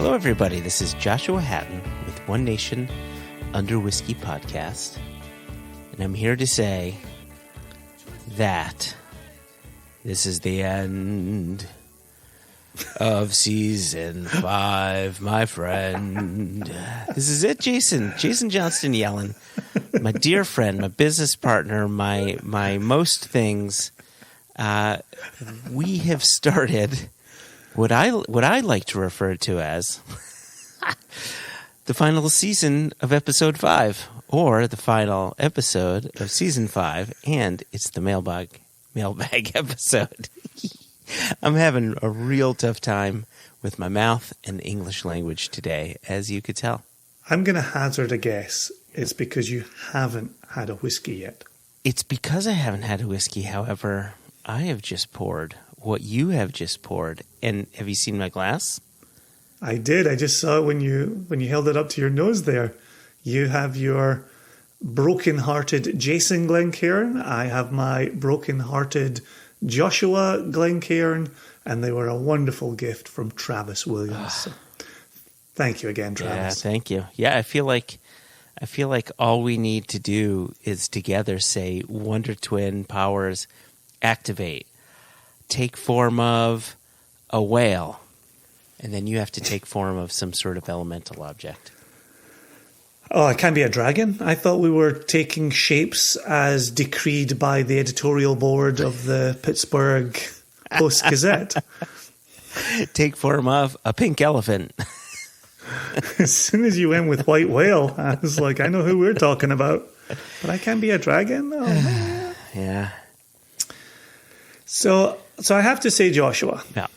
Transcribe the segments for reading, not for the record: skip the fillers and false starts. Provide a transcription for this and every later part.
Hello, everybody. This is Joshua Hatton with One Nation Under Whisky podcast. And I'm here to say that this is the end of season 5, my friend. This is it, Jason. Jason Johnston Yellen, my dear friend, my business partner, my most things. We have started what I like to refer to as the final season of episode 5, or the final episode of season 5, and it's the mailbag episode. I'm having a real tough time with my mouth and the English language today, as you could tell. I'm going to hazard a guess. It's because you haven't had a whiskey yet. It's because I haven't had a whiskey. However, I have just poured what you have just poured. And have you seen my glass? I did. I just saw it when you held it up to your nose there. You have your broken-hearted Jason Glencairn. I have my broken-hearted Joshua Glencairn. And they were a wonderful gift from Travis Williams. So thank you again, Travis. Yeah, thank you. Yeah, I feel like all we need to do is together say Wonder Twin powers activate. Take form of a whale, and then you have to take form of some sort of elemental object. Oh, it can be a dragon? I thought we were taking shapes as decreed by the editorial board of the Pittsburgh Post-Gazette. Take form of a pink elephant. As soon as you went with white whale, I was like, I know who we're talking about. But I can be a dragon? Oh, man. Yeah. So I have to say, Joshua, Yeah.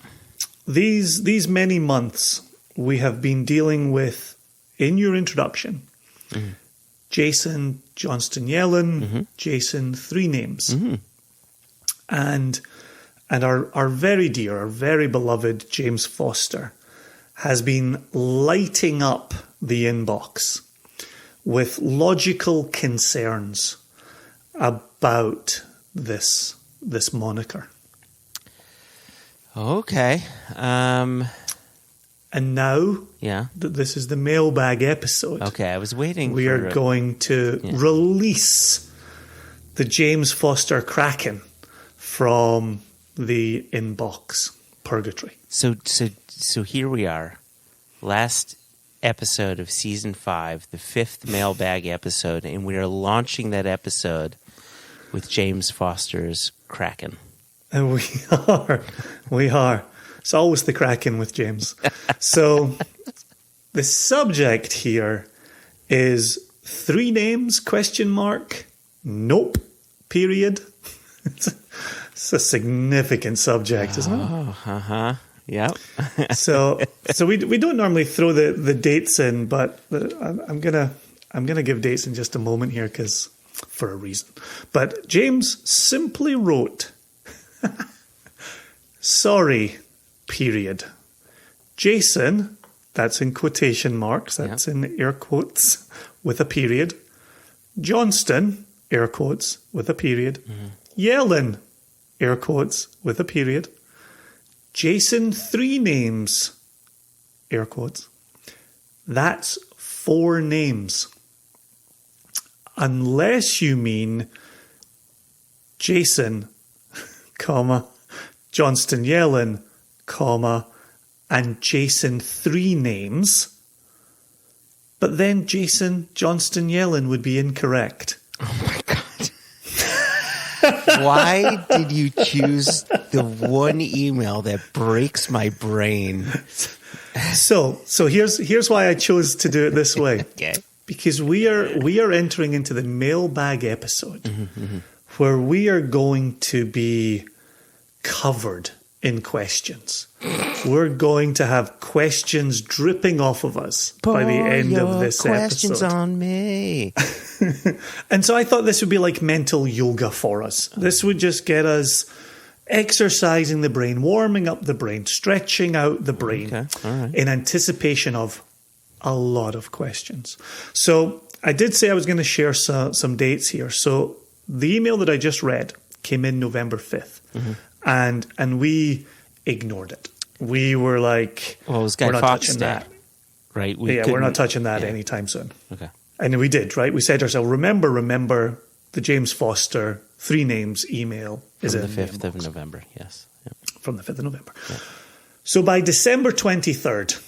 these many months we have been dealing with, in your introduction, Jason Johnston Yellen, Jason 3 names, and our very dear, our very beloved James Foster has been lighting up the inbox with logical concerns about this moniker. Okay. And now Yeah. that this is the mailbag episode, Okay, I was waiting we are going to release the James Foster Kraken from the inbox purgatory. So here we are. Last episode of season 5, the 5th mailbag episode, and we are launching that episode with James Foster's Kraken. And we are. It's always the Kraken with James. So the subject here is 3 names, ? Nope, period. It's a significant subject, isn't it? Oh, uh-huh. Yep. So we don't normally throw the dates in, but I'm gonna give dates in just a moment here because for a reason. But James simply wrote, sorry, period. Jason, that's in quotation marks, that's in air quotes with a period. Johnston, air quotes with a period. Yellen, air quotes with a period. Jason 3 names, air quotes. That's 4 names. Unless you mean Jason, comma, Johnston Yellen, comma, and Jason 3 names. But then Jason Johnston Yellen would be incorrect. Oh my God. Why did you choose the one email that breaks my brain? So here's why I chose to do it this way. Okay. Because we are entering into the mailbag episode where we are going to be covered in questions. We're going to have questions dripping off of us by the end of this questions episode. on me. And so I thought this would be like mental yoga for us. This would just get us exercising the brain, warming up the brain, stretching out the brain in anticipation of a lot of questions. So I did say I was going to share some dates here. So the email that I just read came in November 5th. And we ignored it. We were like, well, it was Guy we're not Fawkes touching Day. that. right? We're not touching that anytime soon. Okay. And we did, right? We said to ourselves, remember the James Foster 3 names email is From in the 5th of November, yes. Yep. From the 5th of November. Yep. So by December 23rd,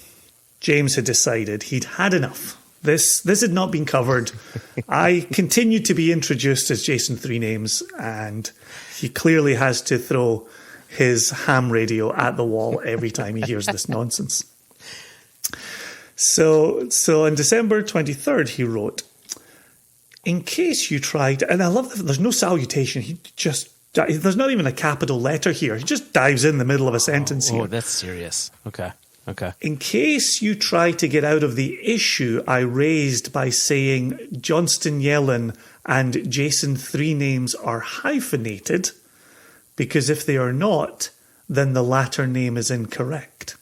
James had decided he'd had enough. This had not been covered. I continued to be introduced as Jason 3 Names, and he clearly has to throw his ham radio at the wall every time he hears this nonsense. So on December 23rd, he wrote, in case you tried, and I love that there's no salutation. There's not even a capital letter here. He just dives in the middle of a sentence here. Oh, that's serious. Okay. In case you try to get out of the issue I raised by saying Johnston Yellen and Jason 3 Names are hyphenated, because if they are not, then the latter name is incorrect.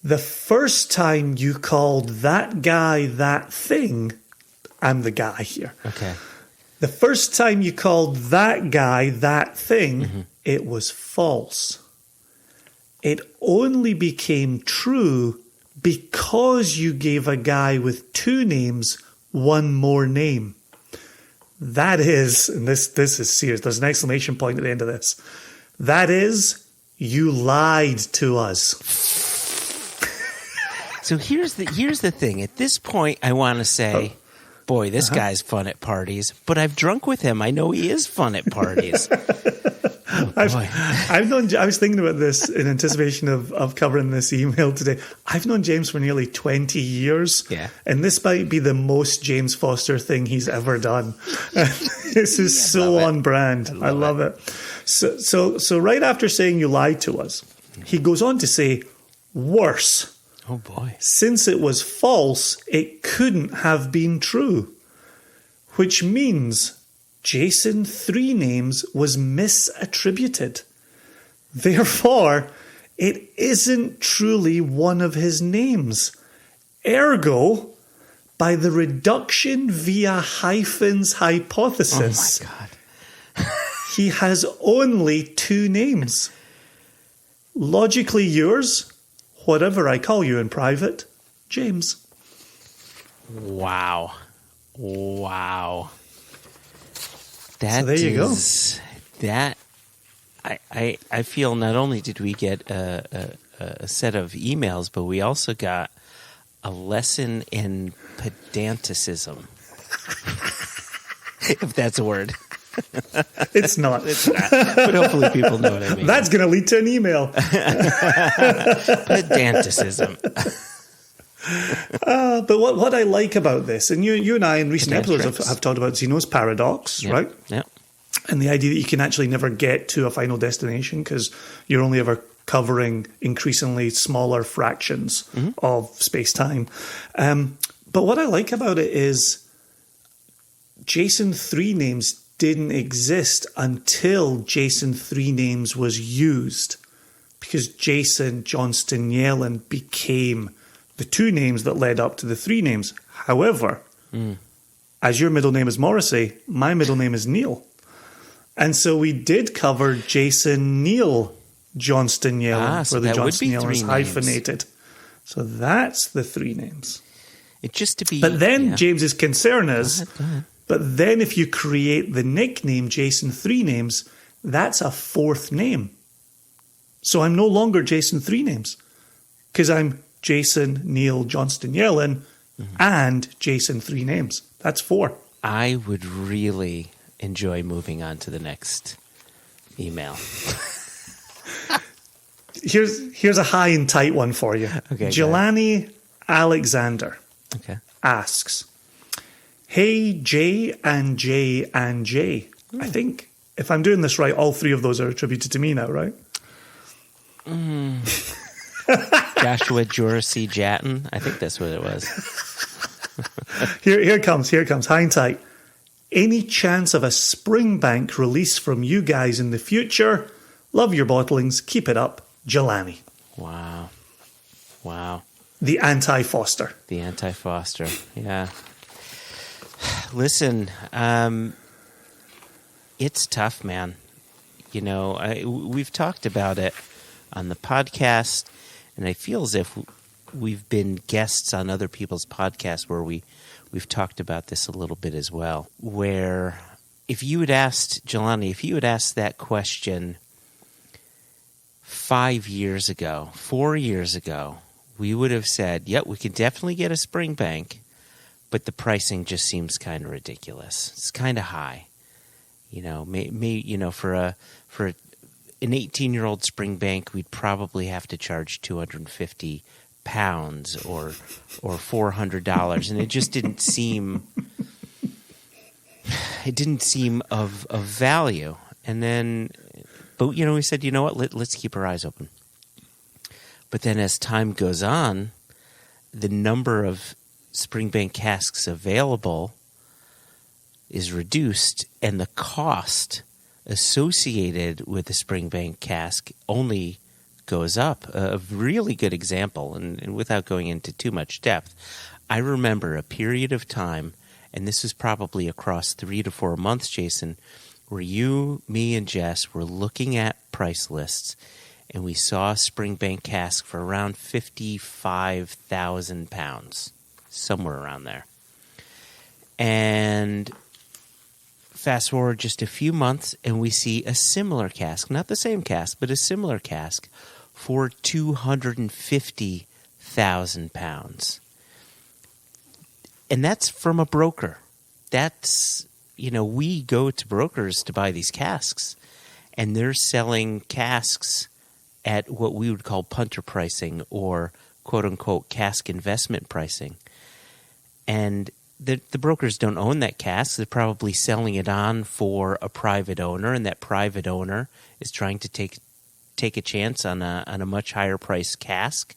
The first time you called that guy that thing, I'm the guy here. Okay. The first time you called that guy that thing, it was false. It only became true because you gave a guy with 2 names one more name. That is, and this is serious, there's an exclamation point at the end of this. That is, you lied to us. So here's the thing. At this point, I want to say, boy, this guy's fun at parties, but I've drunk with him. I know he is fun at parties. I was thinking about this in anticipation of covering this email today. I've known James for nearly 20 years. Yeah. And this might be the most James Foster thing he's ever done. This is so on brand. I love it. So right after saying you lied to us, he goes on to say, worse. Oh, boy. Since it was false, it couldn't have been true. Which means Jason 3 Names was misattributed. Therefore, it isn't truly one of his names. Ergo, by the reduction via hyphens hypothesis, oh my God. he has only 2 names. Logically yours, whatever I call you in private, James. Wow. So there you go. That I feel not only did we get a set of emails, but we also got a lesson in pedanticism. If that's a word. It's not. It's not. But hopefully people know what I mean. That's going to lead to an email. Pedanticism. But what I like about this, and you and I in recent episodes have talked about Zeno's paradox, right? Yeah. And the idea that you can actually never get to a final destination because you're only ever covering increasingly smaller fractions of space-time. But what I like about it is Jason 3 Names didn't exist until Jason 3 Names was used, because Jason Johnston Yellen became the 2 names that led up to the 3 names. However, as your middle name is Morrissey, my middle name is Neil. And so we did cover Jason Neil Johnston Yellen, so where the that Johnston would be Yellen 3 is names. hyphenated. So that's the 3 names. It just to be. But then James's concern is, Go ahead. but then if you create the nickname Jason 3 Names, that's a 4th name. So I'm no longer Jason 3 Names, because I'm Jason Neil Johnston Yellen and Jason 3 Names. That's 4. I would really enjoy moving on to the next email. Here's a high and tight one for you. Okay, Jelani Alexander Okay. asks, hey, J and J and J. I think, if I'm doing this right, all 3 of those are attributed to me now, right? Joshua Hatton. I think that's what it was. Here it comes. High and tight. Any chance of a Springbank release from you guys in the future? Love your bottlings. Keep it up. Jelani. Wow. The anti-Foster. The anti-Foster. Yeah. Listen, it's tough, man. You know, we've talked about it on the podcast, and I feel as if we've been guests on other people's podcasts where we've talked about this a little bit as well, where if you had asked, Jelani, if you had asked that question 5 years ago, 4 years ago, we would have said, yep, we could definitely get a spring bank, but the pricing just seems kind of ridiculous. It's kind of high. For an 18-year-old spring bank, we'd probably have to charge £250 or $400, and it just didn't seem of value. And then, but we said, you know what, let's keep our eyes open. But then as time goes on, the number of spring bank casks available is reduced, and the cost associated with the spring bank cask only goes up. A really good example, and without going into too much depth, I remember a period of time, and this was probably across 3 to 4 months, Jason, where you, me, and Jess were looking at price lists, and we saw a spring bank cask for around £55,000, somewhere around there. And fast forward just a few months, and we see a similar cask, not the same cask, but a similar cask for £250,000. And that's from a broker. That's, we go to brokers to buy these casks, and they're selling casks at what we would call punter pricing or quote-unquote cask investment pricing. And the brokers don't own that cask. They're probably selling it on for a private owner, and that private owner is trying to take a chance on a much higher priced cask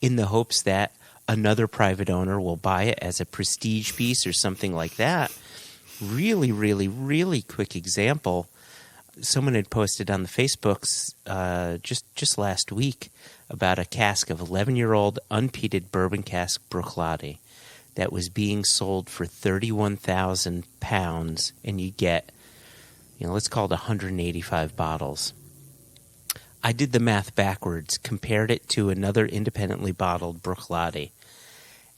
in the hopes that another private owner will buy it as a prestige piece or something like that. Really, really, really quick example. Someone had posted on the Facebooks just last week about a cask of 11-year-old unpeated bourbon cask Bruichladdich that was being sold for £31,000, and you get, let's call it 185 bottles. I did the math backwards, compared it to another independently bottled Bruichladdich,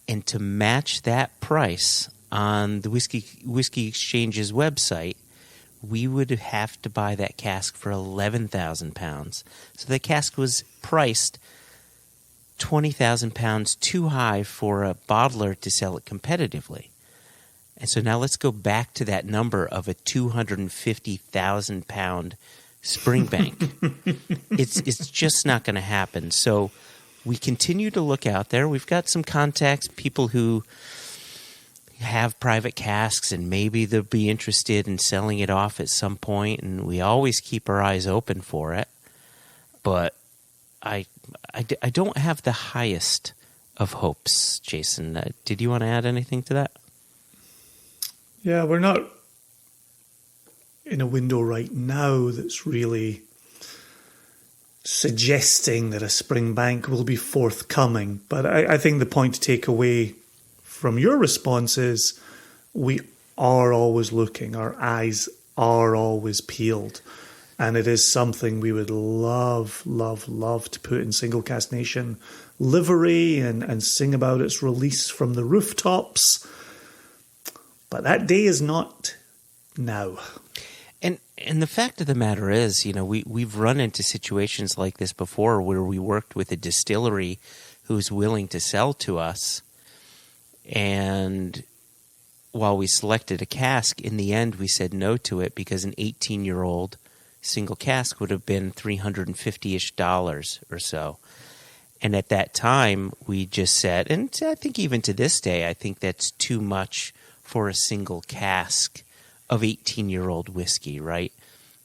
and to match that price on the Whiskey Exchange's website, we would have to buy that cask for £11,000. So the cask was priced £20,000 too high for a bottler to sell it competitively. And so now let's go back to that number of a £250,000 spring bank. It's just not going to happen. So we continue to look out there. We've got some contacts, people who have private casks, and maybe they'll be interested in selling it off at some point, and we always keep our eyes open for it. But I don't have the highest of hopes, Jason. Did you want to add anything to that? Yeah, we're not in a window right now that's really suggesting that a spring bank will be forthcoming. But I think the point to take away from your response is we are always looking. Our eyes are always peeled. And it is something we would love, love, love to put in Single Cask Nation livery and sing about its release from the rooftops. But that day is not now. And the fact of the matter is, we've run into situations like this before where we worked with a distillery who's willing to sell to us. And while we selected a cask, in the end we said no to it because an 18-year-old single cask would have been $350-ish or so. And at that time, we just said, and I think even to this day, I think that's too much for a single cask of 18-year-old whiskey, right?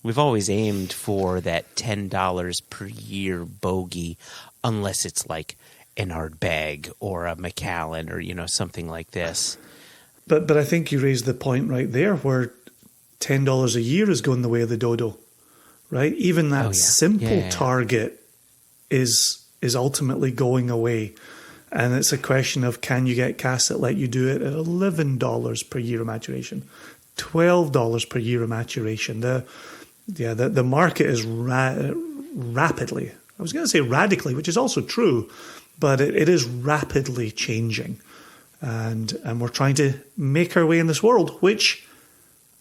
We've always aimed for that $10 per year bogey, unless it's like an Ardbeg or a Macallan or, something like this. But I think you raised the point right there where $10 a year is going the way of the dodo, right? Even that simple target is ultimately going away. And it's a question of, can you get casks that let you do it at $11 per year of maturation, $12 per year of maturation? The market is rapidly, I was going to say radically, which is also true, but it is rapidly changing. And we're trying to make our way in this world, which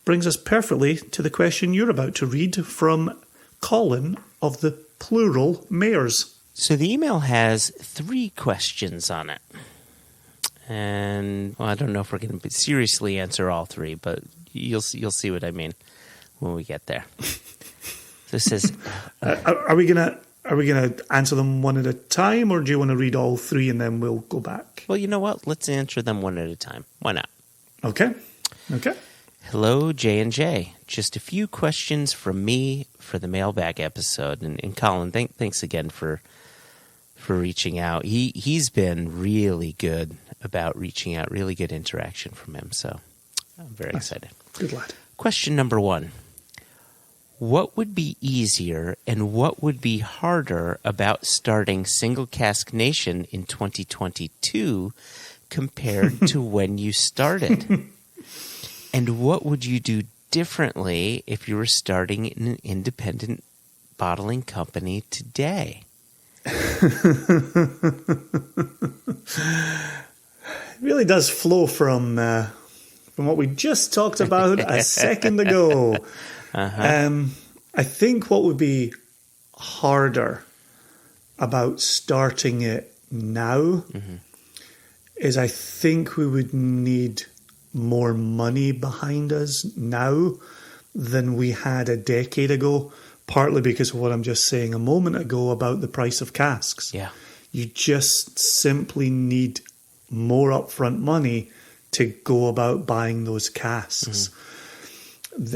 brings us perfectly to the question you're about to read from Colin of the plural mayors. So the email has 3 questions on it. And I don't know if we're going to seriously answer all 3, but you'll see what I mean when we get there. So it says, are we gonna answer them one at a time, or do you want to read all 3 and then we'll go back? well, you know what? Let's answer them one at a time. Why not? Okay. Hello, J&J. Just a few questions from me for the mailbag episode. And Colin, thanks again for reaching out. He's been really good about reaching out, really good interaction from him. So I'm very excited. Good lad. Question number 1. What would be easier and what would be harder about starting Single Cask Nation in 2022 compared to when you started? And what would you do differently if you were starting an independent bottling company today? It really does flow from what we just talked about a second ago. I think what would be harder about starting it now is I think we would need more money behind us now than we had a decade ago, partly because of what I'm just saying a moment ago about the price of casks. Yeah. You just simply need more upfront money to go about buying those casks.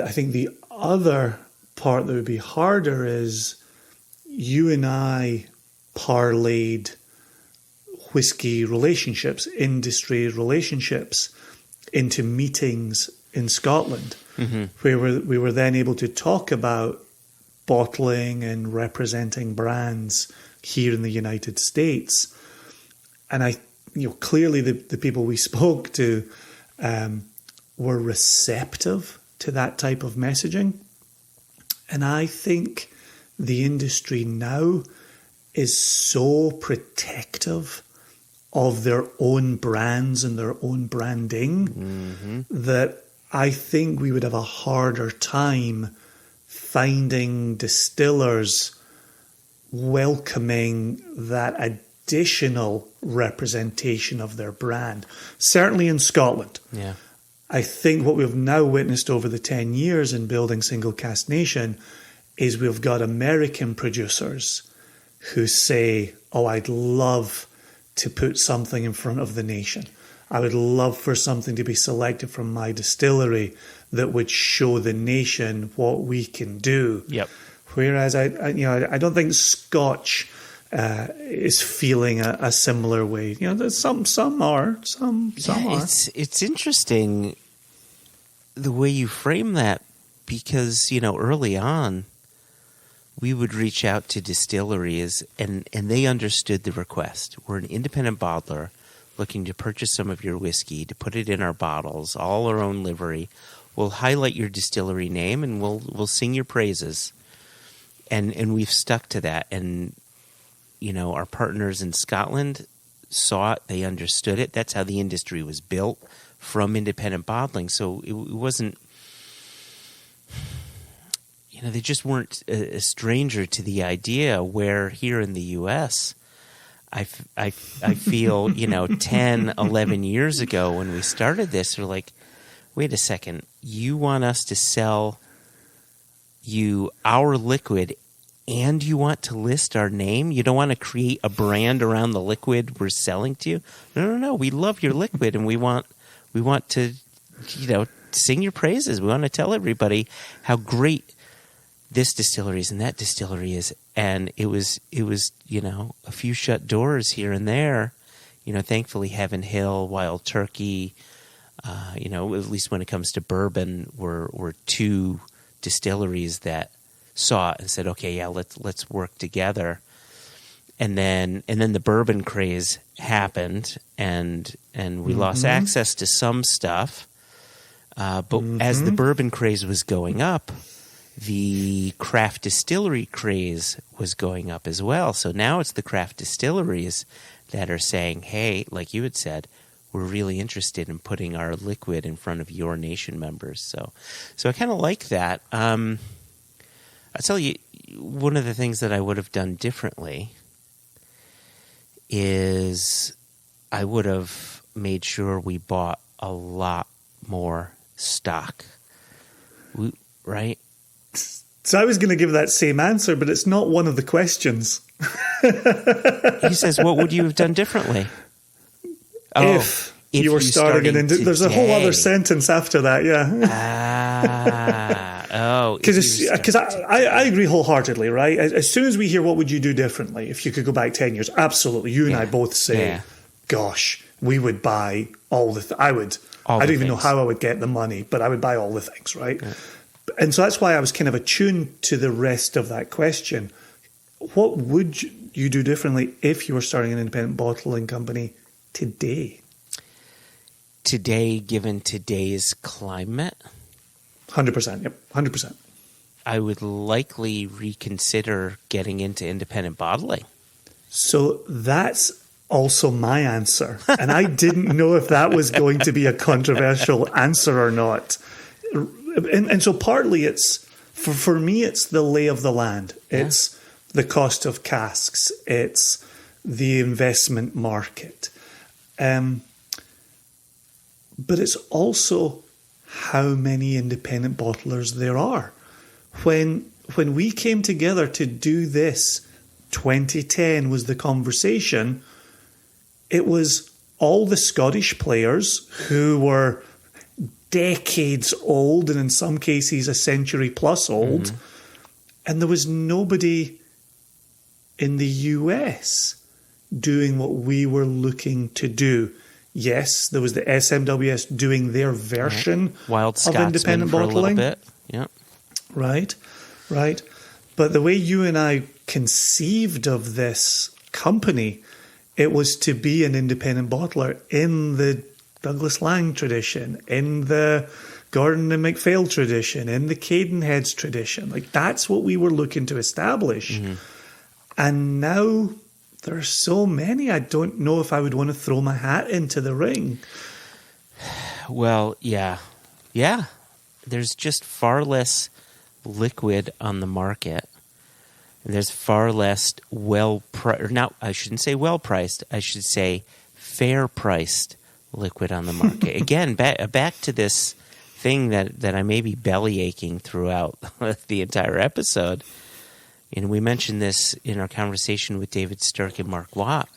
I think the other part that would be harder is you and I parlayed whiskey relationships, industry relationships, into meetings in Scotland, where we were then able to talk about bottling and representing brands here in the United States. And clearly the people we spoke to were receptive to that type of messaging. And I think the industry now is so protective of their own brands and their own branding that I think we would have a harder time finding distillers welcoming that additional representation of their brand. Certainly in Scotland. Yeah. I think what we've now witnessed over the 10 years in building Single Cask Nation is we've got American producers who say, oh, I'd love to put something in front of the nation. I would love for something to be selected from my distillery that would show the nation what we can do. Yep. Whereas I don't think Scotch is feeling a similar way. Some are. It's interesting the way you frame that, because early on we would reach out to distilleries and they understood the request. We're an independent bottler looking to purchase some of your whiskey, to put it in our bottles, all our own livery. We'll highlight your distillery name and we'll sing your praises. And we've stuck to that. And our partners in Scotland saw it, they understood it. That's how the industry was built, from independent bottling. So it wasn't, they just weren't a stranger to the idea, where here in the U.S., I feel, 10, 11 years ago when we started this, they're like, wait a second, you want us to sell you our liquid and you want to list our name? You don't want to create a brand around the liquid we're selling to you? No. We love your liquid and we want to, sing your praises. We want to tell everybody how great this distillery is and that distillery is. And it was a few shut doors here and there. Thankfully Heaven Hill, Wild Turkey, at least when it comes to bourbon, were 2 distilleries that saw it and said, okay, yeah, let's work together. And then the bourbon craze happened, and we lost access to some stuff. But as the bourbon craze was going up, the craft distillery craze was going up as well. So now it's the craft distilleries that are saying, hey, like you had said, we're really interested in putting our liquid in front of your nation members. So I kind of like that. I'll tell you, one of the things that I would have done differently is I would have made sure we bought a lot more stock. Right? So I was going to give that same answer, but it's not one of the questions. He says, what would you have done differently? If you were starting there's a whole other sentence after that, Because I agree wholeheartedly, right? As soon as we hear what would you do differently if you could go back 10 years, absolutely. You and I both say, gosh, we would buy all the I don't even know how I would get the money, but I would buy all the things, right? Yeah. And so that's why I was kind of attuned to the rest of that question. What would you do differently if you were starting an independent bottling company today? Today, given today's climate? 100%, yep, 100%. I would likely reconsider getting into independent bottling. So that's also my answer. And I didn't know if that was going to be a controversial answer or not. And so partly it's, for me, it's the lay of the land. It's the cost of casks. It's the investment market. But it's also how many independent bottlers there are. When we came together to do this, 2010 was the conversation. It was all the Scottish players who were decades old and in some cases a century plus old. Mm-hmm. And there was nobody in the US doing what we were looking to do. Yes, there was the SMWS doing their version Wild of independent bottling. For a little bit. Yeah. Right. But the way you and I conceived of this company, it was to be an independent bottler in the Douglas Lang tradition, in the Gordon and MacPhail tradition, in the Cadenheads tradition. Like, that's what we were looking to establish. Mm-hmm. And now there are so many, I don't know if I would want to throw my hat into the ring. Well, yeah. There's just far less liquid on the market. And there's far less I shouldn't say well-priced, I should say fair-priced liquid on the market. Again, back to this thing that I may be belly aching throughout the entire episode. And we mentioned this in our conversation with David Stirk and Mark Watt.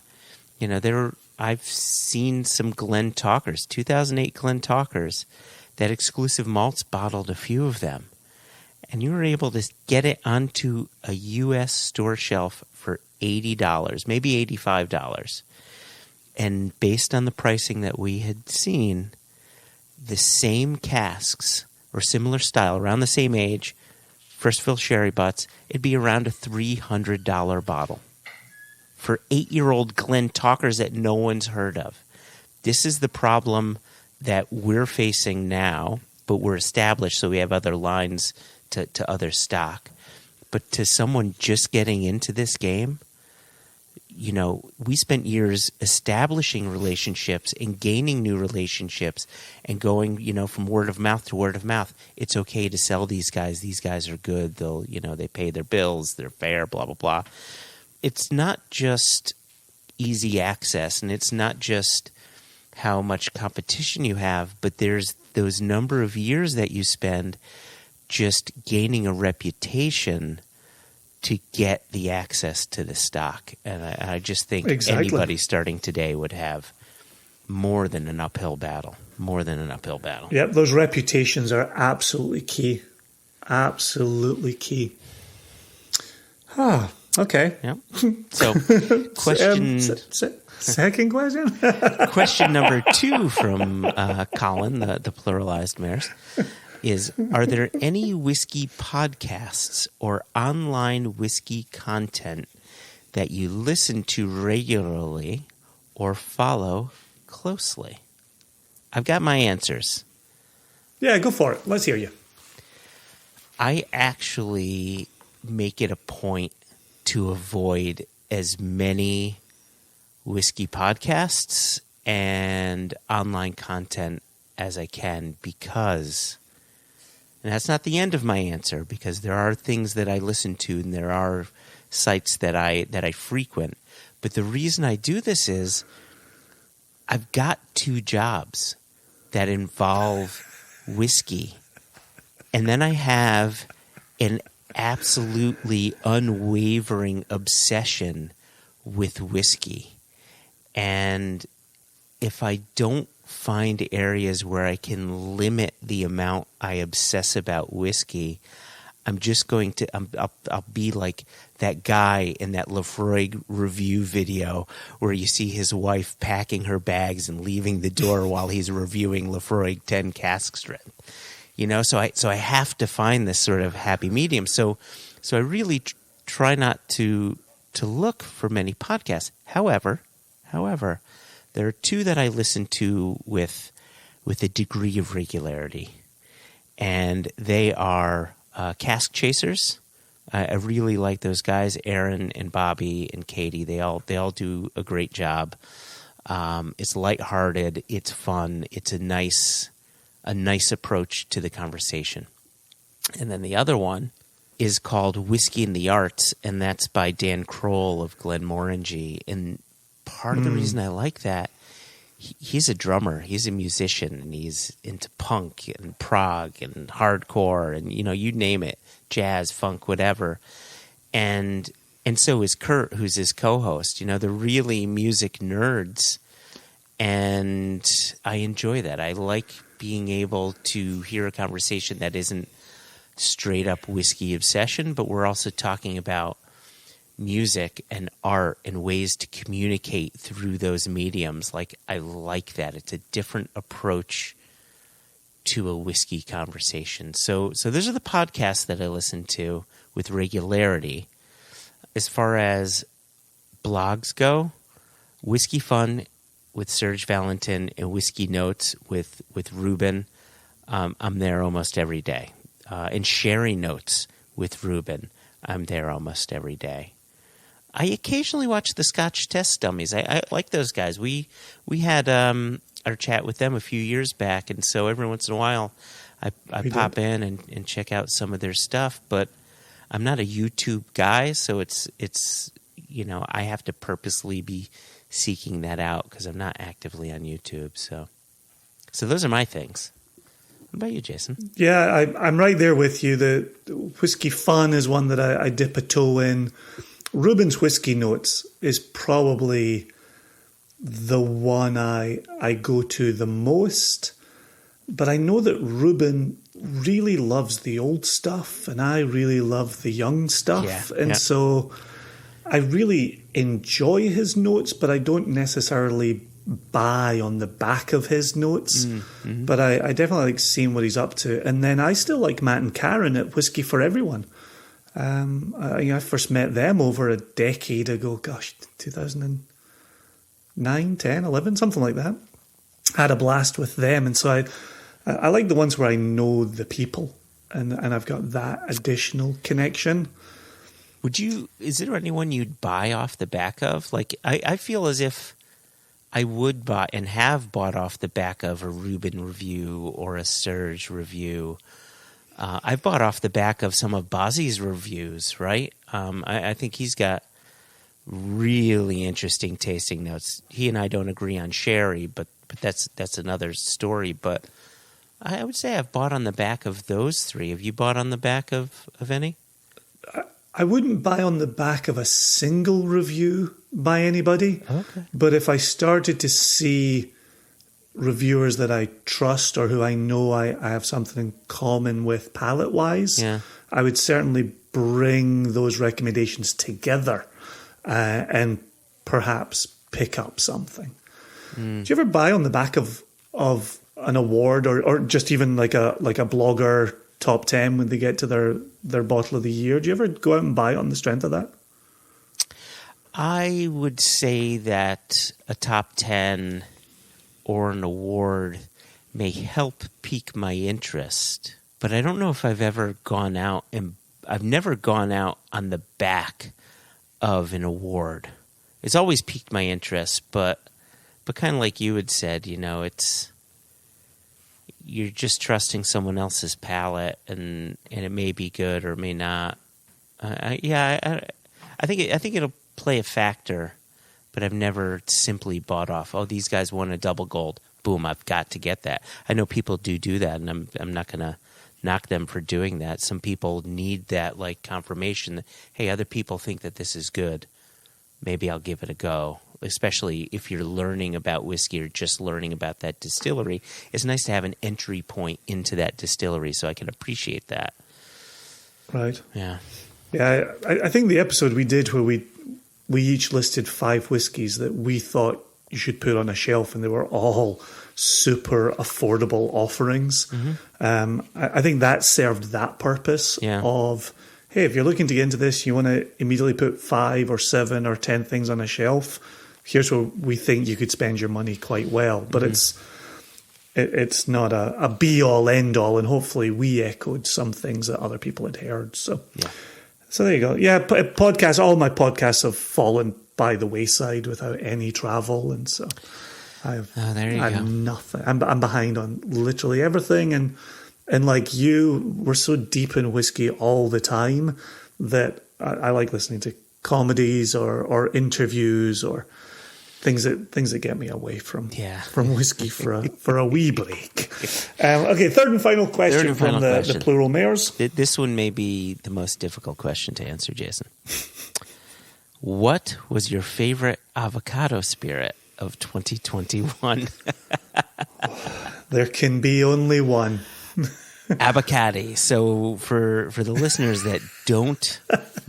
I've seen some Glen Talkers, 2008 Glen Talkers, that Exclusive Malts bottled a few of them. And you were able to get it onto a U.S. store shelf for $80, maybe $85. And based on the pricing that we had seen, the same casks or similar style, around the same age, first fill sherry butts, it'd be around a $300 bottle for 8-year-old Glen Talkers that no one's heard of. This is the problem that we're facing now, but we're established, so we have other lines to other stock. But to someone just getting into this game, we spent years establishing relationships and gaining new relationships and going, from word of mouth to word of mouth. It's okay to sell these guys. These guys are good. They'll, they pay their bills. They're fair, blah, blah, blah. It's not just easy access, and it's not just how much competition you have, but there's those number of years that you spend just gaining a reputation to get the access to the stock. And I just think anybody starting today would have more than an uphill battle. Yep, those reputations are absolutely key. Absolutely key. Okay. Yep. So, question... second question? Question number 2 from Colin, the pluralized mayors, is, are there any whiskey podcasts or online whiskey content that you listen to regularly or follow closely? I've got my answers. Yeah, go for it. Let's hear you. I actually make it a point to avoid as many whiskey podcasts and online content as I can, because, and that's not the end of my answer, because there are things that I listen to and there are sites that I frequent. But the reason I do this is I've got 2 jobs that involve whiskey. And then I have an absolutely unwavering obsession with whiskey. And if I don't find areas where I can limit the amount I obsess about whiskey, I'm just going to, I'll be like that guy in that Lafroig review video where you see his wife packing her bags and leaving the door while he's reviewing Lafroig 10 cask strength. You know, so I have to find this sort of happy medium. So I really try not to look for many podcasts. However, there are 2 that I listen to with a degree of regularity, and they are Cask Chasers. I really like those guys, Aaron and Bobby and Katie. They all do a great job. It's lighthearted. It's fun. It's a nice approach to the conversation. And then the other one is called Whiskey and the Arts, and that's by Dan Kroll of Glenmorangie. And part of the reason I like that, he's a drummer, he's a musician, and he's into punk and prog and hardcore and, you know, you name it, jazz, funk, whatever. And so is Kurt, who's his co-host. You know, they're really music nerds, and I enjoy that. I like being able to hear a conversation that isn't straight up whiskey obsession, but we're also talking about music and art and ways to communicate through those mediums. Like, I like that. It's a different approach to a whiskey conversation. So those are the podcasts that I listen to with regularity. As far as blogs go, Whiskey Fun with Serge Valentin and Whiskey Notes with Ruben, I'm there almost every day. And Sherry Notes with Ruben, I'm there almost every day. I occasionally watch the Scotch Test Dummies. I like those guys. We had our chat with them a few years back, and so every once in a while I pop in and check out some of their stuff. But I'm not a YouTube guy, so it's you know, I have to purposely be seeking that out because I'm not actively on YouTube. So those are my things. What about you, Jason? Yeah, I'm right there with you. The Whiskey Fun is one that I dip a toe in. Ruben's Whiskey Notes is probably the one I go to the most. But I know that Ruben really loves the old stuff, and I really love the young stuff. So I really enjoy his notes, but I don't necessarily buy on the back of his notes. Mm-hmm. But I definitely like seeing what he's up to. And then I still like Matt and Karen at Whiskey for Everyone. I first met them over a decade ago, 2009, 10, 11, something like that. Had a blast with them. And so I like the ones where I know the people and I've got that additional connection. Is there anyone you'd buy off the back of? Like, I feel as if I would buy and have bought off the back of a Ruben review or a Serge review. I've bought off the back of some of Bozzy's reviews, right? I think he's got really interesting tasting notes. He and I don't agree on sherry, but that's another story. But I would say I've bought on the back of those 3. Have you bought on the back of any? I wouldn't buy on the back of a single review by anybody. Okay. But if I started to see reviewers that I trust or who I know I have something in common with palate-wise, I would certainly bring those recommendations together and perhaps pick up something. Do you ever buy on the back of an award or just even like a blogger top 10 when they get to their bottle of the year? Do you ever go out and buy on the strength of that? I would say that a top 10 or an award may help pique my interest, but I don't know if I've ever gone out and I've never gone out on the back of an award. it's always piqued my interest, but kind of like you had said, it's you're just trusting someone else's palate, and it may be good or may not. I think it'll play a factor, but I've never simply bought off. Oh, these guys won a double gold. Boom! I've got to get that. I know people do that, and I'm not gonna knock them for doing that. Some people need that like confirmation that, hey, other people think that this is good. Maybe I'll give it a go. Especially if you're learning about whiskey or just learning about that distillery, it's nice to have an entry point into that distillery so I can appreciate that. Right. Yeah. Yeah, I think the episode we did where we each listed 5 whiskies that we thought you should put on a shelf, and they were all super affordable offerings. Mm-hmm. I think that served that purpose of, hey, if you're looking to get into this, you want to immediately put 5 or 7 or 10 things on a shelf. Here's where we think you could spend your money quite well. But it's not a be-all, end-all, and hopefully we echoed some things that other people had heard. So there you go. Yeah, podcasts, all my podcasts have fallen by the wayside without any travel, and so I have nothing. I'm behind on literally everything, and like you, we're so deep in whiskey all the time that I like listening to comedies or interviews or things that get me away from whiskey for a wee break. Okay, third and final question from the plural mayors. This one may be the most difficult question to answer, Jason. What was your favorite avocado spirit of 2021? There can be only one. Abacati. So for the listeners that don't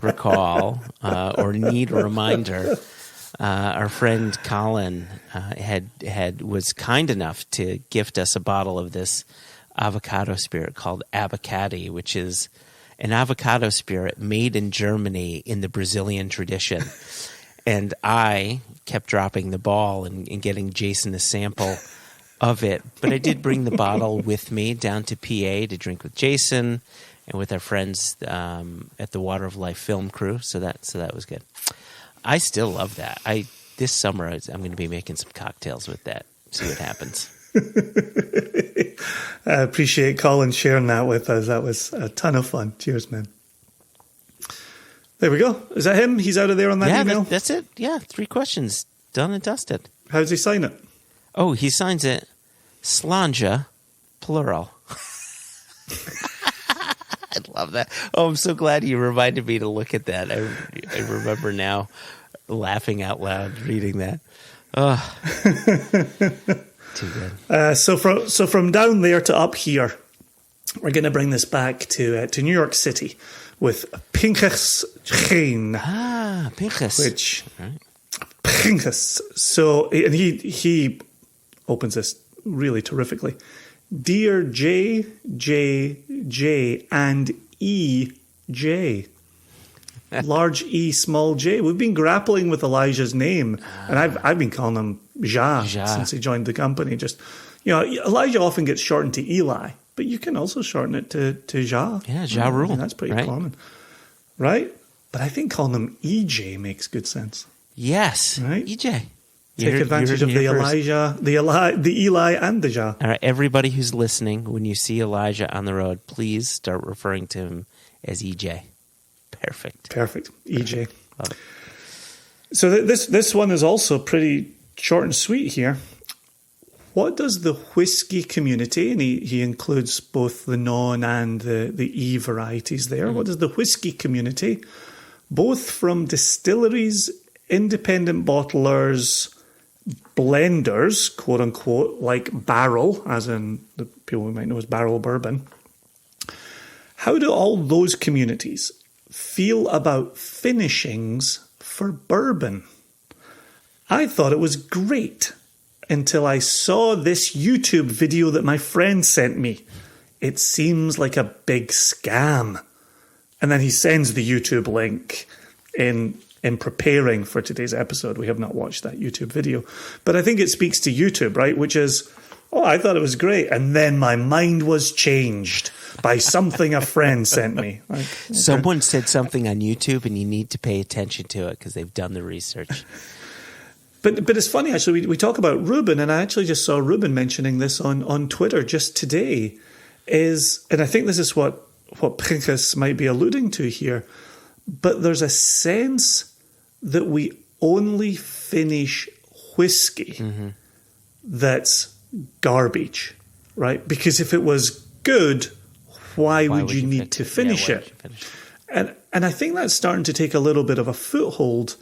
recall or need a reminder, our friend Colin was kind enough to gift us a bottle of this avocado spirit called Abacati, which is an avocado spirit made in Germany in the Brazilian tradition. And I kept dropping the ball and getting Jason a sample of it. But I did bring the bottle with me down to PA to drink with Jason and with our friends at the Water of Life film crew. So that was good. I still love that. This summer I'm going to be making some cocktails with that. See what happens. I appreciate Colin sharing that with us. That was a ton of fun. Cheers, man. There we go. Is that him? He's out of there on that email? That's it. Yeah, 3 questions. Done and dusted. How does he sign it? Oh, he signs it Slanja, plural. I love that. Oh, I'm so glad you reminded me to look at that. I remember now laughing out loud reading that. Oh, too good. So from down there to up here, we're going to bring this back to New York City with Pinchas Chain. Ah, Pinchas. Which Pinchas. So and he opens this really terrifically. Dear J, and E.J. Large E, small j. We've been grappling with Elijah's name, and I've been calling him Ja since he joined the company. Just, Elijah often gets shortened to Eli, but you can also shorten it to Ja. Yeah, Ja Rule. That's pretty common. Right? But I think calling him EJ makes good sense. Yes. Right? EJ. Take advantage of the Elijah, the Eli, and the Ja. All right, everybody who's listening, when you see Elijah on the road, please start referring to him as EJ. Perfect. EJ. Love it. So this one is also pretty short and sweet here. What does the whiskey community, and he includes both the non and the E varieties there, what does the whiskey community, both from distilleries, independent bottlers, blenders, quote unquote, like Barrel, as in the people we might know as Barrel Bourbon, how do all those communities feel about finishings for bourbon? I thought it was great until I saw this YouTube video that my friend sent me. It seems like a big scam. And then he sends the YouTube link in preparing for today's episode. We have not watched that YouTube video. But I think it speaks to YouTube, right? Which is, I thought it was great. And then my mind was changed by something a friend sent me. Like, okay. Someone said something on YouTube and you need to pay attention to it because they've done the research. But it's funny, actually, we talk about Ruben, and I actually just saw Ruben mentioning this on Twitter just today, and I think this is what Pinchas might be alluding to here, but there's a sense that we only finish whiskey that's garbage, right? Because if it was good, why would you need to finish it? And I think that's starting to take a little bit of a foothold.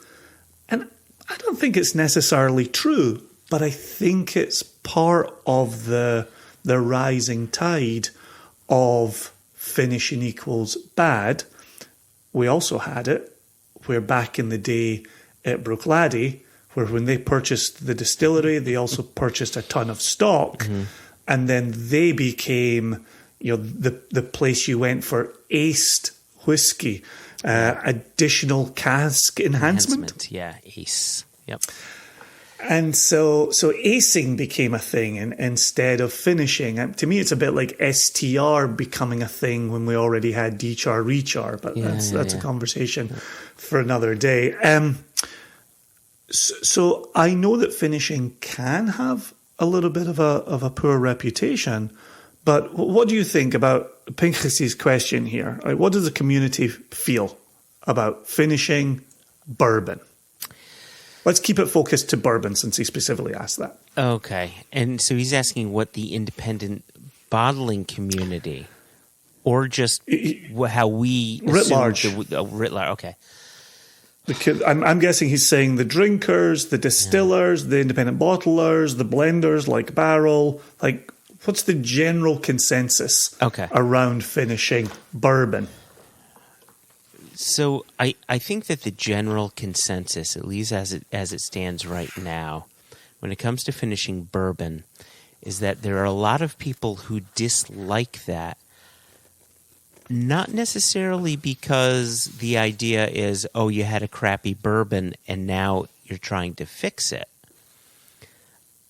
And I don't think it's necessarily true, but I think it's part of the rising tide of finishing equals bad. We also had it where back in the day at Bruichladdich, where when they purchased the distillery, they also purchased a ton of stock, and then they became, the place you went for aced whiskey, additional cask enhancement. Yeah, ACE. Yep. And so acing became a thing instead of finishing. To me, it's a bit like STR becoming a thing when we already had DCHAR, RECHAR, but that's a conversation for another day. So I know that finishing can have a little bit of a poor reputation, but what do you think about Pinchas's question here? What does the community feel about finishing bourbon? Let's keep it focused to bourbon since he specifically asked that. Okay. And so he's asking what the independent bottling community, or just how we... Writ large. Writ large, okay. I'm guessing he's saying the drinkers, the distillers, the independent bottlers, the blenders like Barrel. Like, what's the general consensus around finishing bourbon? So I think that the general consensus, at least as it stands right now, when it comes to finishing bourbon, is that there are a lot of people who dislike that. Not necessarily because the idea is, oh, you had a crappy bourbon and now you're trying to fix it.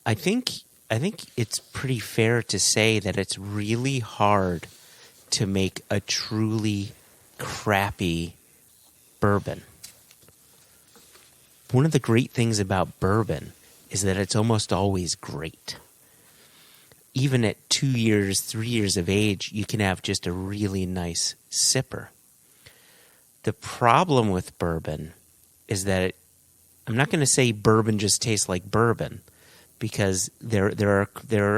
I think it's pretty fair to say that it's really hard to make a truly crappy bourbon. One of the great things about bourbon is that it's almost always great. Even at 2 years, 3 years of age, you can have just a really nice sipper. The problem with bourbon is that I'm not going to say bourbon just tastes like bourbon, because there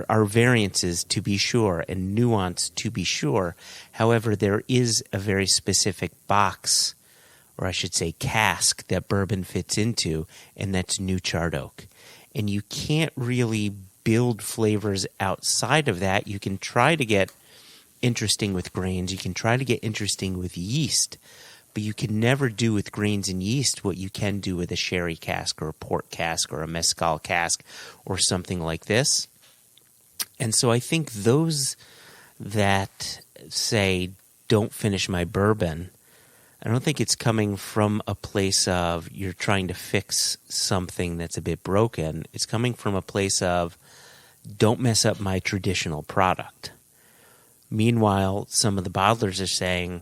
are variances to be sure and nuance to be sure. However, there is a very specific box, or I should say cask, that bourbon fits into, and that's new charred oak. And you can't really build flavors outside of that. You can try to get interesting with grains. You can try to get interesting with yeast, but you can never do with grains and yeast what you can do with a sherry cask or a port cask or a mezcal cask or something like this. And so I think those that say, don't finish my bourbon, I don't think it's coming from a place of you're trying to fix something that's a bit broken. It's coming from a place of don't mess up my traditional product. Meanwhile, some of the bottlers are saying,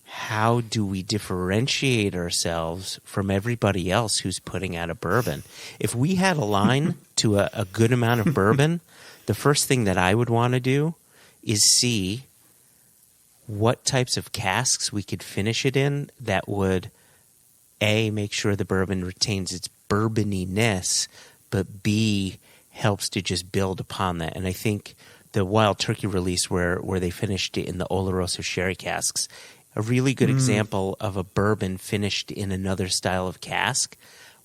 how do we differentiate ourselves from everybody else who's putting out a bourbon? If we had a line to a good amount of bourbon, the first thing that I would want to do is see what types of casks we could finish it in that would, A, make sure the bourbon retains its bourboniness, but B, helps to just build upon that. And I think the Wild Turkey release where they finished it in the Oloroso sherry casks, a really good example of a bourbon finished in another style of cask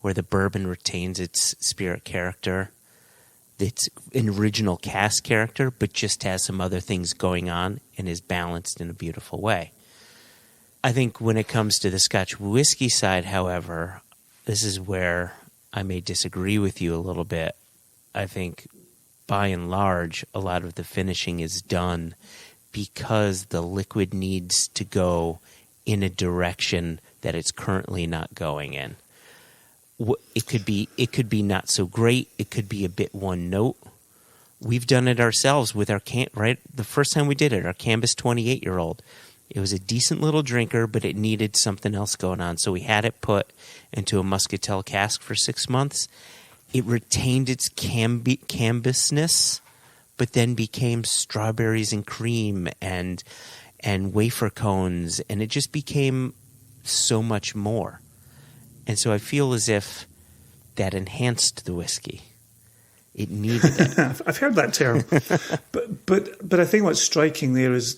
where the bourbon retains its spirit character, its original cask character, but just has some other things going on and is balanced in a beautiful way. I think when it comes to the Scotch whiskey side, however, this is where I may disagree with you a little bit. I think, by and large, a lot of the finishing is done because the liquid needs to go in a direction that it's currently not going in. It could be not so great. It could be a bit one note. We've done it ourselves with our right. The first time we did it, our Cambus 28-year-old. It was a decent little drinker, but it needed something else going on. So we had it put into a muscatel cask for 6 months. it retained its cambusness, but then became strawberries and cream and wafer cones, and it just became so much more. And so I feel as if that enhanced the whiskey. It needed it. I've heard that term. but I think what's striking there is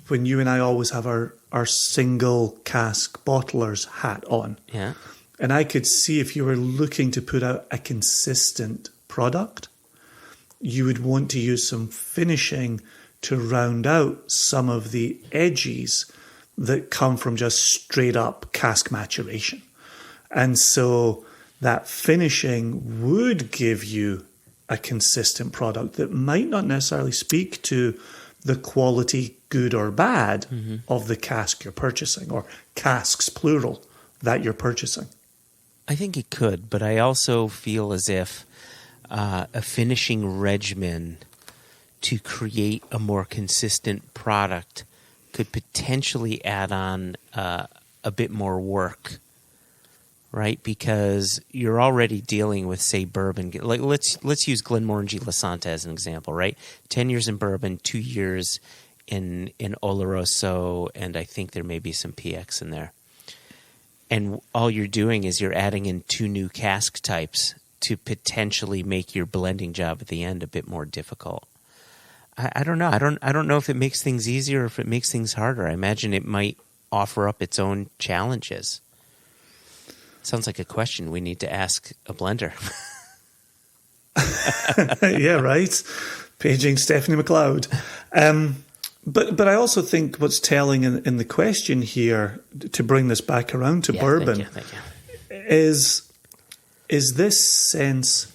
when you and I always have our single cask bottler's hat on. Yeah. And I could see if you were looking to put out a consistent product, you would want to use some finishing to round out some of the edges that come from just straight up cask maturation. And so that finishing would give you a consistent product that might not necessarily speak to the quality, good or bad, of the cask you're purchasing, or casks, plural, that you're purchasing. I think it could, but I also feel as if a finishing regimen to create a more consistent product could potentially add on a bit more work, right? Because you're already dealing with, say, bourbon. Like let's use Glenmorangie Lasanta as an example, right? 10 years in bourbon, 2 years in Oloroso, and I think there may be some PX in there. And all you're doing is you're adding in 2 new cask types to potentially make your blending job at the end a bit more difficult. I don't know. I don't know if it makes things easier or if it makes things harder. I imagine it might offer up its own challenges. Sounds like a question we need to ask a blender. Yeah, right. Paging Stephanie McLeod. But I also think what's telling in the question here, to bring this back around to bourbon, thank you. is this sense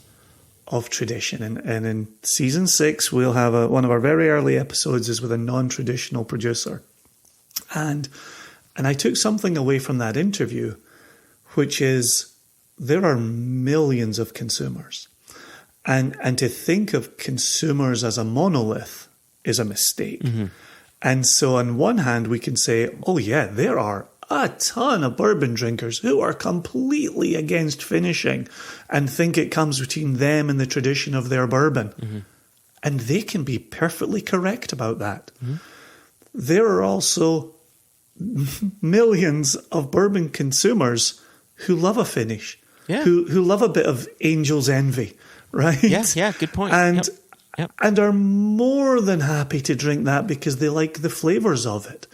of tradition. And in season 6, we'll have one of our very early episodes is with a non-traditional producer. And I took something away from that interview, which is there are millions of consumers. And to think of consumers as a monolith is a mistake. Mm-hmm. And so on one hand, we can say, oh yeah, there are a ton of bourbon drinkers who are completely against finishing and think it comes between them and the tradition of their bourbon. Mm-hmm. And they can be perfectly correct about that. Mm-hmm. There are also millions of bourbon consumers who love a finish, who love a bit of angel's envy, right? Yeah, good point. And Yep. and are more than happy to drink that because they like the flavors of it.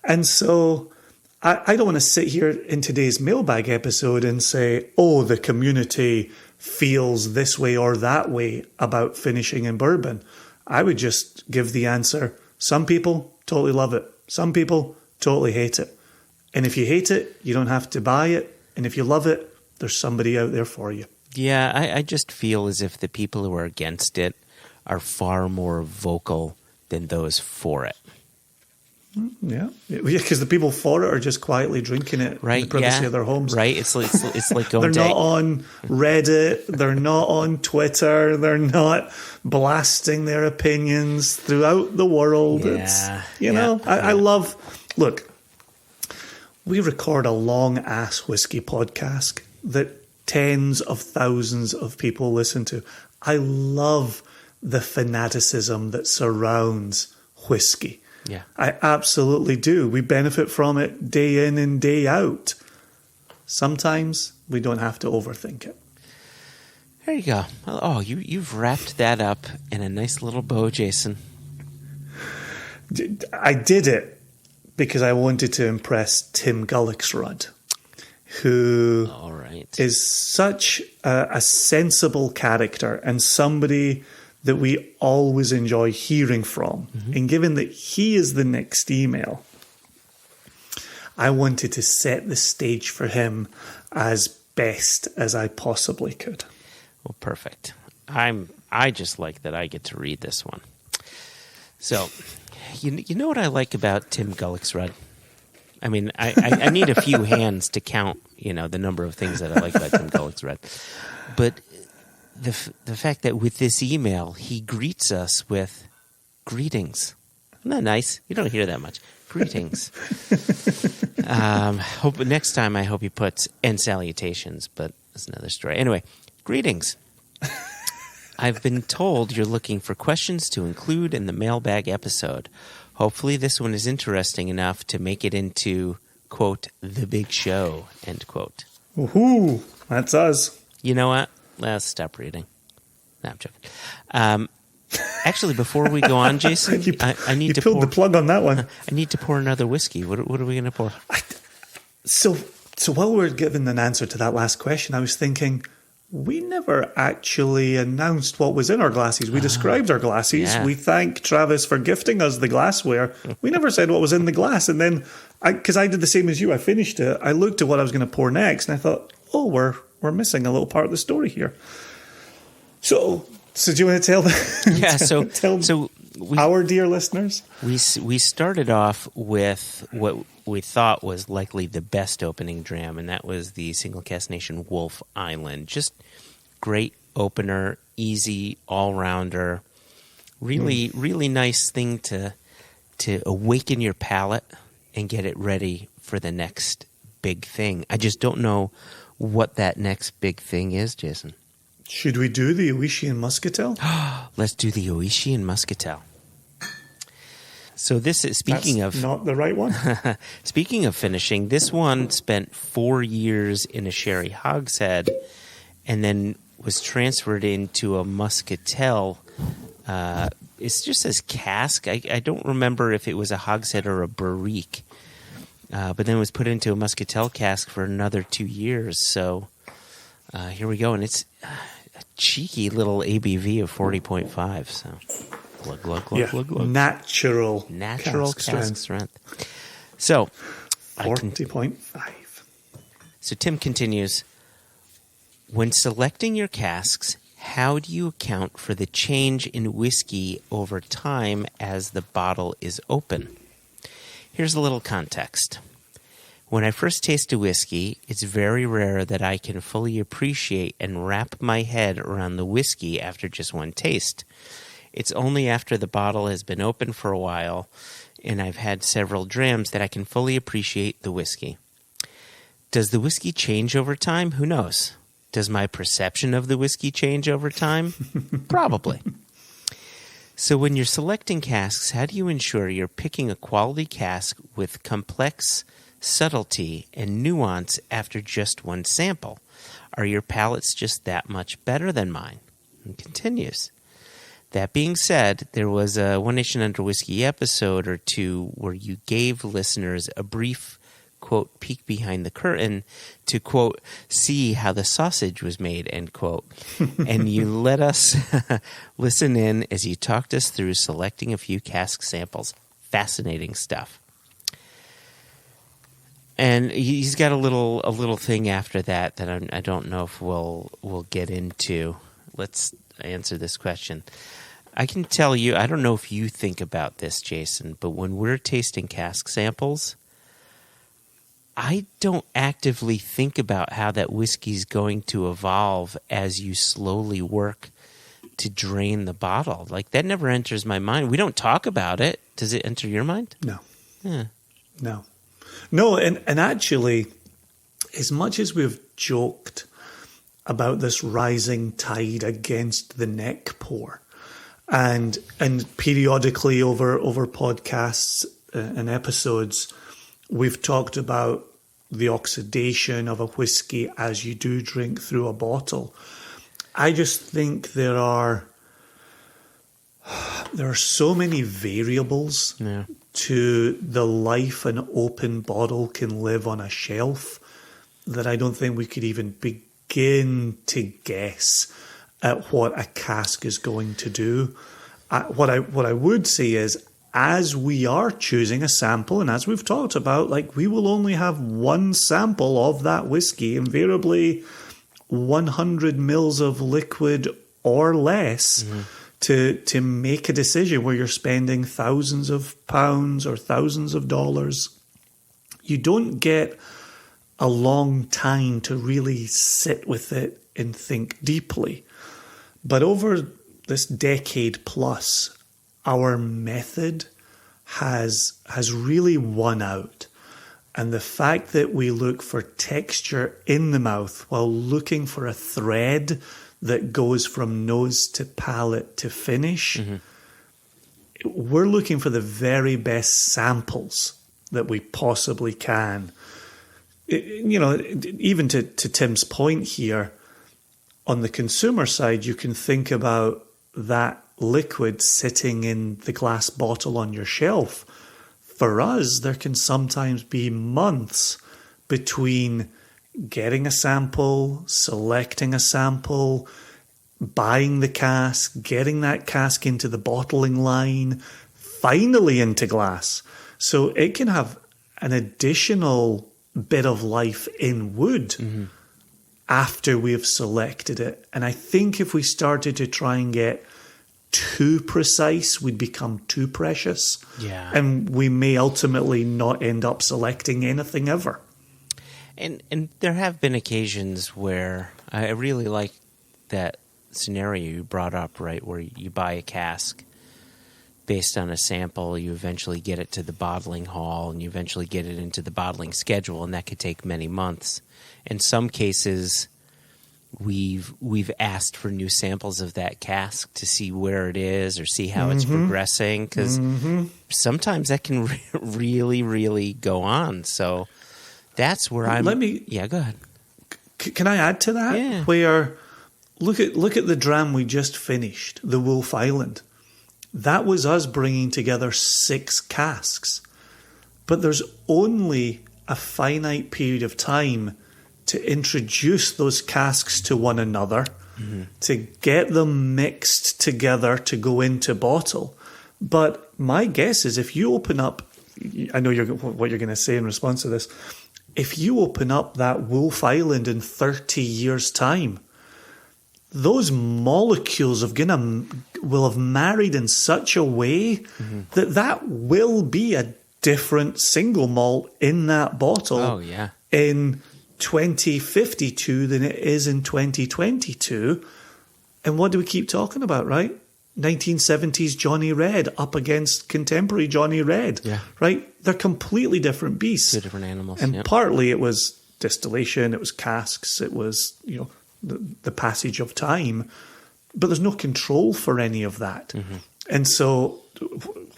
And so I don't want to sit here in today's mailbag episode and say, oh, the community feels this way or that way about finishing in bourbon. I would just give the answer, some people totally love it. Some people totally hate it. And if you hate it, you don't have to buy it. And if you love it, there's somebody out there for you. Yeah, I just feel as if the people who are against it are far more vocal than those for it. Yeah, because the people for it are just quietly drinking it in the privacy of their homes. Right, it's like going they're not on Reddit, they're not on Twitter, they're not blasting their opinions throughout the world. Yeah, I love, look, we record a long-ass whiskey podcast that tens of thousands of people listen to. I love the fanaticism that surrounds whiskey. Yeah, I absolutely do. We benefit from it day in and day out. Sometimes we don't have to overthink it. There you go. Oh, you've wrapped that up in a nice little bow, Jason. I did it because I wanted to impress Tim Gullicksrud, who is such a sensible character and somebody that we always enjoy hearing from. Mm-hmm. And given that he is the next email, I wanted to set the stage for him as best as I possibly could. Well, perfect. I just like that I get to read this one. So, you know what I like about Tim Gullicksrud? I mean, I need a few hands to count, the number of things that I like about Tim Gullicksrud. But the fact that with this email, he greets us with greetings. Isn't that nice? You don't hear that much. Greetings. Next time I hope he puts and salutations, but that's another story. Anyway, greetings. I've been told you're looking for questions to include in the mailbag episode. Hopefully this one is interesting enough to make it into, quote, the big show, end quote. Woohoo! That's us. You know what? Let's stop reading. No, I'm joking. Actually, before we go on, Jason, I need to pulled the plug on that one. I need to pour another whiskey. What are we going to pour? So while we're giving an answer to that last question, I was thinking, we never actually announced what was in our glasses. We described our glasses. Yeah. We thank Travis for gifting us the glassware. We never said what was in the glass. And then, because I did the same as you, I finished it. I looked at what I was going to pour next, and I thought, oh, we're missing a little part of the story here. So do you want to tell them? Yeah, tell our dear listeners? We started off with what we thought was likely the best opening dram, and that was the Single Cask Nation Wolf Island. Just great opener, easy, all-rounder. Really, really nice thing to awaken your palate and get it ready for the next big thing. I just don't know what that next big thing is, Jason. Should we do the Oishi and Muscatel? Let's do the Oishi and Muscatel. So this is That's not the right one. Speaking of finishing, this one spent 4 years in a sherry hogshead, and then was transferred into a Muscatel. It just says cask. I don't remember if it was a hogshead or a barrique, but then was put into a Muscatel cask for another 2 years. So here we go, and it's a cheeky little ABV of 40.5. So. Glug, glug, glug, glug, glug. Natural cask strength. So, 40.5. So Tim continues, when selecting your casks, how do you account for the change in whiskey over time as the bottle is open? Here's a little context. When I first taste a whiskey, it's very rare that I can fully appreciate and wrap my head around the whiskey after just one taste. It's only after the bottle has been open for a while and I've had several drams that I can fully appreciate the whiskey. Does the whiskey change over time? Who knows? Does my perception of the whiskey change over time? Probably. So when you're selecting casks, how do you ensure you're picking a quality cask with complex subtlety and nuance after just one sample? Are your palates just that much better than mine? And continues. That being said, there was a One Nation Under Whisky episode or two where you gave listeners a brief, quote, peek behind the curtain to, quote, see how the sausage was made, end quote. And you let us listen in as you talked us through selecting a few cask samples. Fascinating stuff. And he's got a little thing after that I don't know if we'll get into. Let's answer this question. I can tell you, I don't know if you think about this, Jason, but when we're tasting cask samples, I don't actively think about how that whiskey's going to evolve as you slowly work to drain the bottle. Like, that never enters my mind. We don't talk about it. Does it enter your mind? No. Yeah. No, and actually, as much as we've joked about this rising tide against the neck pour, and periodically over podcasts and episodes, we've talked about the oxidation of a whiskey as you do drink through a bottle. I just think there are so many variables to the life an open bottle can live on a shelf that I don't think we could even begin to guess at what a cask is going to do. What I would say is, as we are choosing a sample, and as we've talked about, like, we will only have one sample of that whiskey, invariably 100 mils of liquid or less, to make a decision where you're spending thousands of pounds or thousands of dollars. You don't get a long time to really sit with it and think deeply. But over this decade plus, our method has really won out. And the fact that we look for texture in the mouth while looking for a thread that goes from nose to palate to finish. We're looking for the very best samples that we possibly can. Even to Tim's point here, on the consumer side, you can think about that liquid sitting in the glass bottle on your shelf. For us, there can sometimes be months between getting a sample, selecting a sample, buying the cask, getting that cask into the bottling line, finally into glass. So it can have an additional bit of life in wood after we've selected it. And I think if we started to try and get too precise, we'd become too precious. Yeah. And we may ultimately not end up selecting anything ever. And there have been occasions where I really like that scenario you brought up, right, where you buy a cask based on a sample, you eventually get it to the bottling hall, and you eventually get it into the bottling schedule, and that could take many months. In some cases, we've asked for new samples of that cask to see where it is or see how it's progressing, because sometimes that can really, really go on. So that's where yeah, go ahead. Can I add to that? Yeah. Where look at the dram we just finished, the Wolf Island. That was us bringing together 6 casks, but there's only a finite period of time to introduce those casks to one another, to get them mixed together to go into bottle. But my guess is if you open up, I know what you're going to say in response to this, if you open up that Wolf Island in 30 years' time, those molecules will have married in such a way that will be a different single malt in that bottle in 2052 than it is in 2022. And what do we keep talking about, right? 1970s Johnny Red up against contemporary Johnny Red, right? They're completely different beasts. 2 different animals. And partly it was distillation, it was casks, it was, the passage of time, but there's no control for any of that. And so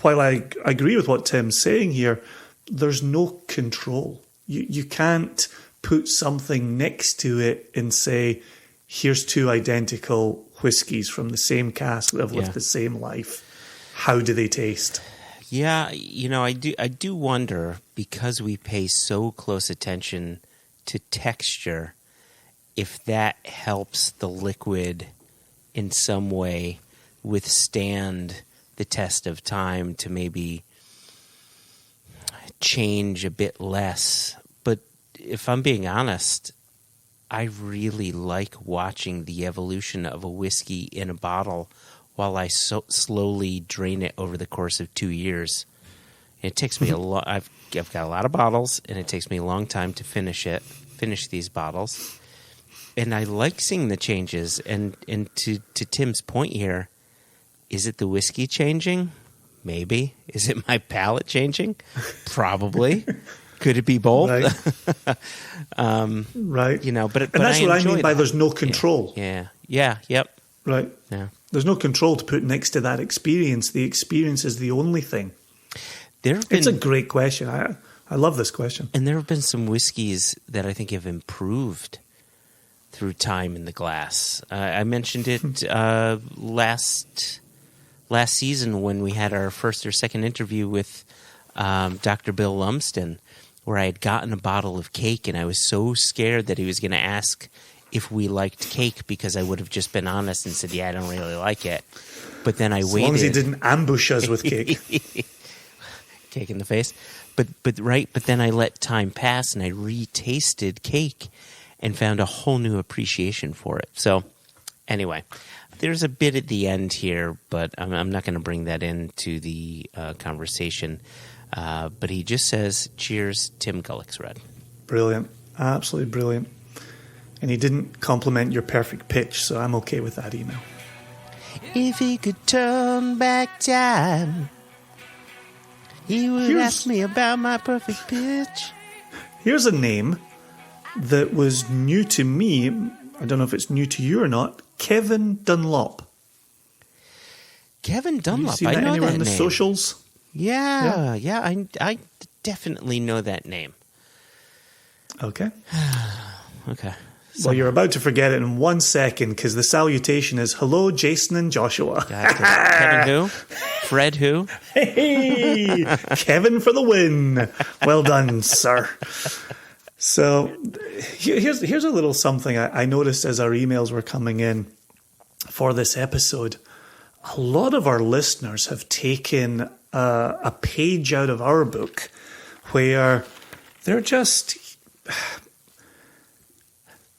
while I agree with what Tim's saying here, there's no control. You can't put something next to it and say, here's 2 identical whiskies from the same cask that have lived the same life. How do they taste? Yeah, I do wonder, because we pay so close attention to texture, if that helps the liquid in some way withstand the test of time to maybe change a bit less. But if I'm being honest, I really like watching the evolution of a whiskey in a bottle while I slowly drain it over the course of 2 years. And it takes me a lot. I've got a lot of bottles, and it takes me a long time to finish these bottles. And I like seeing the changes. And to Tim's point here, is it the whiskey changing? Maybe. Is it my palate changing? Probably. Could it be both? Right. Right. But that's what I mean by there's no control. Yeah. Yep. Right. Yeah. There's no control to put next to that experience. The experience is the only thing. It's a great question. I love this question. And there have been some whiskeys that I think have improved through time in the glass. I mentioned it last season when we had our first or second interview with Dr. Bill Lumsden, where I had gotten a bottle of cake, and I was so scared that he was going to ask if we liked cake, because I would have just been honest and said, yeah, I don't really like it. But then I waited. As long as he didn't ambush us with cake. Cake in the face. But then I let time pass, and I retasted cake and found a whole new appreciation for it. So anyway, there's a bit at the end here, but I'm not going to bring that into the conversation. But he just says, cheers, Tim Gullick's Red. Brilliant. Absolutely brilliant. And he didn't compliment your perfect pitch, so I'm okay with that email. If he could turn back time, he would ask me about my perfect pitch. Here's a name that was new to me. I don't know if it's new to you or not. Kevin Dunlop. Kevin Dunlop. Have you seen I know anywhere that in the name. socials? Yeah. I definitely know that name. Okay. Okay. Well, you're about to forget it in 1 second because the salutation is, hello, Jason and Joshua. Kevin who? Fred who? Hey, Kevin for the win. Well done, sir. So here's a little something I noticed as our emails were coming in for this episode. A lot of our listeners have taken a page out of our book where they're just...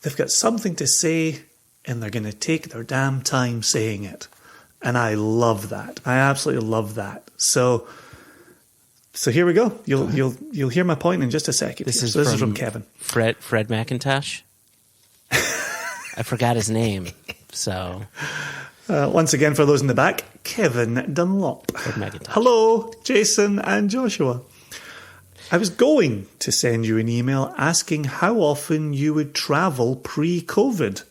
They've got something to say and they're going to take their damn time saying it. And I love that. I absolutely love that. So here we go. You'll hear my point in just a second. This is from Kevin. Fred McIntosh. I forgot his name. So once again, for those in the back, Kevin Dunlop. Fred McIntosh. Hello, Jason and Joshua. I was going to send you an email asking how often you would travel pre-COVID.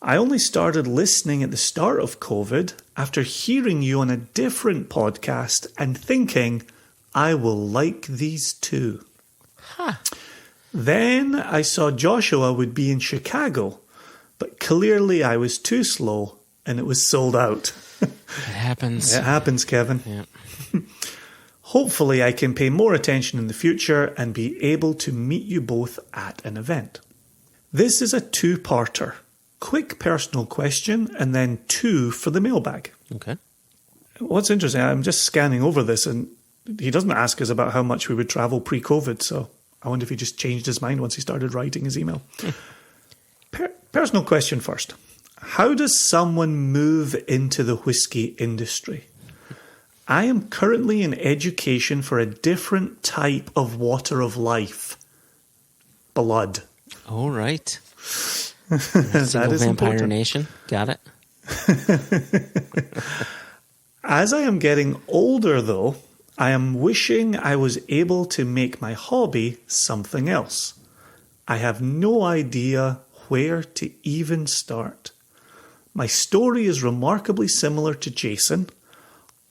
I only started listening at the start of COVID after hearing you on a different podcast and thinking, I will like these too. Huh. Then I saw Joshua would be in Chicago, but clearly I was too slow and it was sold out. It happens. It happens, Kevin. Yeah. Hopefully I can pay more attention in the future and be able to meet you both at an event. This is a two-parter. Quick personal question and then 2 for the mailbag. Okay. What's interesting, I'm just scanning over this and he doesn't ask us about how much we would travel pre-COVID, so I wonder if he just changed his mind once he started writing his email. Personal question first. How does someone move into the whiskey industry? I am currently in education for a different type of water of life. Blood. All right. That is Vampire important. Nation. Got it. As I am getting older, though, I am wishing I was able to make my hobby something else. I have no idea where to even start. My story is remarkably similar to Jason,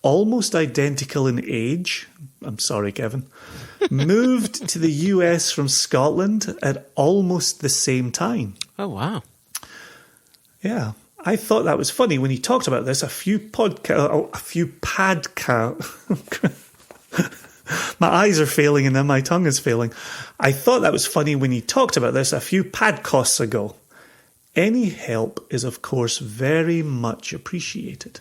almost identical in age. I'm sorry, Kevin. Moved to the US from Scotland at almost the same time. Oh, wow. Yeah. I thought that was funny when he talked about this. My eyes are failing and then my tongue is failing. I thought that was funny when he talked about this a few podcasts ago. Any help is, of course, very much appreciated.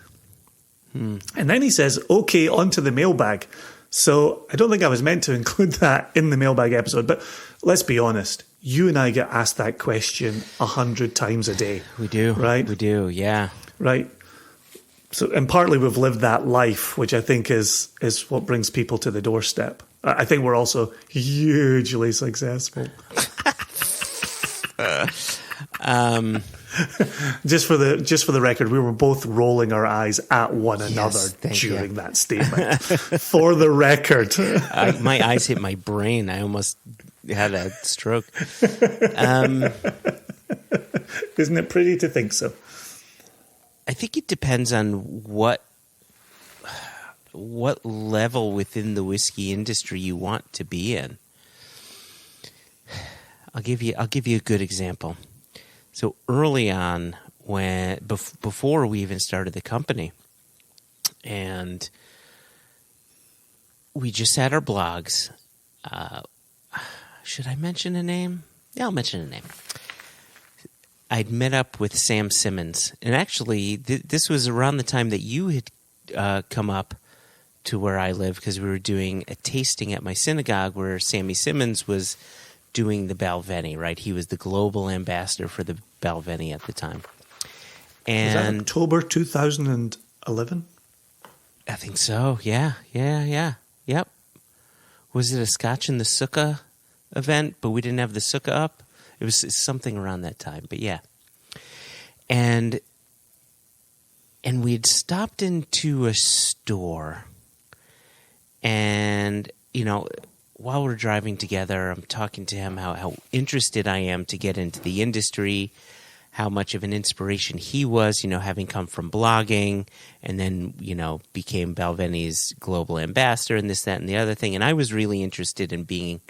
And then he says, okay, on to the mailbag. So I don't think I was meant to include that in the mailbag episode, but let's be honest. You and I get asked that question 100 times a day. We do. Right? We do, yeah. Right. So, and partly we've lived that life, which I think is what brings people to the doorstep. I think we're also hugely successful. Just for the record, we were both rolling our eyes at one another during that statement. For the record, my eyes hit my brain. I almost had a stroke. Isn't it pretty to think so? I think it depends on what level within the whiskey industry you want to be in. I'll give you a good example. So early on, before we even started the company, and we just had our blogs. Should I mention a name? Yeah, I'll mention a name. I'd met up with Sam Simmons, and actually, this was around the time that you had come up to where I live because we were doing a tasting at my synagogue where Sammy Simmons was doing the Balvenie, right? He was the global ambassador for the Balvenie at the time. And was that October 2011? I think so. Yeah. Yep. Was it a Scotch in the Sukkah event, but we didn't have the Sukkah up? It was something around that time, but yeah. And we'd stopped into a store, and, you know, while we're driving together, I'm talking to him how interested I am to get into the industry, how much of an inspiration he was, having come from blogging and then, became Balveni's global ambassador and this, that, and the other thing. And I was really interested in being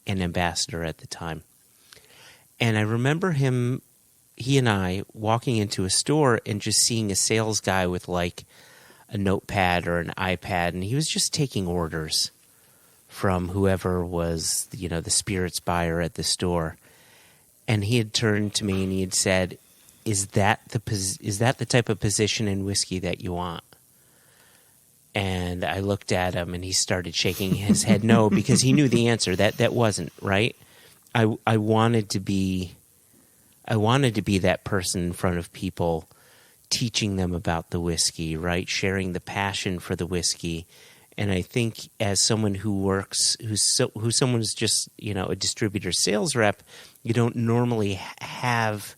an ambassador at the time. And I remember he and I walking into a store and just seeing a sales guy with like a notepad or an iPad, and he was just taking orders from whoever was, the spirits buyer at the store. And he had turned to me and he had said, "Is that the type of position in whiskey that you want?" And I looked at him and he started shaking his head no, because he knew the answer. That wasn't right. I wanted to be that person in front of people, teaching them about the whiskey, right? Sharing the passion for the whiskey. And I think as someone who's someone who's just, a distributor sales rep, you don't normally have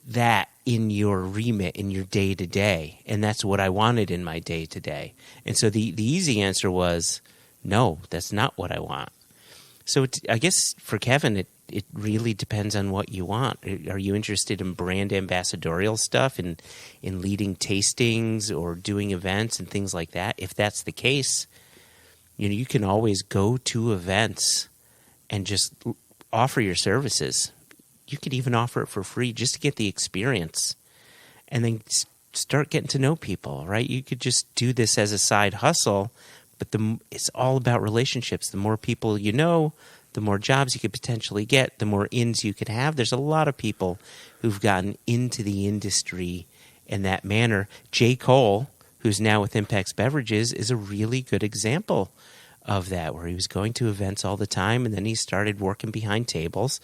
that in your remit, in your day-to-day. And that's what I wanted in my day-to-day. And so the easy answer was, no, that's not what I want. So I guess for Kevin, it really depends on what you want. Are you interested in brand ambassadorial stuff and in leading tastings or doing events and things like that? If that's the case, you can always go to events and just offer your services. You could even offer it for free just to get the experience and then start getting to know people, right? You could just do this as a side hustle, but it's all about relationships. The more people you know, the more jobs you could potentially get, the more ins you could have. There's a lot of people who've gotten into the industry in that manner. J. Cole, who's now with Impex Beverages, is a really good example of that, where he was going to events all the time, and then he started working behind tables,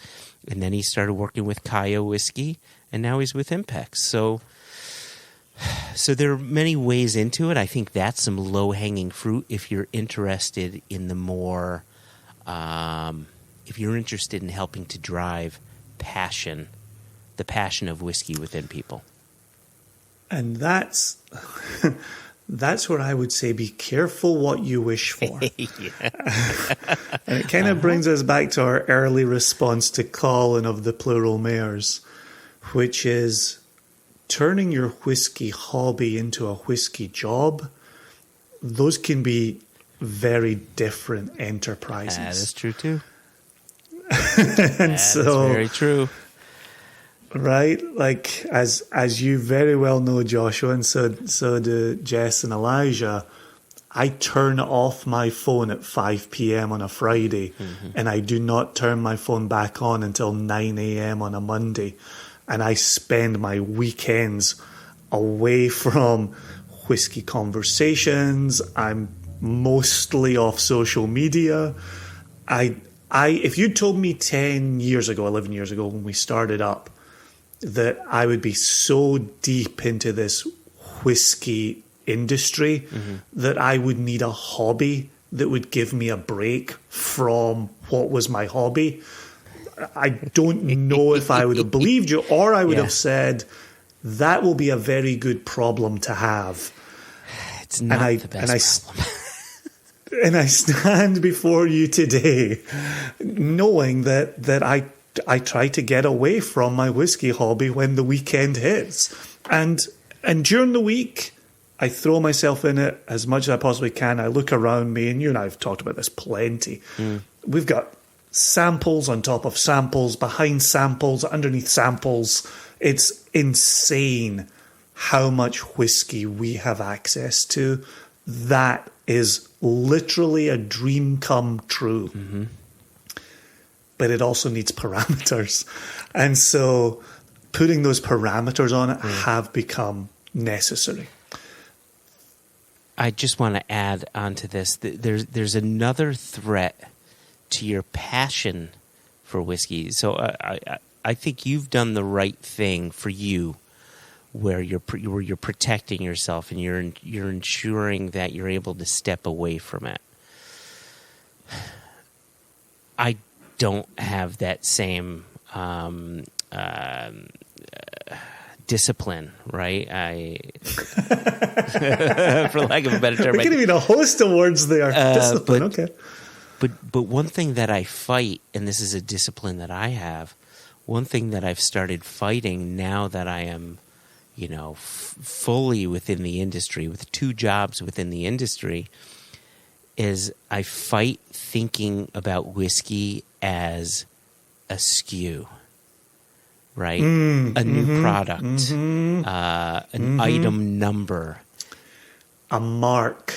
and then he started working with Kaya Whiskey, and now he's with Impex. So there are many ways into it. I think that's some low-hanging fruit if you're interested in the more, if you're interested in helping to drive passion, the passion of whiskey within people. And that's where I would say be careful what you wish for. And it kind of brings us back to our early response to Colin of the Plural Mayors, which is turning your whiskey hobby into a whiskey job. Those can be very different enterprises. That is true too. And that is very true. Right? Like, as you very well know, Joshua, and so do Jess and Elijah, I turn off my phone at 5 p.m. on a Friday, and I do not turn my phone back on until 9 a.m. on a Monday. And I spend my weekends away from whiskey conversations. I'm mostly off social media. If you told me 10 years ago, 11 years ago, when we started up, that I would be so deep into this whiskey industry that I would need a hobby that would give me a break from what was my hobby, I don't know if I would have believed you, or I would have said, that will be a very good problem to have. It's not the best problem. And I stand before you today knowing that I try to get away from my whiskey hobby when the weekend hits. And during the week, I throw myself in it as much as I possibly can. I look around me, and you and I have talked about this plenty. We've got samples on top of samples, behind samples, underneath samples. It's insane how much whiskey we have access to. That is literally a dream come true. But it also needs parameters. And so putting those parameters on it have become necessary. I just want to add onto this. There's another threat to your passion for whiskey. So I think you've done the right thing for you, where you're protecting yourself and you're ensuring that you're able to step away from it. I don't have that same discipline, right? For lack of a better term, we could even a host of words there. Discipline, okay. But one thing that I fight, and this is a discipline that I have, one thing that I've started fighting now that I am, fully within the industry, with 2 jobs within the industry, is I fight thinking about whiskey as a SKU, right? A new product, an item number. A mark,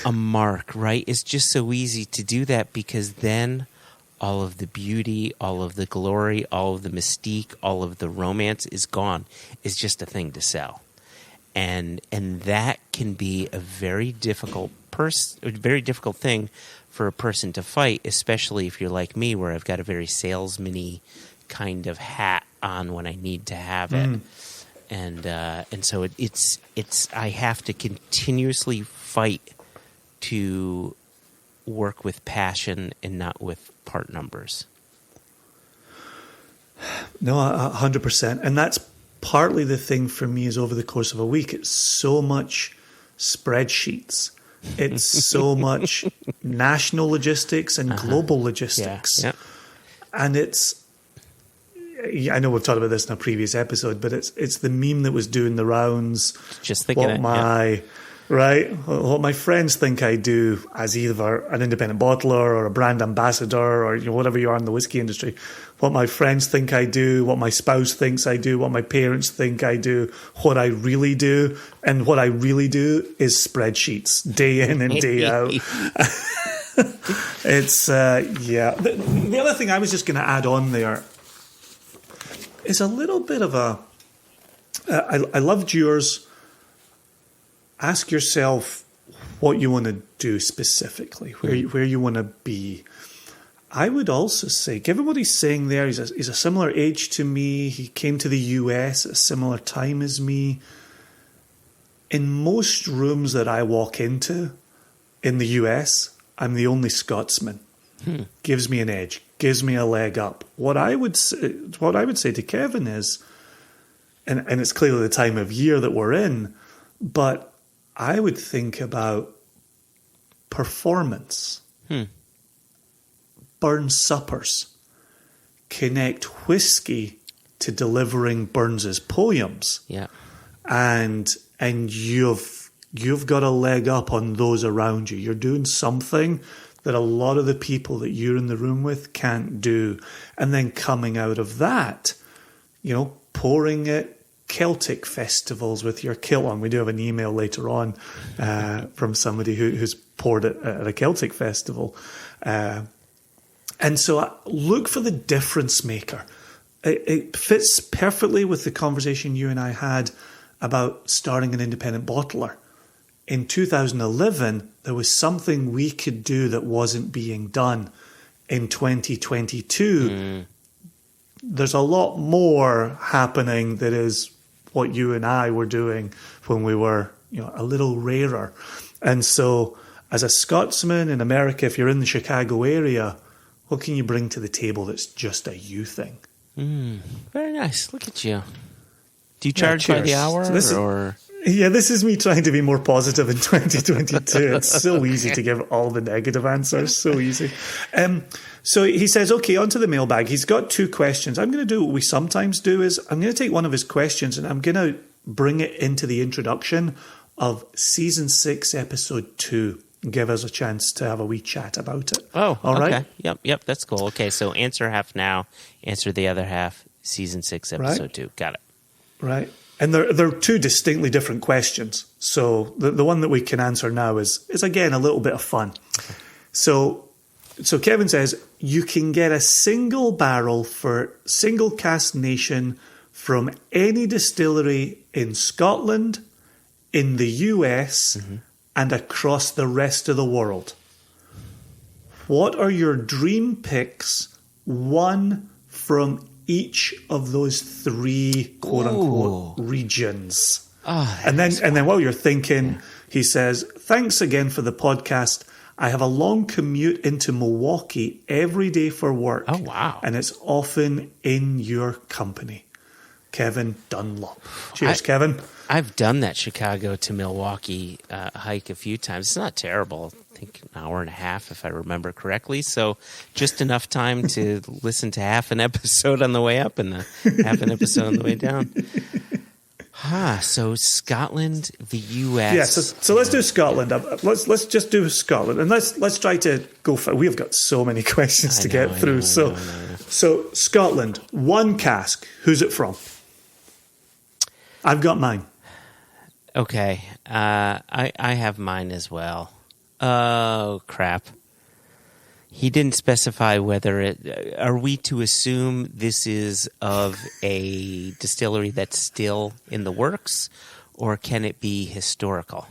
right? It's just so easy to do that because then all of the beauty, all of the glory, all of the mystique, all of the romance is gone. It's just a thing to sell. And that can be a very difficult thing for a person to fight, especially if you're like me, where I've got a very salesman-y kind of hat on when I need to have it. And so it's I have to continuously fight to work with passion and not with part numbers. No, 100%. And that's partly the thing for me is over the course of a week, it's so much spreadsheets. It's so much national logistics and global logistics. Yeah. And I know we've talked about this in a previous episode, but it's the meme that was doing the rounds. Just thinking what my friends think I do as either an independent bottler or a brand ambassador or whatever you are in the whiskey industry. What my friends think I do, what my spouse thinks I do, what my parents think I do, what I really do. And what I really do is spreadsheets day in and day out. It's, The other thing I was just going to add on there is a little bit of I loved yours. Ask yourself what you want to do specifically, where you want to be. I would also say, given what he's saying there, he's a similar age to me. He came to the US at a similar time as me. In most rooms that I walk into in the US, I'm the only Scotsman. Gives me an edge, gives me a leg up. What I would say to Kevin is, and it's clearly the time of year that we're in, but I would think about performance, Burns suppers, connect whiskey to delivering Burns's poems, and you've got a leg up on those around you. You're doing something that a lot of the people that you're in the room with can't do, and then coming out of that, pouring it. Celtic festivals with your kilt on. We do have an email later on from somebody who's poured it at a Celtic festival. And so look for the difference maker. It fits perfectly with the conversation you and I had about starting an independent bottler. In 2011, there was something we could do that wasn't being done. In 2022, there's a lot more happening that is what you and I were doing when we were, a little rarer. And so as a Scotsman in America, if you're in the Chicago area, what can you bring to the table that's just a you thing? Very nice. Look at you. Do you charge by the hour or? This is me trying to be more positive in 2022. It's so easy to give all the negative answers. So easy. So he says, okay, onto the mailbag. He's got 2 questions. I'm going to do what we sometimes do is I'm going to take one of his questions and I'm going to bring it into the introduction of season 6, episode 2. Give us a chance to have a wee chat about it. Oh, all right. Yep, that's cool. Okay, so answer half now, answer the other half, season 6, episode 2. Got it. Right. And they're 2 distinctly different questions. So the one that we can answer now is again a little bit of fun. So Kevin says, you can get a single barrel for single cask nation from any distillery in Scotland, in the US, and across the rest of the world. What are your dream picks, one from each of those 3 quote-unquote regions? And then while you're thinking, he says, thanks again for the podcast. I have a long commute into Milwaukee every day for work. Oh, wow. And it's often in your company. Kevin Dunlop. Cheers, Kevin. I've done that Chicago to Milwaukee hike a few times. It's not terrible. I think an hour and a half, if I remember correctly. So just enough time to listen to half an episode on the way up and half an episode on the way down. So Scotland, the U.S. Yeah, so let's do Scotland. Let's just do Scotland, and let's try to go for. We've got so many questions to get through. So Scotland, one cask. Who's it from? I've got mine. Okay, I have mine as well. Oh crap! He didn't specify whether it. Are we to assume this is of a distillery that's still in the works, or can it be historical?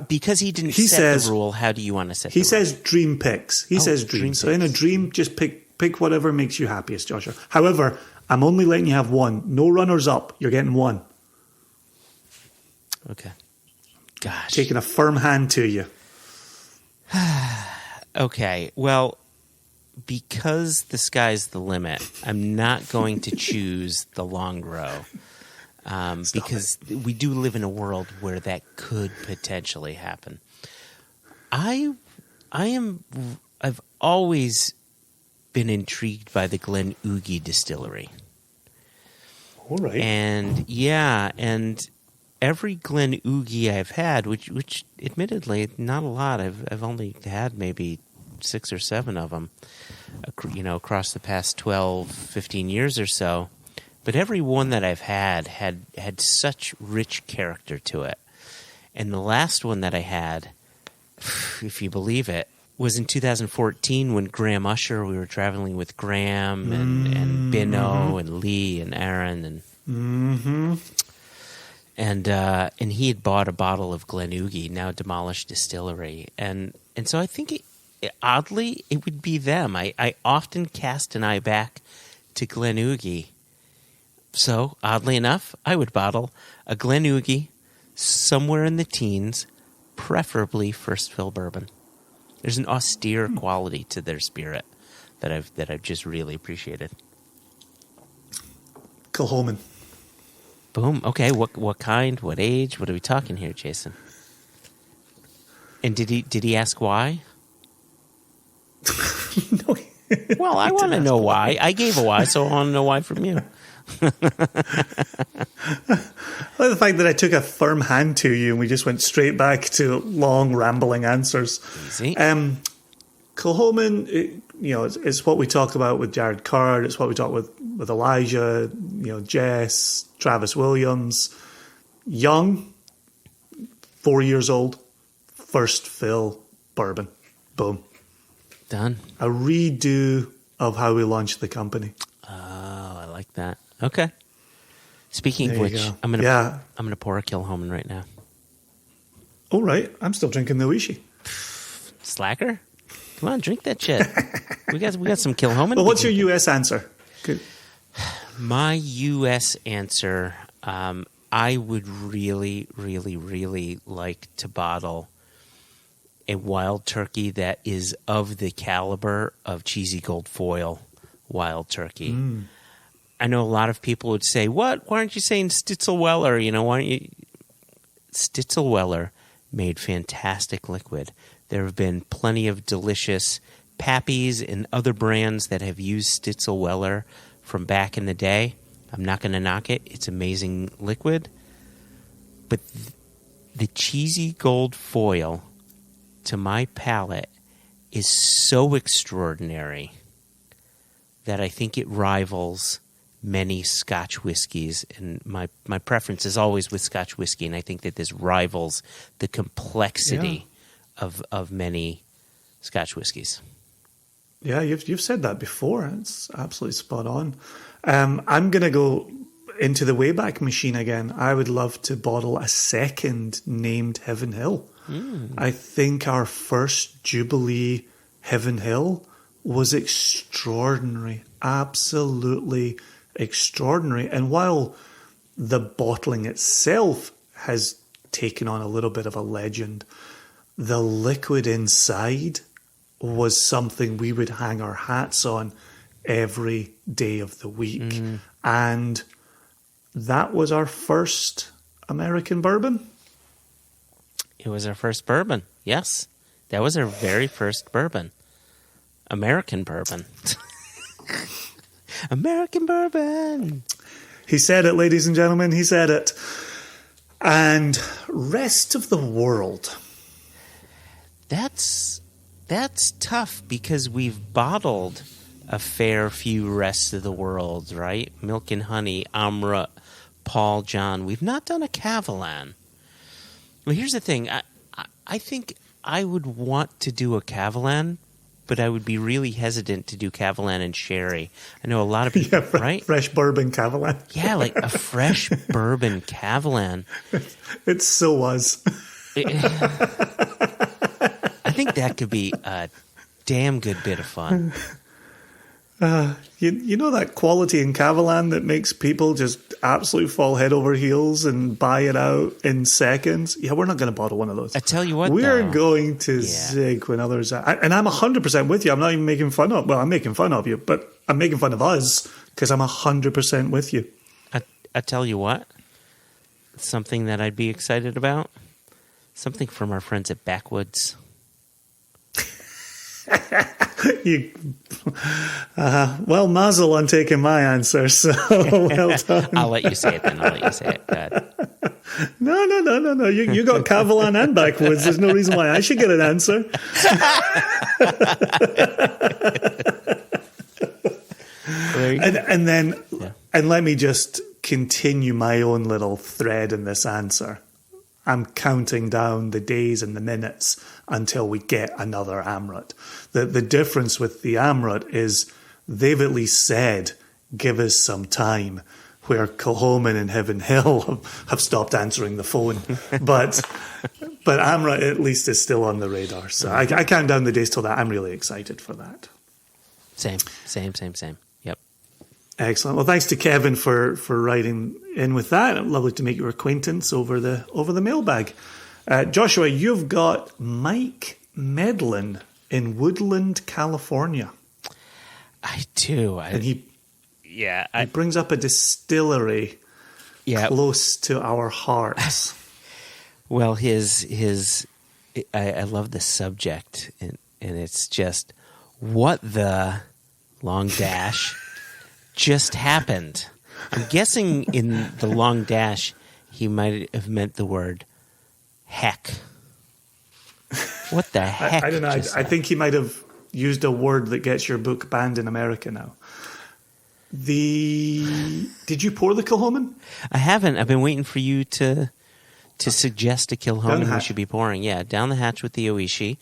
Because he didn't set the rule, how do you want to set the rule? He says dream picks. He says dream. So in a dream, just pick whatever makes you happiest, Joshua. However, I'm only letting you have one. No runners up. You're getting one. Okay. Gosh. Taking a firm hand to you. Okay, well, because the sky's the limit, I'm not going to choose the Longrow because we do live in a world where that could potentially happen. I've always been intrigued by the Glenougie distillery. All right. And every Glenougie I've had, which admittedly not a lot. I've only had maybe 6 or 7 of them, across the past 12, 15 years or so. But every one that I've had such rich character to it. And the last one that I had, if you believe it, was in 2014 when Graham Usher, we were traveling with Graham and Bino and Lee and Aaron and. Mm-hmm. And he had bought a bottle of Glenougie, now demolished distillery, and so I think oddly it would be them. I often cast an eye back to Glenougie, so oddly enough, I would bottle a Glenougie somewhere in the teens, preferably first fill bourbon. There's an austere quality to their spirit that I've just really appreciated. Kilchoman. Boom. Okay. What kind? What age? What are we talking here, Jason? And did he ask why? No. Well, I want to know why. I gave a why, so I want to know why from you. I like the fact that I took a firm hand to you and we just went straight back to long, rambling answers. Easy. Kilchoman, it's what we talk about with Jared Card. It's what we talk with Elijah, Jess, Travis Williams. Young, 4 years old, first fill bourbon. Boom. Done. A redo of how we launched the company. Oh, I like that. Okay. Speaking There of which, you go. I'm gonna pour a Kilchoman right now. Oh, right. I'm still drinking the Oishi. Slacker. Come on, drink that shit. we got some Kilchoman. Well, what's your U.S. answer? Good. My U.S. answer, I would really, really, really like to bottle a wild turkey that is of the caliber of Cheesy Gold Foil wild turkey. I know a lot of people would say, "What? Why aren't you saying Stitzelweller? Why aren't you?" Stitzelweller made fantastic liquid. There have been plenty of delicious Pappies and other brands that have used Stitzelweller from back in the day. I'm not going to knock it. It's amazing liquid. But the Cheesy Gold Foil, to my palate, is so extraordinary that I think it rivals many Scotch whiskies. And my preference is always with Scotch whiskey, and I think that this rivals the complexity of many Scotch whiskies. Yeah, you've said that before. It's absolutely spot on. I'm going to go into the Wayback Machine again. I would love to bottle a second named Heaven Hill. I think our first Jubilee Heaven Hill was extraordinary, absolutely extraordinary. And while the bottling itself has taken on a little bit of a legend, the liquid inside was something we would hang our hats on every day of the week. And that was our first American bourbon. It was our first bourbon, yes. That was our very first bourbon. American bourbon. American bourbon. He said it, ladies and gentlemen. He said it. And rest of the world. That's tough because we've bottled a fair few rest of the world, right? Milk and Honey, Amrut, Paul John. We've not done a Cavalan. Well, here's the thing. I think I would want to do a Cavalan, but I would be really hesitant to do Cavalan and sherry. I know a lot of people, right? Fresh bourbon Cavalan. Yeah, like a fresh bourbon Cavalan. It so was. I think that could be a damn good bit of fun. You know that quality in Cavalan that makes people just absolutely fall head over heels and buy it out in seconds? Yeah, we're not going to bottle one of those. I tell you what, we're though, going to zig when others are. And I'm 100% with you. I'm not even making fun of. Well, I'm making fun of you, but I'm making fun of us because I'm 100% with you. I tell you what, something that I'd be excited about, something from our friends at Backwoods. Well, mazel on taking my answer, so well done. I'll let you say it then. I'll let you say it. Go ahead. No. You got Cavalan and Backwoods. There's no reason why I should get an answer. And let me just continue my own little thread in this answer. I'm counting down the days and the minutes until we get another Amrut. The difference with the Amrut is they've at least said, give us some time, where Kilchoman and Heaven Hill have stopped answering the phone. But Amrut at least is still on the radar. So I count down the days till that. I'm really excited for that. Same. Yep. Excellent. Well, thanks to Kevin for writing in with that. Lovely to make your acquaintance over the mailbag. Joshua, you've got Mike Medlin in Woodland, California. I do. And he brings up a distillery close to our hearts. Well, I love the subject, and it's just, what the long dash just happened. I'm guessing in the long dash, he might have meant the word heck. What the heck? I don't know. I think he might have used a word that gets your book banned in America now. Did you pour the Kilchoman? I haven't. I've been waiting for you to suggest a Kilchoman we should be pouring. Yeah, down the hatch with the Oishi.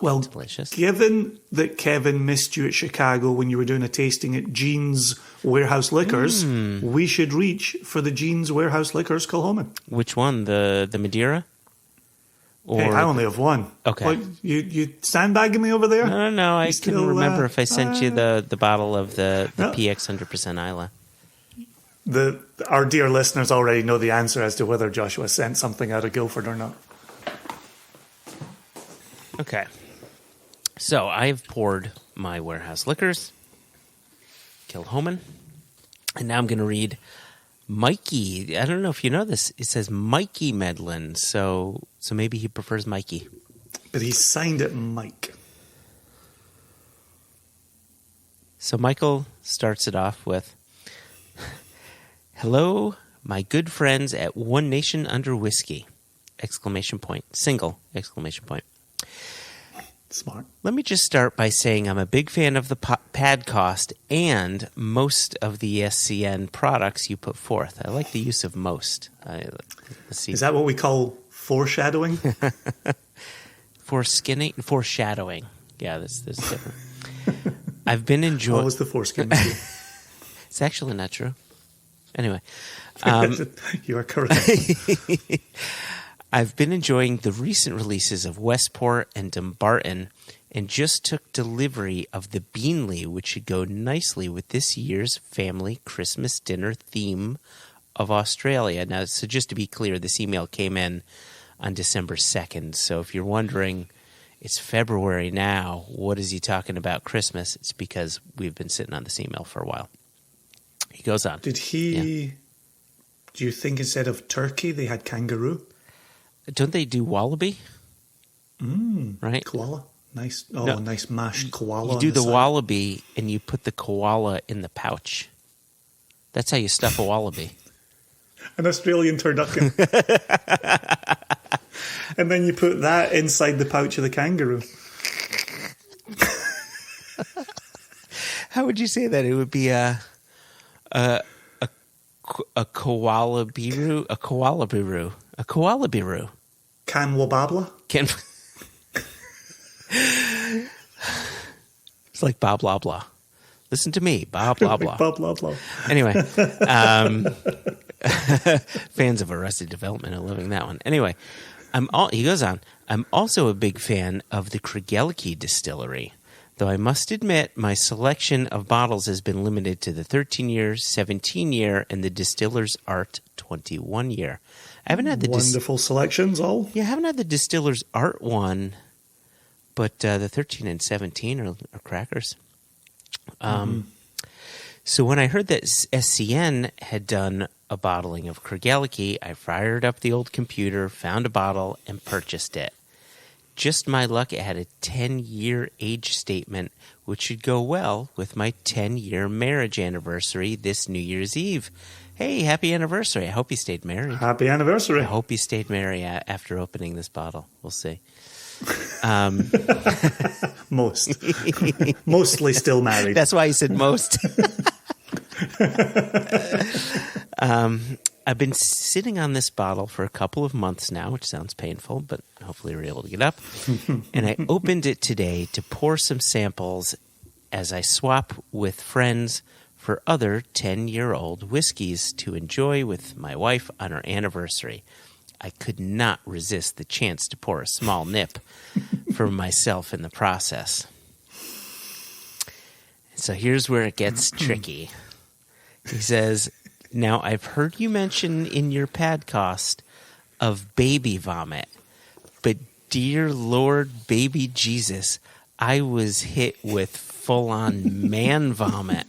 Well, delicious. Given that Kevin missed you at Chicago when you were doing a tasting at Jean's Warehouse Liquors, we should reach for the Jean's Warehouse Liquors Kilchoman. Which one? The Madeira? Or hey, I only have one. Okay. What, you sandbagging me over there? No. I couldn't remember if I sent you the bottle of the PX 100% Isla. Our dear listeners already know the answer as to whether Joshua sent something out of Guildford or not. Okay. So I've poured my Warehouse Liquors, Kilchoman, and now I'm going to read Mikey. I don't know if you know this. It says Mikey Medlin, so maybe he prefers Mikey. But he signed it Mike. So Michael starts it off with, "Hello, my good friends at One Nation Under Whisky!" Exclamation point. Single exclamation point. Smart. Let me just start by saying I'm a big fan of the Padcost and most of the ESCN products you put forth. I like the use of most. Let's see. Is that what we call foreshadowing? Foreshadowing. Yeah, that's different. I've been enjoying... What was the foreskin? It's actually not true. Anyway. You are correct. I've been enjoying the recent releases of Westport and Dumbarton and just took delivery of the Beanley, which should go nicely with this year's family Christmas dinner theme of Australia. Now, so just to be clear, this email came in on December 2nd. So if you're wondering, it's February now, what is he talking about Christmas? It's because we've been sitting on this email for a while. He goes on. Did he... Yeah. Do you think instead of turkey they had kangaroo? Don't they do wallaby? right? Koala. Nice. Oh, No, nice mashed koala. You do on the side. wallaby and you put the koala in the pouch. That's how you stuff a wallaby. An Australian turducken. And then you put that inside the pouch of the kangaroo. How would you say that? It would be a koala biru, a koala biru, a koala biru. Canwababla. It's like blah blah blah. Listen to me, blah blah blah. Blah, blah, blah. Anyway, fans of Arrested Development are loving that one. Anyway, he goes on. I'm also a big fan of the Kregelke distillery, though I must admit my selection of bottles has been limited to the 13-year, 17-year, and the Distiller's Art 21-year. I haven't had the wonderful selections, all. Yeah, I haven't had the Distiller's Art one, but the 13 and 17 are crackers. So when I heard that SCN had done a bottling of Kregelke, I fired up the old computer, found a bottle, and purchased it. Just my luck, it had a 10-year age statement, which should go well with my 10-year marriage anniversary this New Year's Eve. Hey, happy anniversary. I hope you stayed married. Happy anniversary. I hope you stayed married after opening this bottle. We'll see. Mostly still married. That's why I said most. I've been sitting on this bottle for a couple of months now, which sounds painful, but hopefully we're able to get up. And I opened it today to pour some samples as I swap with friends for other 10-year-old whiskeys to enjoy with my wife on our anniversary. I could not resist the chance to pour a small nip for myself in the process. So here's where it gets tricky. He says, now I've heard you mention in your podcast of baby vomit, but dear Lord baby Jesus, I was hit with full-on man vomit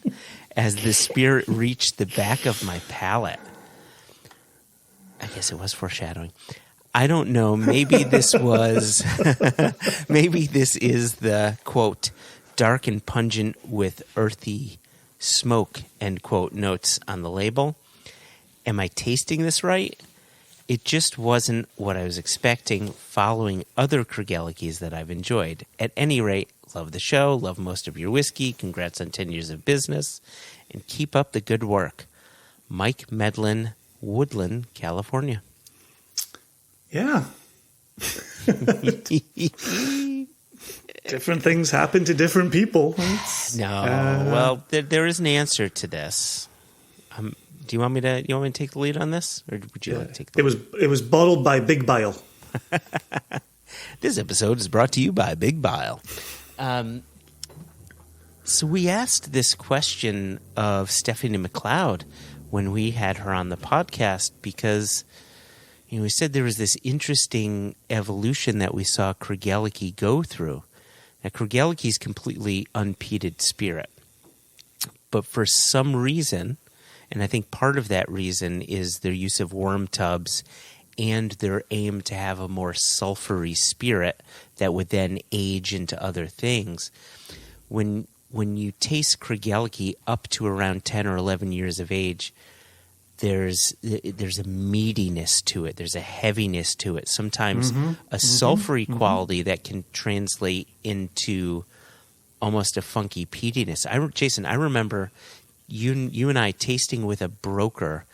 as the spirit reached the back of my palate. I guess it was foreshadowing. I don't know. Maybe this was, maybe this is the, quote, dark and pungent with earthy smoke, end quote, notes on the label. Am I tasting this right? It just wasn't what I was expecting following other Kregelkes that I've enjoyed. At any rate, love the show, love most of your whiskey, congrats on 10 years of business, and keep up the good work. Mike Medlin, Woodland, California. Yeah. Different things happen to different people. Well, there is an answer to this. Do you want me to take the lead on this, or would you like to take the lead? It was bottled by Big Bile. This episode is brought to you by Big Bile. So we asked this question of Stephanie McLeod when we had her on the podcast because, we said there was this interesting evolution that we saw Kregelke go through. Now, Kregelke is completely unpeated spirit. But for some reason, and I think part of that reason is their use of worm tubs and their aim to have a more sulfury spirit that would then age into other things. When you taste Kregelke up to around 10 or 11 years of age, there's a meatiness to it. There's a heaviness to it. Sometimes a sulfury quality that can translate into almost a funky peatiness. Jason, I remember you and I tasting with a broker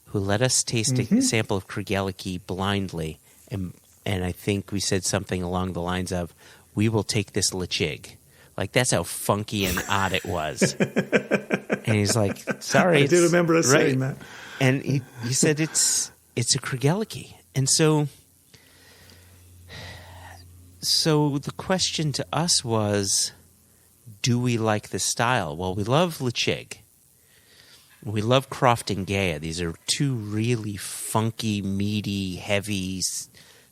who let us taste a sample of Kregelke blindly, and I think we said something along the lines of, "We will take this Lechig." Like, that's how funky and odd it was. And he's like, "Sorry." I do remember us saying that. And he said it's a Kregelke. And so the question to us was, do we like the style? Well, we love Lechig. We love Croft and Gaia. These are two really funky, meaty, heavy,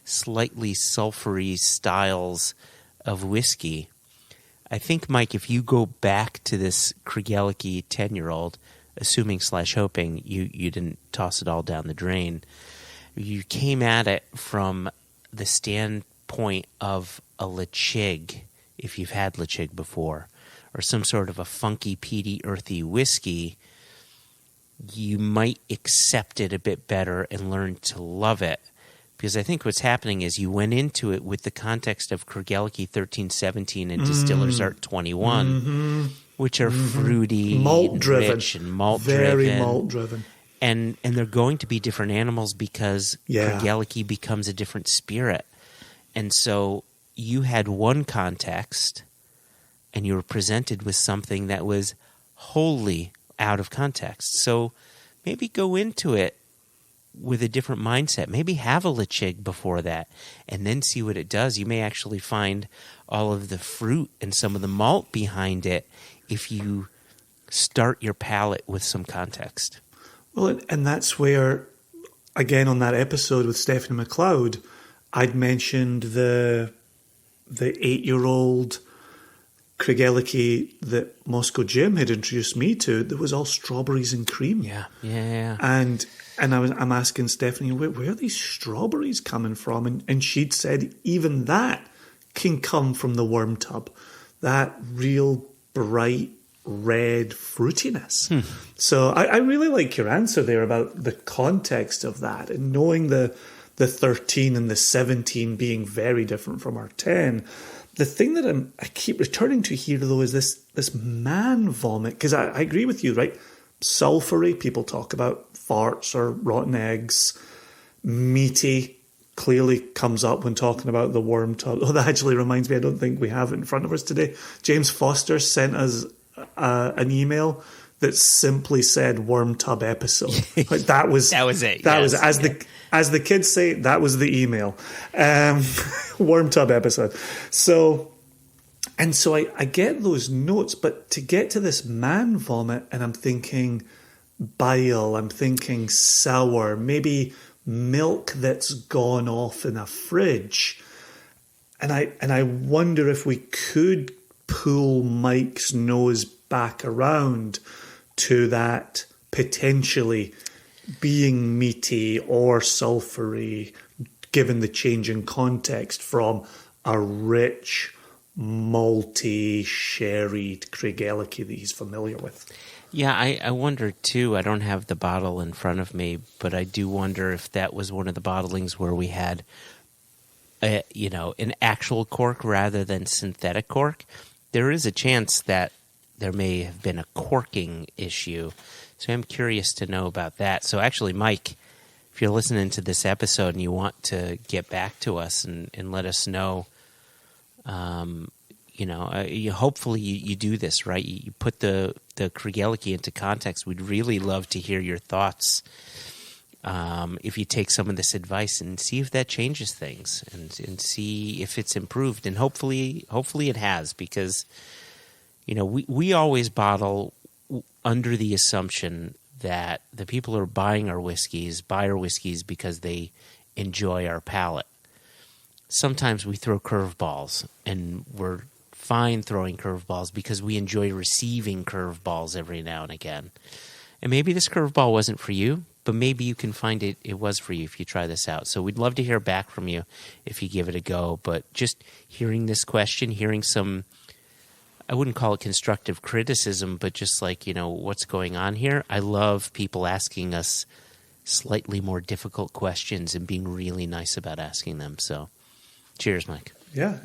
slightly sulfury styles of whiskey. I think, Mike, if you go back to this Kregelke 10-year-old, assuming / hoping you didn't toss it all down the drain, you came at it from the standpoint point of a Lechig, if you've had Lechig before, or some sort of a funky, peaty, earthy whiskey, you might accept it a bit better and learn to love it. Because I think what's happening is you went into it with the context of Krgeliki 1317 and Distiller's Art 21, which are fruity, malt-driven, rich, and malt-driven. Very malt-driven. And they're going to be different animals because Krgeliki becomes a different spirit. And so you had one context, and you were presented with something that was wholly out of context. So maybe go into it with a different mindset. Maybe have a Lechig before that and then see what it does. You may actually find all of the fruit and some of the malt behind it if you start your palate with some context. Well, and that's where, again, on that episode with Stephanie McLeod, I'd mentioned the 8-year-old Krgeliki that Moscow Jim had introduced me to that was all strawberries and cream. Yeah. And I'm asking Stephanie, where are these strawberries coming from? And she'd said even that can come from the worm tub, that real bright red fruitiness. So I really like your answer there about the context of that and knowing the 13 and the 17 being very different from our 10. The thing that I keep returning to here, though, is this man vomit, because I agree with you, right? Sulphury, people talk about farts or rotten eggs. Meaty clearly comes up when talking about the worm tub. Oh, that actually reminds me, I don't think we have it in front of us today. James Foster sent us an email that simply said worm tub episode. Like that was it. That was as the kids say, that was the email. Worm tub episode. So I get those notes, but to get to this man vomit, and I'm thinking bile, I'm thinking sour, maybe milk that's gone off in a fridge. And I wonder if we could pull Mike's nose back around to that potentially being meaty or sulphury, given the change in context from a rich, malty, sherried Krgeliki that he's familiar with. Yeah, I wonder too. I don't have the bottle in front of me, but I do wonder if that was one of the bottlings where we had, an actual cork rather than synthetic cork. There is a chance that there may have been a corking issue. So I'm curious to know about that. So actually, Mike, if you're listening to this episode and you want to get back to us and let us know, hopefully you do this, right? You put the Krgeliki into context. We'd really love to hear your thoughts if you take some of this advice and see if that changes things and see if it's improved. And hopefully it has, because we always bottle under the assumption that the people who are buying our whiskeys buy our whiskeys because they enjoy our palate. Sometimes we throw curveballs, and we're fine throwing curveballs because we enjoy receiving curveballs every now and again. And maybe this curveball wasn't for you, but maybe you can find it was for you if you try this out. So we'd love to hear back from you if you give it a go. But just hearing this question, hearing some, I wouldn't call it constructive criticism, but just like, what's going on here. I love people asking us slightly more difficult questions and being really nice about asking them. So cheers, Mike. Yeah.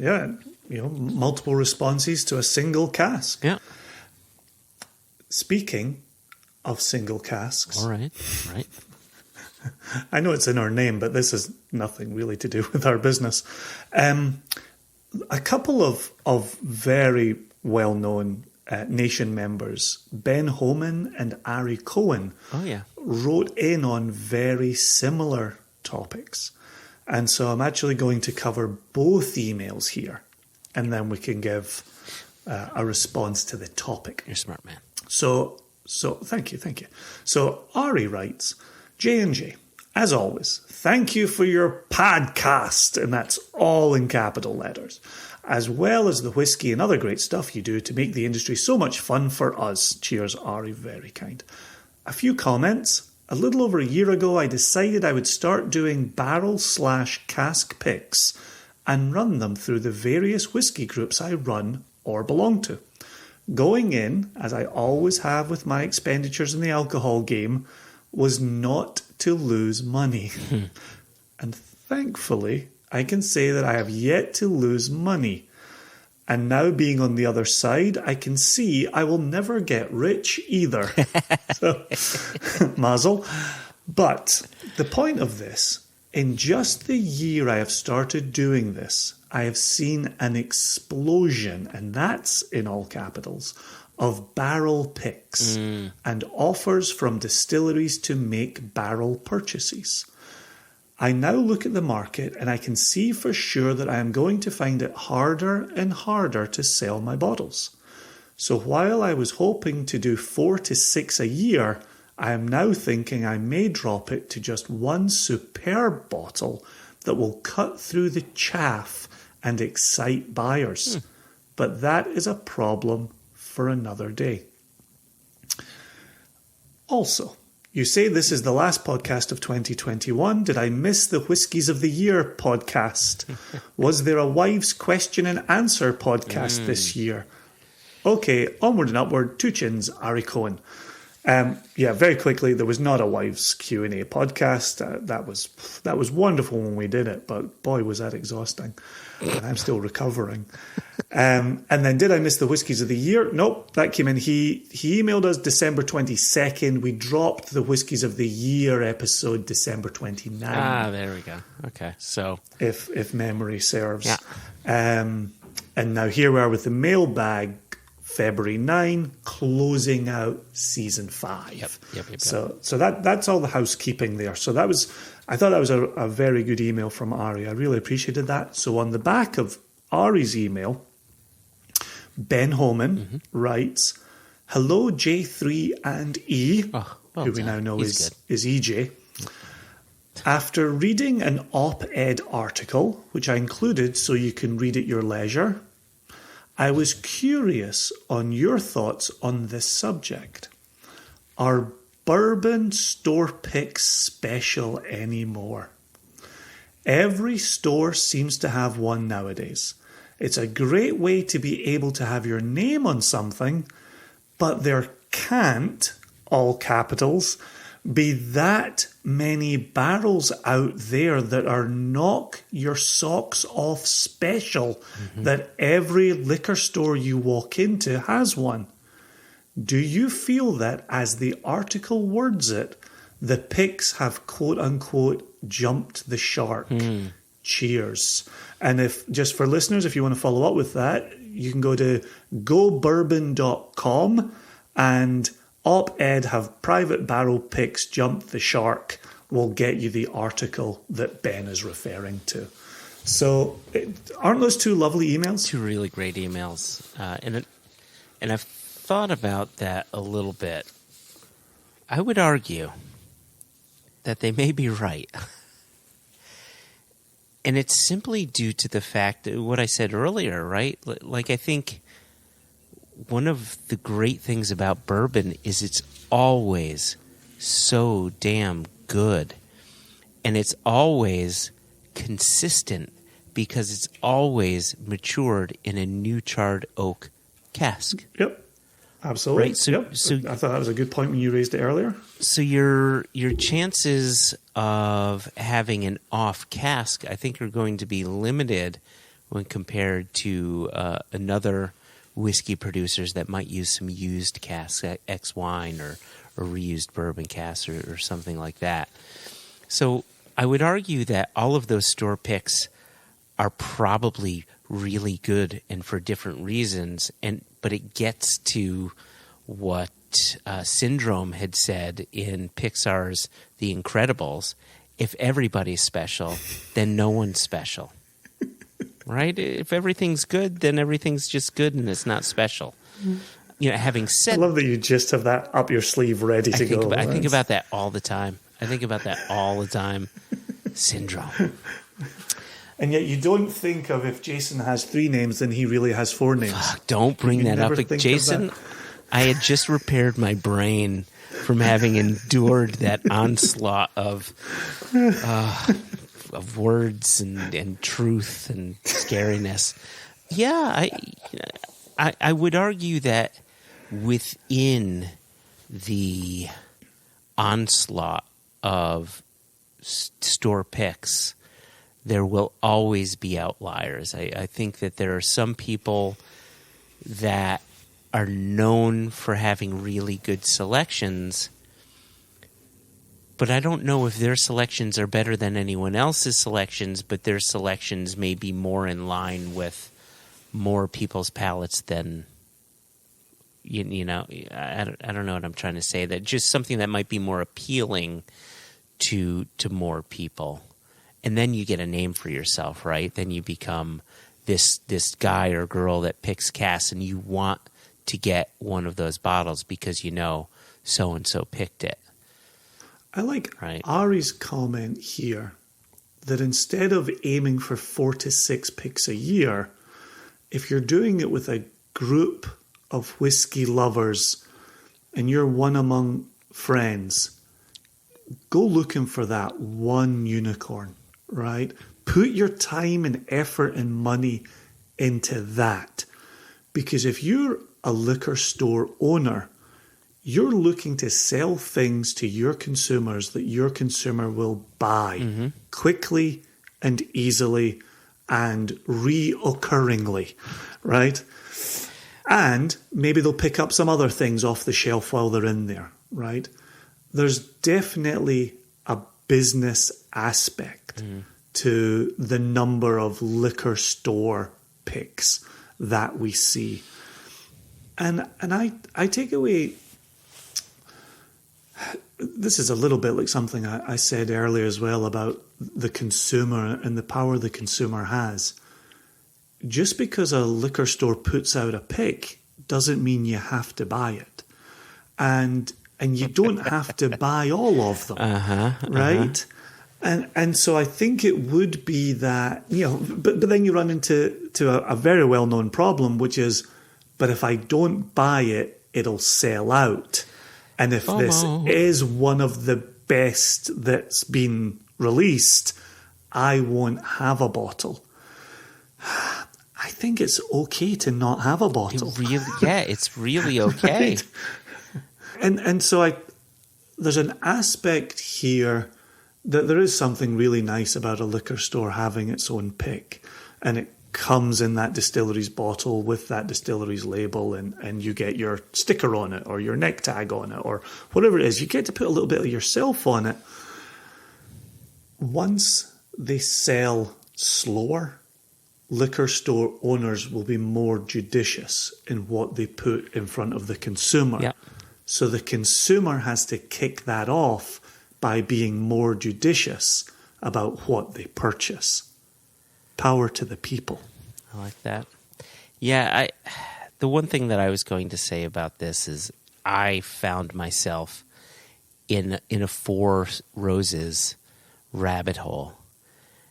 Multiple responses to a single cask. Yeah. Speaking of single casks. All right. I know it's in our name, but this has nothing really to do with our business. A couple of very well-known Nation members, Ben Homan and Ari Cohen, wrote in on very similar topics. And so I'm actually going to cover both emails here, and then we can give a response to the topic. You're a smart man. So thank you. So Ari writes, J&J, as always, thank you for your podcast, and that's all in capital letters, as well as the whiskey and other great stuff you do to make the industry so much fun for us. Cheers, Ari, very kind. A few comments. A little over a year ago, I decided I would start doing barrel/cask picks and run them through the various whiskey groups I run or belong to. Going in, as I always have with my expenditures in the alcohol game, was not to lose money. And thankfully, I can say that I have yet to lose money. And now being on the other side, I can see I will never get rich either. So, mazel. But the point of this, in just the year I have started doing this, I have seen an explosion, and that's in all capitals, of barrel picks and offers from distilleries to make barrel purchases. I now look at the market and I can see for sure that I am going to find it harder and harder to sell my bottles. So while I was hoping to do 4 to 6 a year, I am now thinking I may drop it to just one superb bottle that will cut through the chaff and excite buyers. But that is a problem for another day. Also, you say this is the last podcast of 2021. Did I miss the Whiskies of the Year podcast? Was there a wives question and answer podcast this year? Okay, onward and upward, 2 chins, Ari Cohen. Very quickly, there was not a wives Q&A podcast. That was wonderful when we did it, but boy, was that exhausting. And I'm still recovering. And then did I miss the Whiskies of the Year? Nope, that came in. He emailed us December 22nd. We dropped the Whiskies of the Year episode December 29th. Ah, there we go. Okay, so if memory serves. Yeah. And now here we are with the mailbag. February 9, closing out season 5. Yep. So that's all the housekeeping there. So I thought that was a very good email from Ari. I really appreciated that. So on the back of Ari's email, Ben Homan writes, "Hello J3 and E," who we now know is EJ. "After reading an op-ed article, which I included so you can read at your leisure, I was curious on your thoughts on this subject. Are bourbon store picks special anymore? Every store seems to have one nowadays. It's a great way to be able to have your name on something, but there can't, all capitals, be that many barrels out there that are knock your socks off special, that every liquor store you walk into has one. Do you feel that, as the article words it, the picks have quote-unquote jumped the shark? Cheers." And if, just for listeners, if you want to follow up with that, you can go to gobourbon.com and op-ed have private barrel picks jumped the shark will get you the article that Ben is referring to. So aren't those 2 lovely emails? 2 really great emails. And I've thought about that a little bit. I would argue that they may be right. And it's simply due to the fact that what I said earlier, right? Like, I think one of the great things about bourbon is it's always so damn good. And it's always consistent because it's always matured in a new charred oak cask. Yep, absolutely. Right? So I thought that was a good point when you raised it earlier. So your chances of having an off cask, I think, are going to be limited when compared to another whiskey producers that might use some used casks, ex wine or reused bourbon casks or something like that. So I would argue that all of those store picks are probably really good and for different reasons, but it gets to what Syndrome had said in Pixar's The Incredibles: if everybody's special, then no one's special. Right? If everything's good, then everything's just good and it's not special. You know, having said... I love that you just have that up your sleeve ready to go. I think about that all the time. Syndrome. And yet you don't think of, if Jason has 3 names, then he really has 4 names. Fuck, don't bring that up. Jason, I had just repaired my brain from having endured that onslaught of of words and truth and scariness. Yeah, I would argue that within the onslaught of store picks, there will always be outliers. I think that there are some people that are known for having really good selections, but I don't know if their selections are better than anyone else's selections, but their selections may be more in line with more people's palates than, you know, I don't know what I'm trying to say. That just something that might be more appealing to more people. And then you get a name for yourself, right? Then you become this guy or girl that picks casts, and you want to get one of those bottles because you know so-and-so picked it. I like Ari's comment here that instead of aiming for 4 to 6 picks a year, if you're doing it with a group of whiskey lovers and you're one among friends, go looking for that one unicorn, right? Put your time and effort and money into that. Because if you're a liquor store owner, you're looking to sell things to your consumers that your consumer will buy quickly and easily and reoccurringly, right? And maybe they'll pick up some other things off the shelf while they're in there, right? There's definitely a business aspect to the number of liquor store picks that we see. And I take away, this is a little bit like something I said earlier as well about the consumer and the power the consumer has. Just because a liquor store puts out a pick doesn't mean you have to buy it. And you don't have to buy all of them, right? And so I think it would be that, you know, but then you run into a very well-known problem, which is, but if I don't buy it, it'll sell out. And if this is one of the best that's been released, I won't have a bottle. I think it's okay to not have a bottle. It's really okay. Right? And so there's an aspect here that there is something really nice about a liquor store having its own pick, and it comes in that distillery's bottle with that distillery's label, and you get your sticker on it or your neck tag on it or whatever it is. You get to put a little bit of yourself on it. Once they sell slower, liquor store owners will be more judicious in what they put in front of the consumer. Yep. So the consumer has to kick that off by being more judicious about what they purchase. Power to the people. I like that. Yeah, the one thing that I was going to say about this is I found myself in a Four Roses rabbit hole.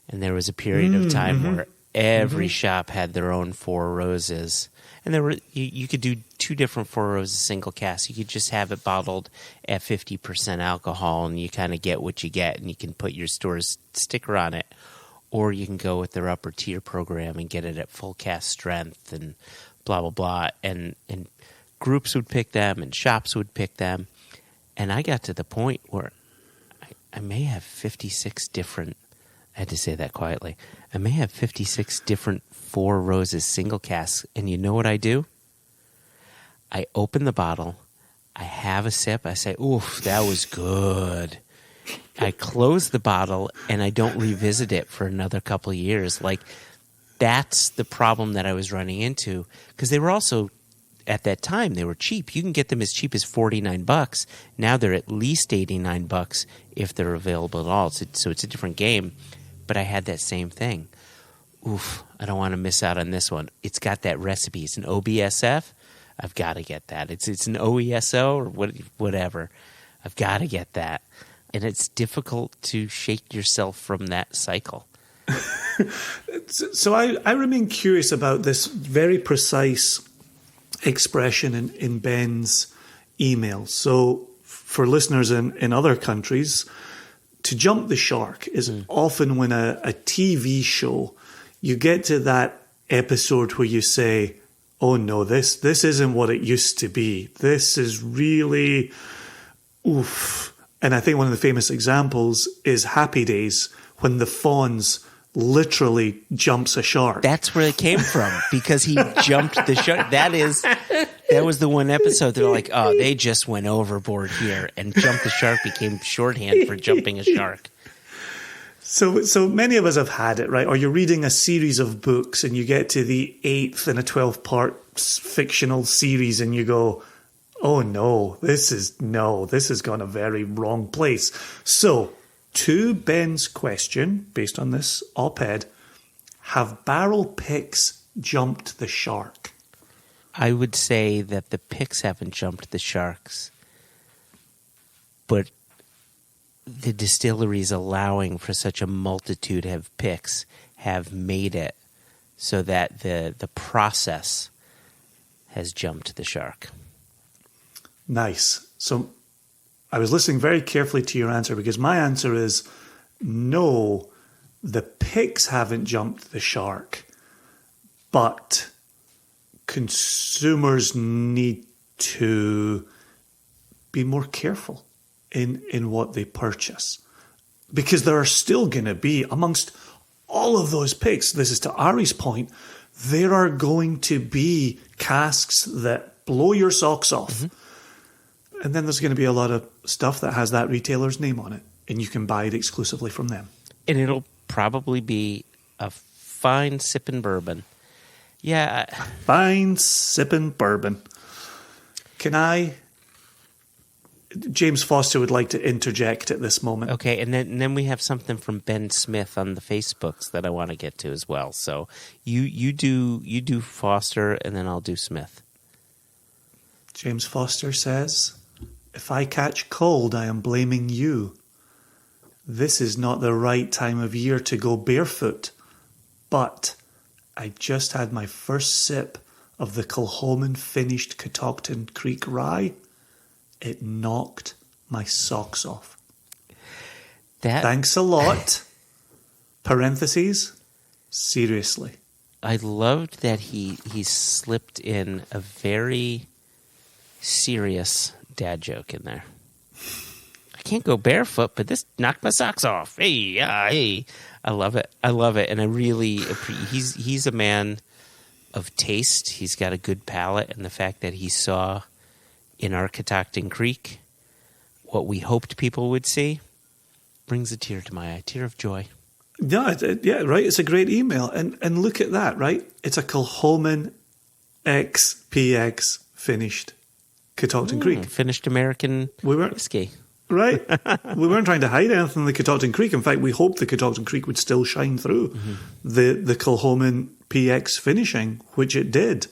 And there was a period of time where every shop had their own Four Roses. And there were you could do 2 different Four Roses single casks. You could just have it bottled at 50% alcohol, and you kind of get what you get, and you can put your store's sticker on it. Or you can go with their upper tier program and get it at full cask strength and blah, blah, blah. And groups would pick them and shops would pick them. And I got to the point where I may have 56 different, I had to say that quietly, I may have 56 different Four Roses single casks. And you know what I do? I open the bottle, I have a sip, I say, oof, that was good. I close the bottle and I don't revisit it for another couple of years. Like, that's the problem that I was running into, because they were also, at that time, they were cheap. You can get them as cheap as $49. Now they're at least $89 if they're available at all. So it's a different game. But I had that same thing. Oof, I don't want to miss out on this one. It's got that recipe. It's an OBSF. I've got to get that. It's an OESO or whatever. I've got to get that. And it's difficult to shake yourself from that cycle. So I remain curious about this very precise expression in Ben's email. So for listeners in other countries, to jump the shark is often when a TV show, you get to that episode where you say, oh no, this isn't what it used to be. This is really oof. And I think one of the famous examples is Happy Days, when the Fonz literally jumps a shark. That's where it came from, because he jumped the shark. That was the one episode they're like, oh, they just went overboard here, and jumped the shark became shorthand for jumping a shark. So many of us have had it, right? Or you're reading a series of books and you get to the 8th in a 12-part fictional series and you go, oh no, this has gone a very wrong place. So, to Ben's question, based on this op-ed, have barrel picks jumped the shark? I would say that the picks haven't jumped the sharks, but the distilleries allowing for such a multitude of picks have made it so that the process has jumped the shark. Nice. So I was listening very carefully to your answer, because my answer is no, the picks haven't jumped the shark, but consumers need to be more careful in what they purchase, because there are still going to be, amongst all of those picks, this is to Ari's point, there are going to be casks that blow your socks off. Mm-hmm. And then there's going to be a lot of stuff that has that retailer's name on it, and you can buy it exclusively from them. And it'll probably be a fine sipping bourbon. Yeah. Fine sipping bourbon. James Foster would like to interject at this moment. Okay, and then we have something from Ben Smith on the Facebooks that I want to get to as well. So you do Foster, and then I'll do Smith. James Foster says, if I catch cold, I am blaming you. This is not the right time of year to go barefoot, but I just had my first sip of the Kilchoman finished Catoctin Creek rye. It knocked my socks off. Thanks a lot. Parentheses, seriously. I loved that he slipped in a very serious dad joke in there. I can't go barefoot, but this knocked my socks off. Hey, hey. I love it. And I really he's a man of taste. He's got a good palate, and the fact that he saw in our Catoctin Creek what we hoped people would see brings a tear to my eye, tear of joy. Yeah, right. It's a great email, and look at that, right? It's a Kilchoman XPX finished Catoctin Creek, finished American whiskey. Right. We weren't trying to hide anything in the Catoctin Creek. In fact, we hoped the Catoctin Creek would still shine through the Kilchoman PX finishing, which it did.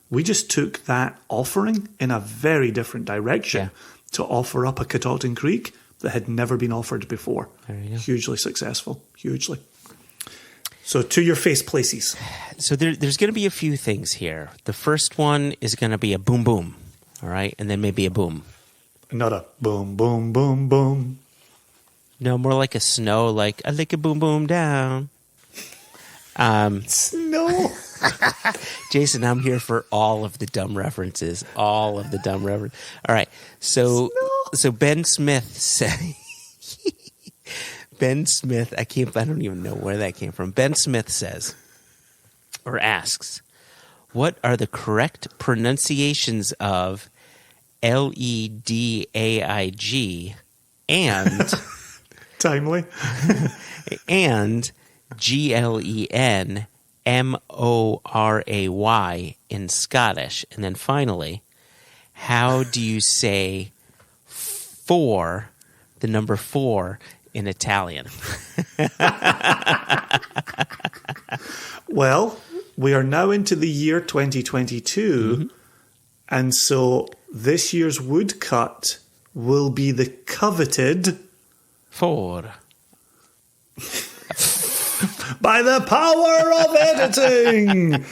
We just took that offering in a very different direction to offer up a Catoctin Creek that had never been offered before. There you go. Hugely successful. Hugely. So to your face places. So there's going to be a few things here. The first one is going to be a boom, boom. All right. And then maybe a boom. Not a boom, boom, boom, boom. No, more like a snow, like I lick a boom, boom down. Snow. Jason, I'm here for all of the dumb references. All of the dumb references. All right. So Ben Smith said, Ben Smith, I don't even know where that came from. Ben Smith says, or asks, what are the correct pronunciations of LEDAIG and timely and GLENMORAY in Scottish? And then finally, how do you say four, the number 4 in Italian? Well, we are now into the year 2022, and so this year's woodcut will be the coveted 4. By the power of editing.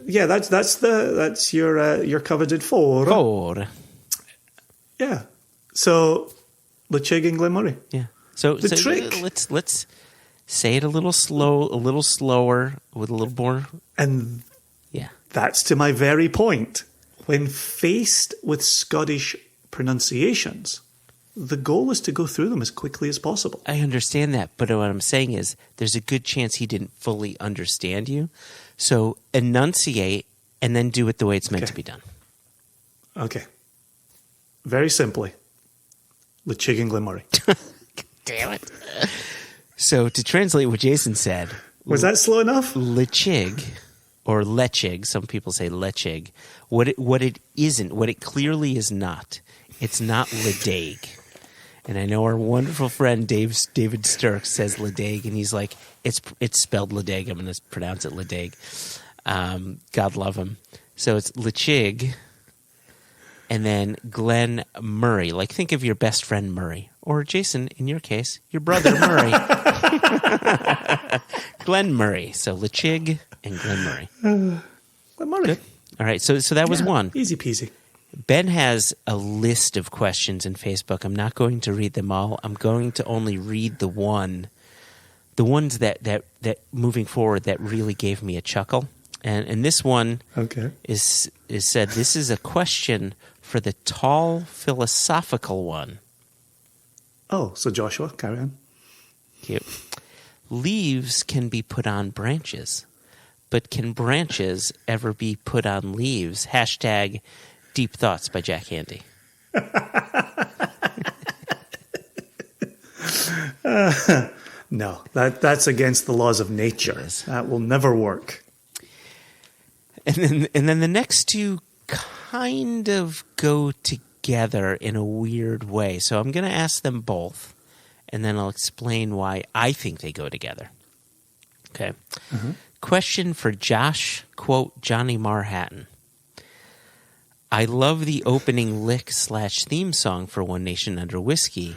Yeah, that's your coveted 4. 4. Yeah. So Lechig and Glenmurray. Yeah. So The trick. Let's say it a little slower, with a little more. And Yeah. that's to my very point. When faced with Scottish pronunciations, the goal is to go through them as quickly as possible. I understand that, but what I'm saying is there's a good chance he didn't fully understand you. So enunciate and then do it the way it's meant to be done. Okay. Very simply, Lechig and Glenmurray. Damn it. So to translate what Jason said. Was that slow enough? Lechig, or lechig, some people say lechig. What it isn't, what it clearly is not, it's not Ledaig. And I know our wonderful friend David Sturck says Ledaig, and he's like, it's spelled Ledaig. I'm going to pronounce it Ledaig. God love him. So it's Lechig, and then Glenn Murray. Like, think of your best friend Murray, or Jason, in your case, your brother Murray. Glenn Murray. So Lechig and Glenn Murray. Glenmurray. Good. All right. So that was one. Easy peasy. Ben has a list of questions in Facebook. I'm not going to read them all. I'm going to only read the ones that moving forward that really gave me a chuckle. And this one is said, this is a question for the tall philosophical one. Oh, so Joshua, carry on. Cute. Leaves can be put on branches, but can branches ever be put on leaves? Hashtag Deep Thoughts by Jack Handy. No, that's against the laws of nature. That will never work. And then the next two kind of go together in a weird way. So I'm going to ask them both, and then I'll explain why I think they go together. Okay. Mm-hmm. Question for Josh, quote, Johnny Marr Hatton. I love the opening lick/theme song for One Nation Under Whisky,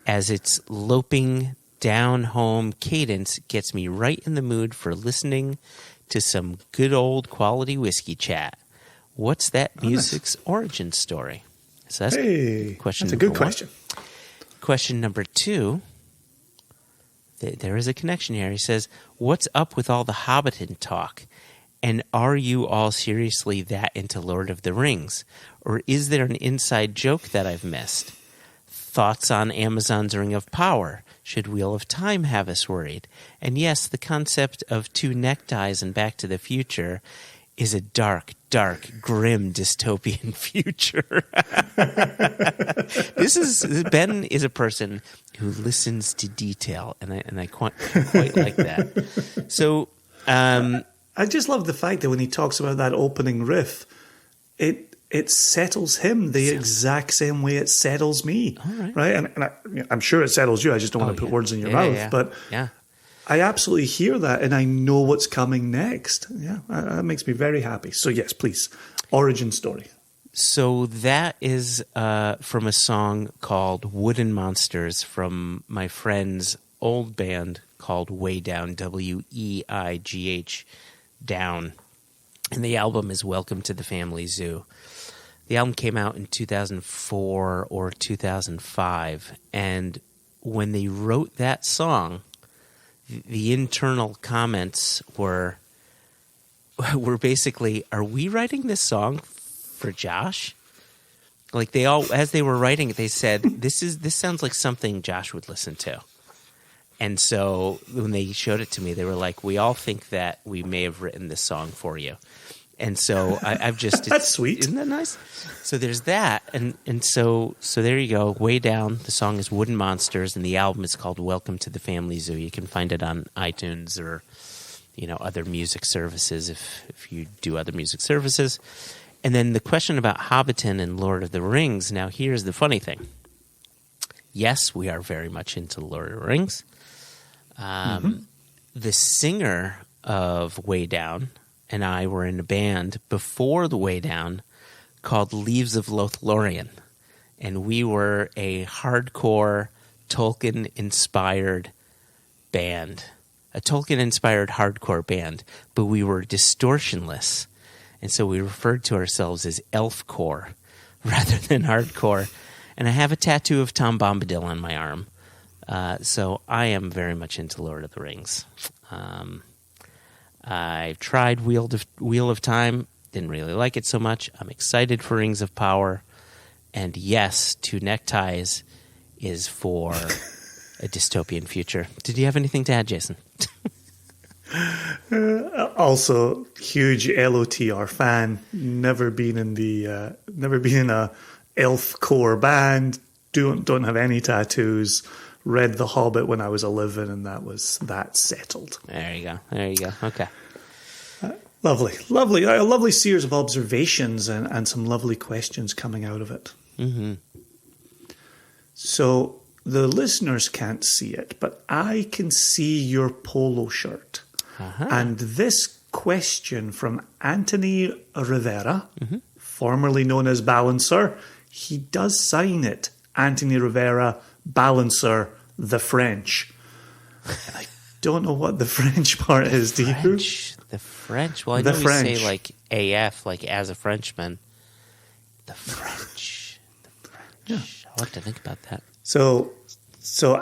as its loping down-home cadence gets me right in the mood for listening to some good old quality whiskey chat. What's that music's origin story? So that's question. That's a good question. Question number two. There is a connection here. He says, "What's up with all the Hobbiton talk? And are you all seriously that into Lord of the Rings? Or is there an inside joke that I've missed? Thoughts on Amazon's Ring of Power? Should Wheel of Time have us worried? And yes, the concept of two neckties in Back to the Future is a dark, grim dystopian future." Ben is a person who listens to detail, and I quite like that. So, I just love the fact that when he talks about that opening riff, it settles him the exact same way it settles me. All right. Right? And I'm sure it settles you. I just don't want to put words in your mouth. Yeah. But I absolutely hear that, and I know what's coming next. Yeah, that makes me very happy. So yes, please, origin story. So that is from a song called Wooden Monsters from my friend's old band called Way Down, WEIGH, Down. And the album is Welcome to the Family Zoo. The album came out in 2004 or 2005. And when they wrote that song, the internal comments were basically, are we writing this song for Josh? Like, they all, as they were writing it, they said, this sounds like something Josh would listen to. And so when they showed it to me, they were like, we all think that we may have written this song for you. And so I've just... That's sweet. Isn't that nice? So there's that. And so there you go. Way Down. The song is Wooden Monsters, and the album is called Welcome to the Family Zoo. You can find it on iTunes or, other music services if you do other music services. And then the question about Hobbiton and Lord of the Rings. Now, here's the funny thing. Yes, we are very much into Lord of the Rings. The singer of Way Down and I were in a band before the Way Down called Leaves of Lothlorien. And we were a hardcore Tolkien-inspired band. A Tolkien-inspired hardcore band. But we were distortionless. And so we referred to ourselves as elfcore rather than hardcore. And I have a tattoo of Tom Bombadil on my arm. So I am very much into Lord of the Rings. I've tried Wheel of Time. Didn't really like it so much. I'm excited for Rings of Power. And yes, 2 neckties is for a dystopian future. Did you have anything to add, Jason? Also, huge LOTR fan. Never been in a elf core band. Don't have any tattoos. Read The Hobbit when I was 11, and that settled. There you go. Okay. Lovely. A lovely series of observations and some lovely questions coming out of it. Mm-hmm. So the listeners can't see it, but I can see your polo shirt. Uh-huh. And this question from Anthony Rivera, formerly known as Balancer, he does sign it. Anthony Rivera, Balancer, the French. And I don't know what the French part is, do you? The French? Well, I know we say like AF, like as a Frenchman. The French. Yeah. I'll have to think about that. So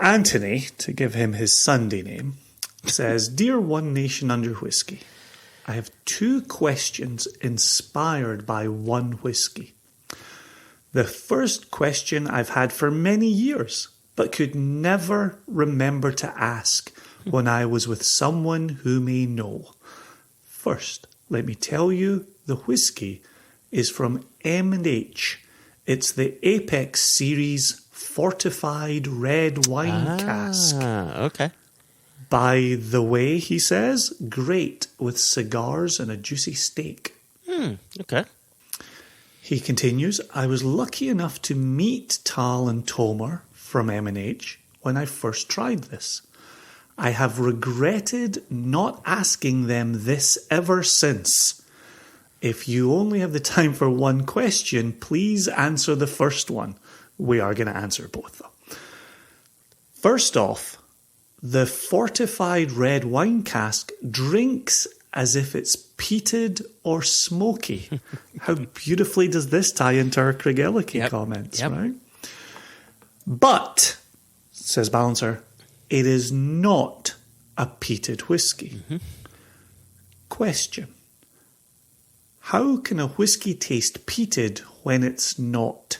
Anthony, to give him his Sunday name, says, Dear One Nation Under Whisky, I have 2 questions inspired by one whiskey. The first question I've had for many years, but could never remember to ask when I was with someone who may know. First, let me tell you, the whiskey is from M&H. It's the Apex Series Fortified Red Wine Cask. Okay. By the way, he says, great with cigars and a juicy steak. Okay. He continues, I was lucky enough to meet Tal and Tomer from M&H when I first tried this. I have regretted not asking them this ever since. If you only have the time for one question, please answer the first one. We are going to answer both, though. First off, the fortified red wine cask drinks as if it's peated or smoky. How beautifully does this tie into our Craig Ellicky comments, right? But, says Balancer, it is not a peated whiskey. Question. How can a whiskey taste peated when it's not?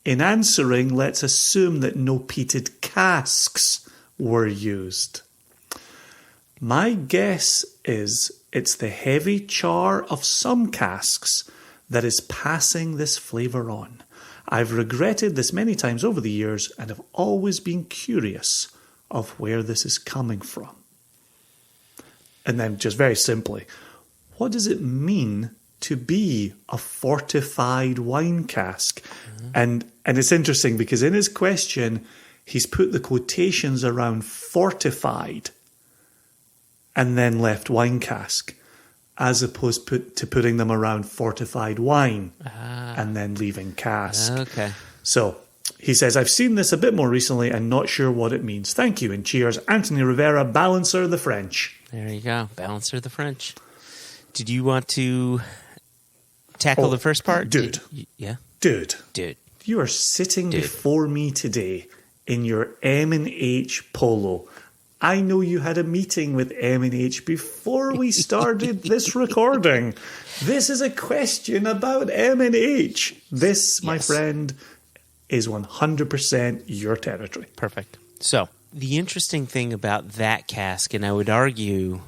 In answering, let's assume that no peated casks were used. My guess is it's the heavy char of some casks that is passing this flavour on. I've regretted this many times over the years and have always been curious of where this is coming from. And then just very simply, what does it mean to be a fortified wine cask? And it's interesting because in his question, he's put the quotations around fortified and then left wine cask, as opposed to putting them around fortified wine and then leaving cask. Okay. So he says, I've seen this a bit more recently and not sure what it means. Thank you and cheers. Anthony Rivera, Balancer the French. There you go. Balancer the French. Did you want to tackle the first part? Dude. Yeah? Dude. You are sitting Dude. before me today in your M&H polo. I know you had a meeting with M&H before we started this recording. This is a question about M&H. This, my friend, is 100% your territory. Perfect. So, the interesting thing about that cask, and I would argue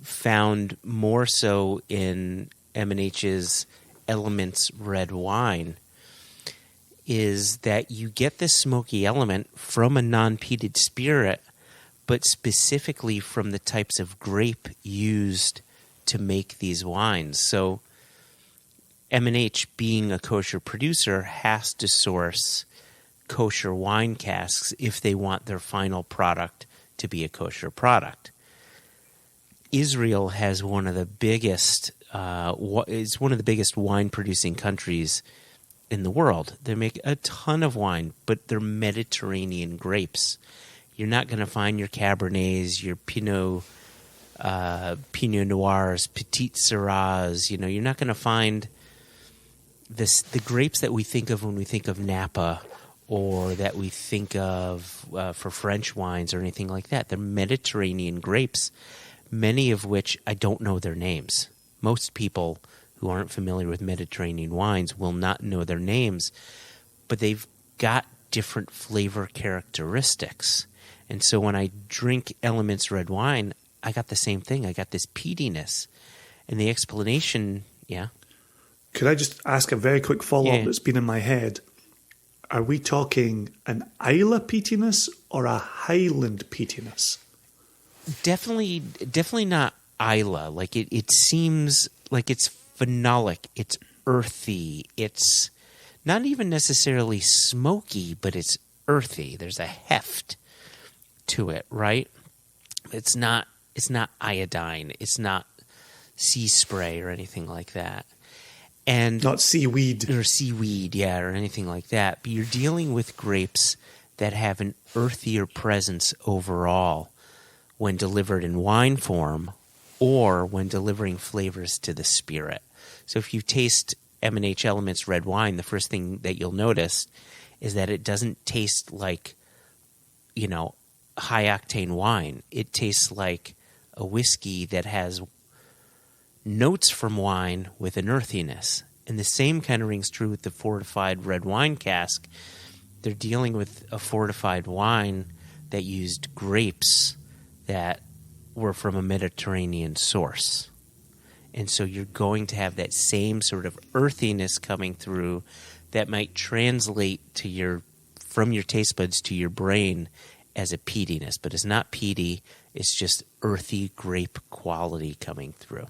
found more so in M&H's Elements red wine, is that you get this smoky element from a non-peated spirit, but specifically from the types of grape used to make these wines. So M&H, being a kosher producer, has to source kosher wine casks if they want their final product to be a kosher product. Israel has one of the biggest, it's one of the biggest wine-producing countries in the world. They make a ton of wine, but they're Mediterranean grapes. You're not going to find your Cabernets, your Pinot Noirs, Petit Syrahs. You know, you're not going to find the grapes that we think of when we think of Napa or that we think of for French wines or anything like that. They're Mediterranean grapes, many of which I don't know their names. Most people who aren't familiar with Mediterranean wines will not know their names, but they've got different flavor characteristics. And so when I drink Elements red wine, I got the same thing. I got this peatiness. And the explanation, yeah. Could I just ask a very quick follow-up that's been in my head? Are we talking an Islay peatiness or a Highland peatiness? Definitely not Islay. Like it seems like it's phenolic. It's earthy. It's not even necessarily smoky, but it's earthy. There's a heft to it, right? It's not iodine. It's not sea spray or anything like that. And not seaweed. Or seaweed, yeah, or anything like that. But you're dealing with grapes that have an earthier presence overall when delivered in wine form or when delivering flavors to the spirit. So if you taste M&H Elements red wine, the first thing that you'll notice is that it doesn't taste like, high-octane wine. It tastes like a whiskey that has notes from wine with an earthiness. And the same kind of rings true with the fortified red wine cask. They're dealing with a fortified wine that used grapes that were from a Mediterranean source. And so you're going to have that same sort of earthiness coming through that might translate from your taste buds to your brain as a peatiness. But it's not peaty, it's just earthy grape quality coming through.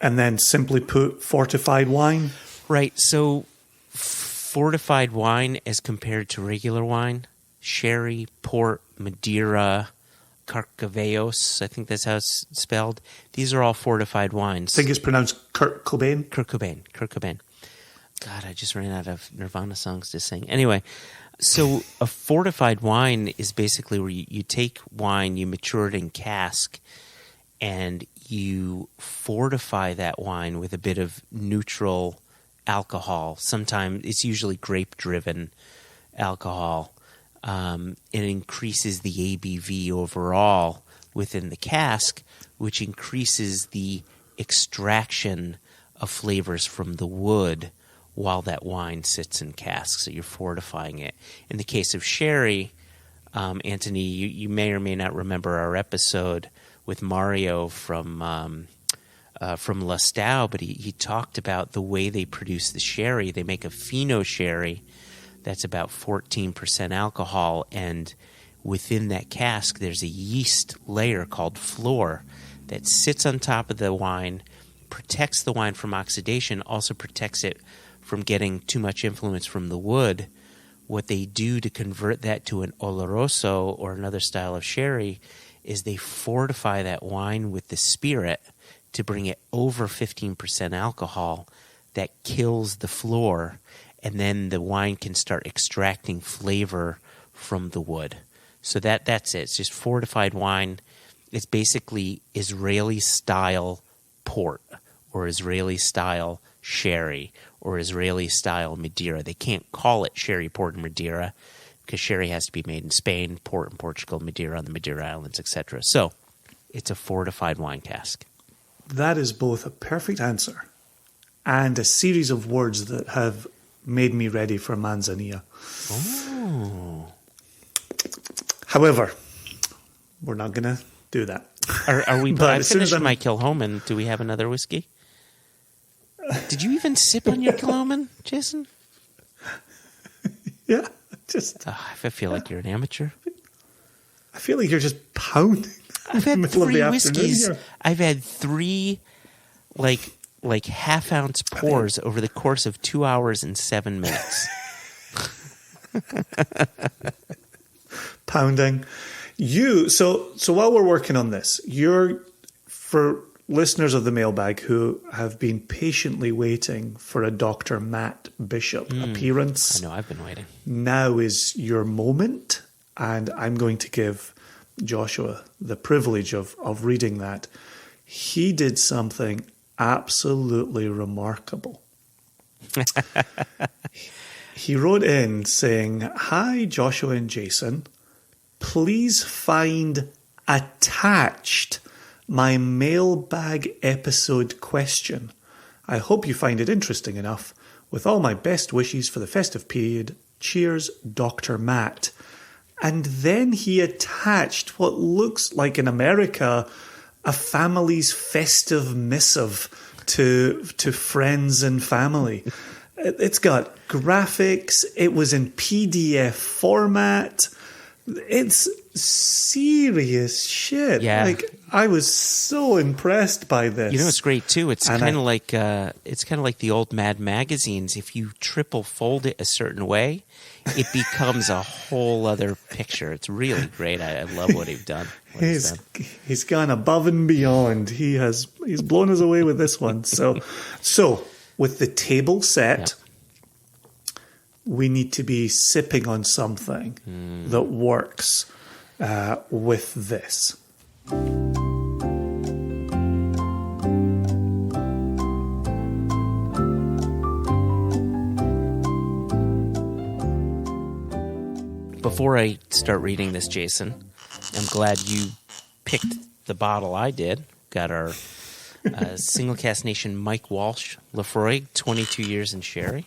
And then simply put, fortified wine? Right. So fortified wine as compared to regular wine, sherry, port, Madeira, Carcaveos, I think that's how it's spelled. These are all fortified wines. I think it's pronounced Kurt Cobain. Kurt Cobain. God, I just ran out of Nirvana songs to sing. Anyway, so a fortified wine is basically where you take wine, you mature it in cask, and you fortify that wine with a bit of neutral alcohol. Sometimes it's usually grape-driven alcohol. It increases the ABV overall within the cask, which increases the extraction of flavors from the wood while that wine sits in casks. So you're fortifying it. In the case of sherry, Anthony, you may or may not remember our episode with Mario from Lustau, but he talked about the way they produce the sherry. They make a Fino sherry that's about 14% alcohol, and within that cask there's a yeast layer called flor that sits on top of the wine, protects the wine from oxidation, also protects it from getting too much influence from the wood. What they do to convert that to an oloroso or another style of sherry is they fortify that wine with the spirit to bring it over 15% alcohol that kills the flor, and then the wine can start extracting flavor from the wood. So that's it. It's just fortified wine. It's basically Israeli-style port or Israeli-style sherry or Israeli-style Madeira. They can't call it sherry, port, and Madeira because sherry has to be made in Spain, port in Portugal, Madeira on the Madeira Islands, etc. So it's a fortified wine cask. That is both a perfect answer and a series of words that have made me ready for Manzanilla. Oh. However, we're not going to do that. Are we? I finished my Kilhoman. Do we have another whiskey? Did you even sip on your Kilhoman, Jason? Yeah. I feel like you're an amateur. I feel like you're just pounding. I've had 3 whiskeys. I've had 3 like half-ounce pours over the course of 2 hours and 7 minutes. Pounding. So while we're working on this, for listeners of the Mailbag who have been patiently waiting for a Dr. Matt Bishop appearance. I know, I've been waiting. Now is your moment, and I'm going to give Joshua the privilege of reading that. He did something absolutely remarkable. He wrote in saying, "Hi, Joshua and Jason. Please find attached my mailbag episode question. I hope you find it interesting enough. With all my best wishes for the festive period, cheers, Dr. Matt." And then he attached what looks like in America a family's festive missive to friends and family. It's got graphics. It was in PDF format. It's serious shit. Yeah. Like, I was so impressed by this. You know, it's great too. It's kind of like the old Mad magazines. If you triple fold it a certain way, it becomes a whole other picture. It's really great. I love what he's done. He's gone above and beyond. He's blown us away with this one. So with the table set, we need to be sipping on something that works with this. Before I start reading this, Jason, I'm glad you picked the bottle I did. Got our Single Cask Nation Mike Walsh Lafroig, 22 years in sherry.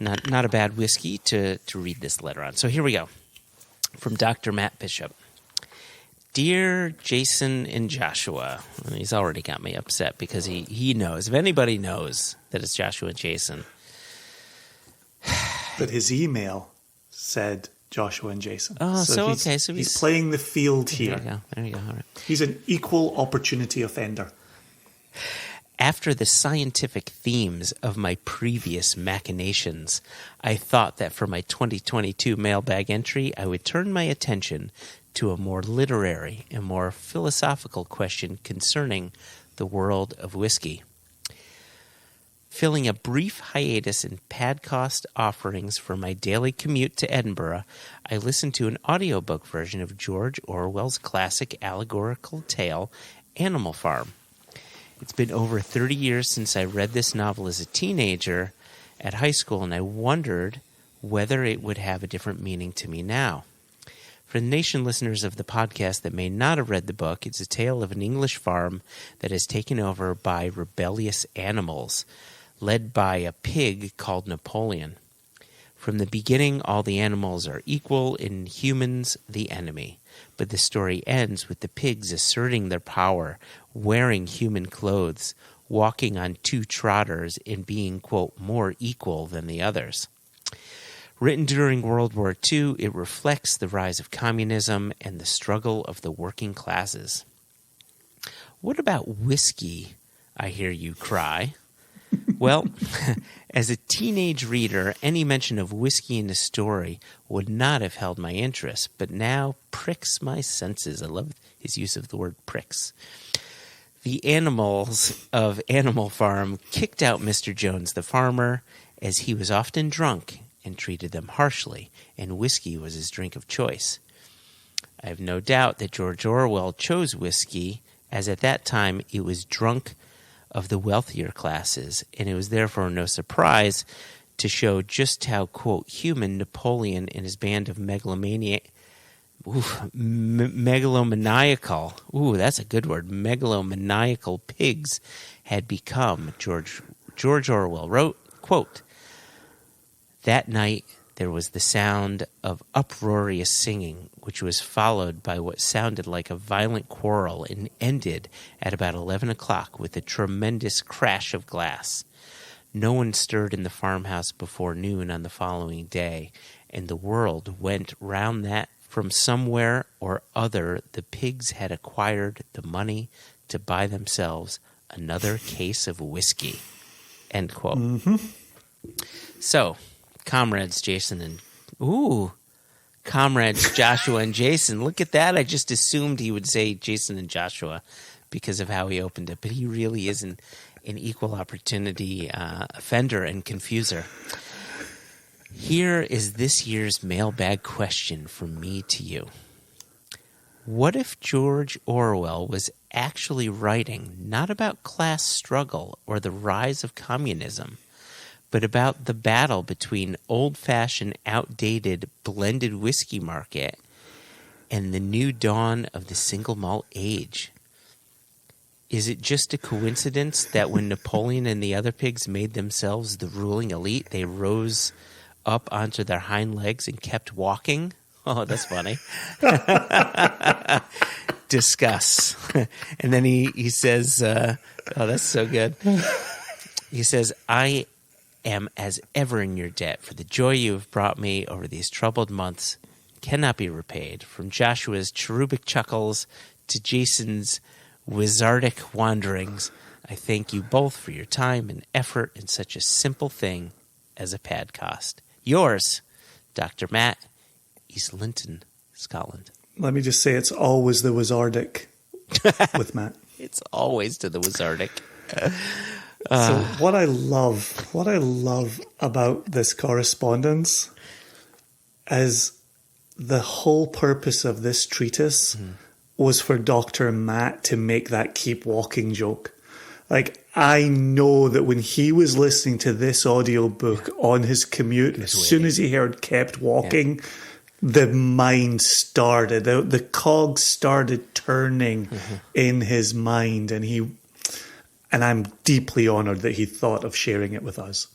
Not a bad whiskey to read this letter on. So here we go. From Dr. Matt Bishop. Dear Jason and Joshua, he's already got me upset because he knows. If anybody knows that it's Joshua and Jason. But his email said Joshua and Jason. Oh, so he's playing the field here. There you go. All right. He's an equal opportunity offender. After the scientific themes of my previous machinations, I thought that for my 2022 mailbag entry, I would turn my attention to a more literary and more philosophical question concerning the world of whiskey. Filling a brief hiatus in podcast offerings for my daily commute to Edinburgh, I listened to an audiobook version of George Orwell's classic allegorical tale, Animal Farm. It's been over 30 years since I read this novel as a teenager at high school, and I wondered whether it would have a different meaning to me now. For the nation listeners of the podcast that may not have read the book, it's a tale of an English farm that is taken over by rebellious animals, led by a pig called Napoleon. From the beginning, all the animals are equal and humans the enemy. But the story ends with the pigs asserting their power, wearing human clothes, walking on two trotters, and being, quote, more equal than the others. Written during World War II, it reflects the rise of communism and the struggle of the working classes. What about whiskey, I hear you cry? Well, as a teenage reader, any mention of whiskey in the story would not have held my interest, but now pricks my senses. I love his use of the word pricks. The animals of Animal Farm kicked out Mr. Jones the farmer, as he was often drunk and treated them harshly, and whiskey was his drink of choice. I have no doubt that George Orwell chose whiskey, as at that time it was drunk of the wealthier classes, and it was therefore no surprise to show just how, quote, human Napoleon and his band of megalomaniacal, that's a good word, megalomaniacal pigs had become. George Orwell wrote, quote, "That night there was the sound of uproarious singing, which was followed by what sounded like a violent quarrel and ended at about 11 o'clock with a tremendous crash of glass. No one stirred in the farmhouse before noon on the following day, and the world went round that from somewhere or other the pigs had acquired the money to buy themselves another case of whiskey." End quote. Mm-hmm. So, comrades Joshua and Jason. Look at that. I just assumed he would say Jason and Joshua because of how he opened it, but he really is an equal opportunity offender and confuser. Here is this year's mailbag question from me to you. What if George Orwell was actually writing not about class struggle or the rise of communism, but about the battle between old-fashioned, outdated blended whiskey market and the new dawn of the single malt age. Is it just a coincidence that when Napoleon and the other pigs made themselves the ruling elite, they rose up onto their hind legs and kept walking? Oh, that's funny. Discuss. And then he says, oh, that's so good. He says, I am as ever in your debt for the joy you have brought me over these troubled months. Cannot be repaid. From Joshua's cherubic chuckles to Jason's wizardic wanderings, I thank you both for your time and effort in such a simple thing as a podcast. Yours, Dr. Matt, East Linton, Scotland. Let me just say it's always the wizardic with Matt. It's always to the wizardic. So what I love about this correspondence is the whole purpose of this treatise was for Dr. Matt to make that keep walking joke. Like, I know that when he was listening to this audiobook on his commute, as soon as he heard kept walking, the mind started, the cogs started turning in his mind, and I'm deeply honored that he thought of sharing it with us.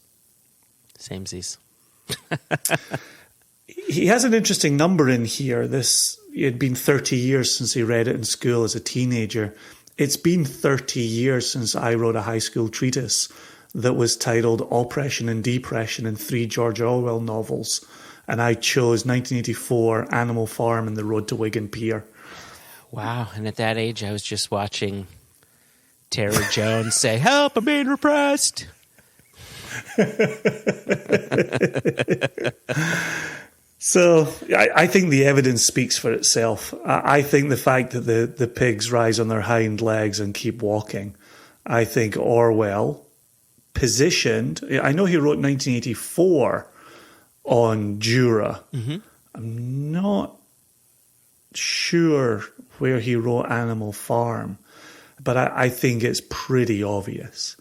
Samesies. He has an interesting number in here. It had been 30 years since he read it in school as a teenager. It's been 30 years since I wrote a high school treatise that was titled Oppression and Depression in 3 George Orwell novels. And I chose 1984, Animal Farm, and The Road to Wigan Pier. Wow. And at that age, I was just watching Tara Jones say, "Help, I'm being repressed." So I think the evidence speaks for itself. I think the fact that the pigs rise on their hind legs and keep walking, I think Orwell positioned, I know he wrote 1984 on Jura. I'm not sure where he wrote Animal Farm, but I think it's pretty obvious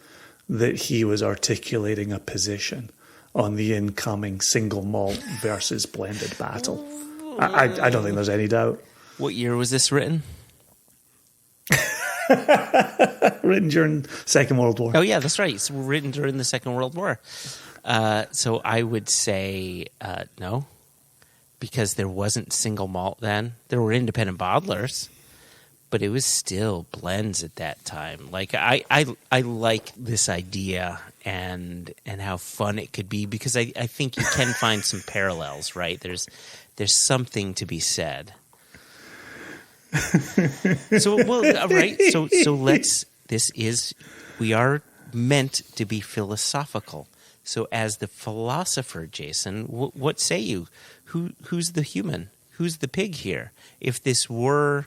that he was articulating a position on the incoming single malt versus blended battle. I don't think there's any doubt. What year was this written? Written during Second World War. Oh, yeah, that's right. It's written during the Second World War. So I would say no, because there wasn't single malt then. There were independent bottlers, but it was still blends at that time. Like I like this idea and how fun it could be, because I think you can find some parallels, right? There's something to be said. So all right. So we are meant to be philosophical. So as the philosopher, Jason, what say you? Who's the human? Who's the pig here? If this were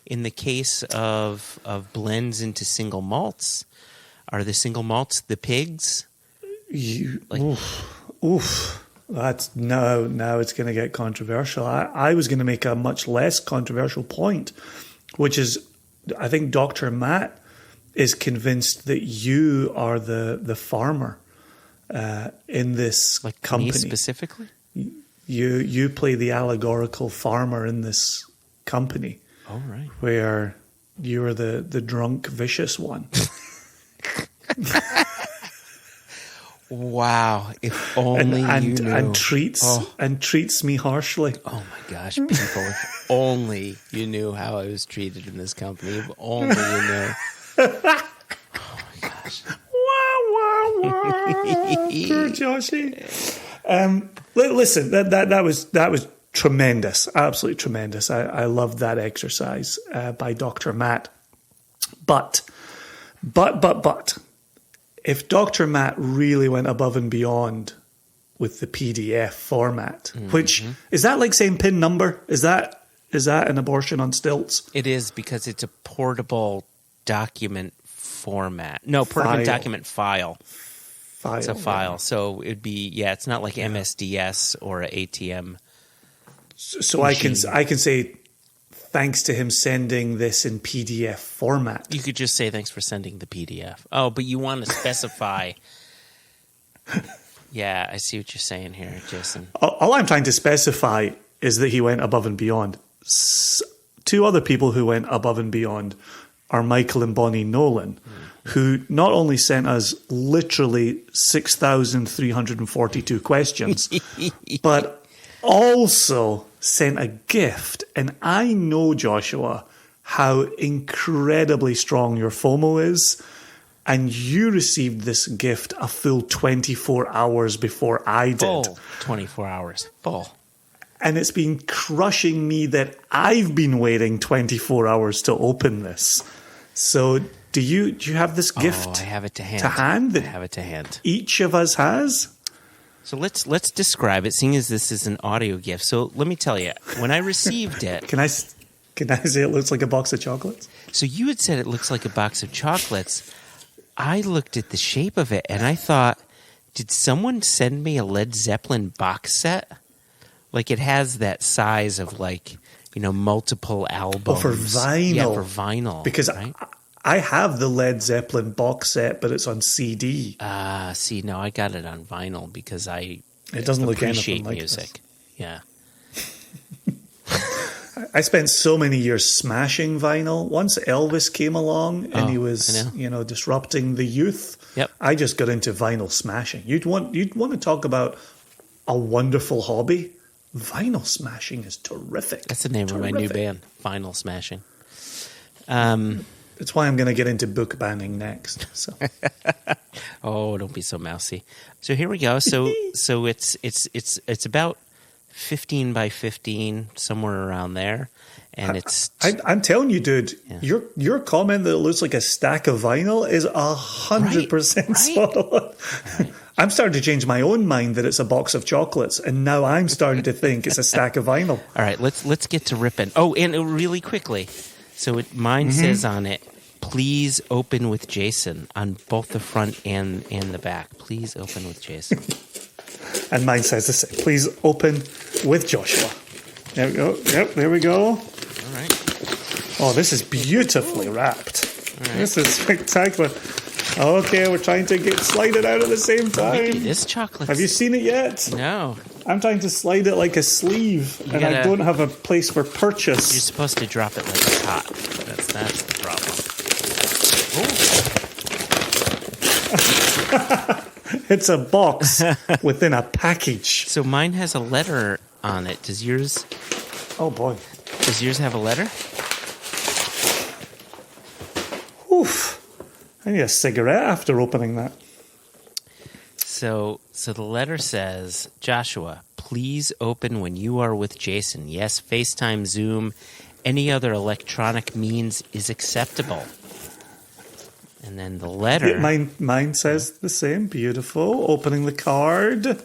in the case of blends into single malts, are the single malts the pigs? That's now it's going to get controversial. I was going to make a much less controversial point, which is I think Dr. Matt is convinced that you are the farmer in this company. Me specifically? You play the allegorical farmer in this company. Oh, right. Where you're the drunk, vicious one. Wow! If only you knew. And treats me harshly. Oh my gosh, people! If only you knew how I was treated in this company. If only you knew. Oh my gosh! Poor Joshy. Listen, that was tremendous, absolutely tremendous. I loved that exercise by Dr. Matt. But, if Dr. Matt really went above and beyond with the PDF format, which, is that like saying PIN number? Is that an abortion on stilts? It is, because it's a portable document format. No, portable document file. It's a file. Yeah. So it'd be, it's not like MSDS or an ATM. So I can say thanks to him sending this in PDF format. You could just say thanks for sending the PDF. Oh, but you want to specify Yeah, I see what you're saying here, Jason. All I'm trying to specify is that he went above and beyond. Two other people who went above and beyond are Michael and Bonnie Nolan, who not only sent us literally 6,342 questions, but also sent a gift. And I know, Joshua, how incredibly strong your FOMO is. And you received this gift a full 24 hours before I did. Full 24 hours. Full. And it's been crushing me that I've been waiting 24 hours to open this. So do you have this gift? I have it to hand. I have it to hand. Each of us has? So let's describe it, seeing as this is an audio gift. So let me tell you, when I received it... Can I say it looks like a box of chocolates? So you had said it looks like a box of chocolates. I looked at the shape of it and I thought, did someone send me a Led Zeppelin box set? Like it has that size of multiple albums. Oh, for vinyl. Yeah, for vinyl. Because right? I have the Led Zeppelin box set, but it's on CD. No, I got it on vinyl because it doesn't look appreciate anything like music. This. Yeah. I spent so many years smashing vinyl. Once Elvis came along and he was, disrupting the youth, Yep. I just got into vinyl smashing. You'd want to talk about a wonderful hobby. Vinyl smashing is terrific. That's the name of my new band, Vinyl Smashing. It's why I'm going to get into book banning next. So. Oh, don't be so mousy. So here we go. So it's about 15 by 15, somewhere around there, and it's. I'm telling you, dude. Yeah. Your comment that it looks like a stack of vinyl is 100% spot on. Right. I'm starting to change my own mind that it's a box of chocolates, and now I'm starting to think it's a stack of vinyl. All right, let's get to ripping. Oh, and really quickly. So mine says on it, "Please open with Jason" on both the front and the back. Please open with Jason. And mine says the same. Please open with Joshua. There we go. Yep, there we go. All right. Oh, this is beautifully wrapped. Right. This is spectacular. Okay, we're trying to slide it out at the same time. Mickey, this chocolate. Have you seen it yet? No. I'm trying to slide it like a sleeve, and I don't have a place for purchase. You're supposed to drop it like it's hot. That's the problem. It's a box within a package. So mine has a letter on it. Does yours? Oh boy. Does yours have a letter? Oof. I need a cigarette after opening that. So the letter says, "Joshua, please open when you are with Jason. Yes, FaceTime, Zoom, any other electronic means is acceptable." And then the letter... Mine says the same. Beautiful. Opening the card.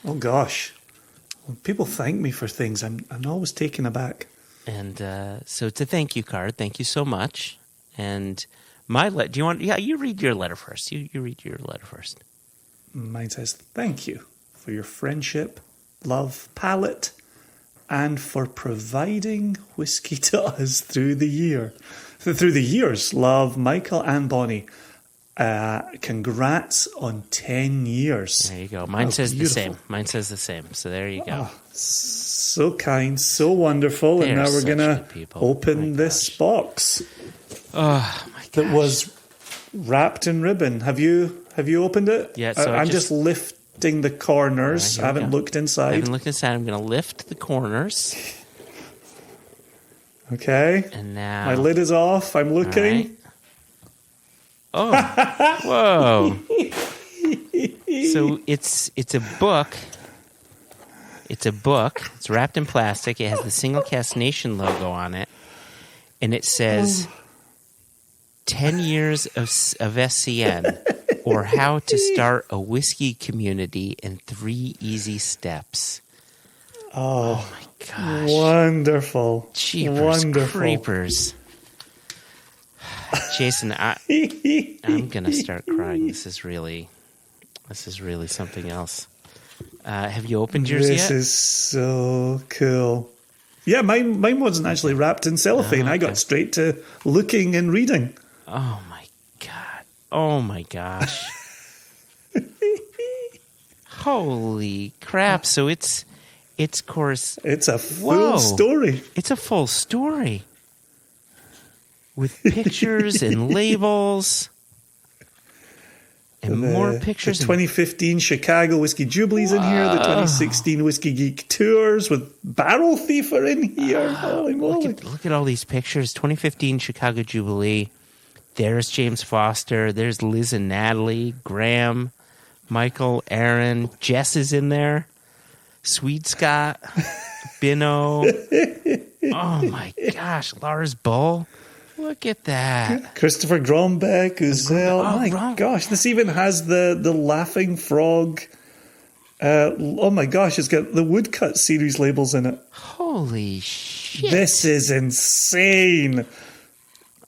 Oh, gosh. When people thank me for things, I'm always taken aback. And so it's a thank you card. Thank you so much. And my letter... Do you want... Yeah, you read your letter first. You read your letter first. Mine says, "Thank you for your friendship, love, palate, and for providing whiskey to us through the years. Love, Michael and Bonnie. Congrats on 10 years." There you go. Mine says beautiful. The same. Mine says the same. So there you go. Oh, so kind, so wonderful. They and now we're going to open this box. Oh, my gosh. That was wrapped in ribbon. Have you opened it? Yeah. So I'm just lifting the corners. I haven't looked inside. I'm going to lift the corners. Okay. And now my lid is off. I'm looking. Right. Oh. Whoa. So it's a book. It's a book. It's wrapped in plastic. It has the Single Cast Nation logo on it. And it says 10 years of SCN or how to start a whiskey community in 3 easy steps. Oh my gosh. Wonderful. Jeepers creepers. Jason, I'm going to start crying. This is really something else. Have you opened yours yet? This is so cool. Yeah, mine wasn't actually wrapped in cellophane. Okay. I got straight to looking and reading. Oh my God. Oh my gosh. Holy crap. So it's course. It's a full story. It's a full story. With pictures and labels. And more pictures. The 2015 Chicago Whiskey Jubilee's in here. The 2016 Whiskey Geek Tours with Barrel Thief are in here. Holy moly. Look at all these pictures. 2015 Chicago Jubilee. There's James Foster. There's Liz and Natalie. Graham. Michael. Aaron. Jess is in there. Sweet Scott. Bino. Oh my gosh. Lars Bull. Look at that. Christopher Grombeck as well. Oh my gosh. This even has the Laughing Frog. Oh my gosh. It's got the Woodcut series labels in it. Holy shit. This is insane.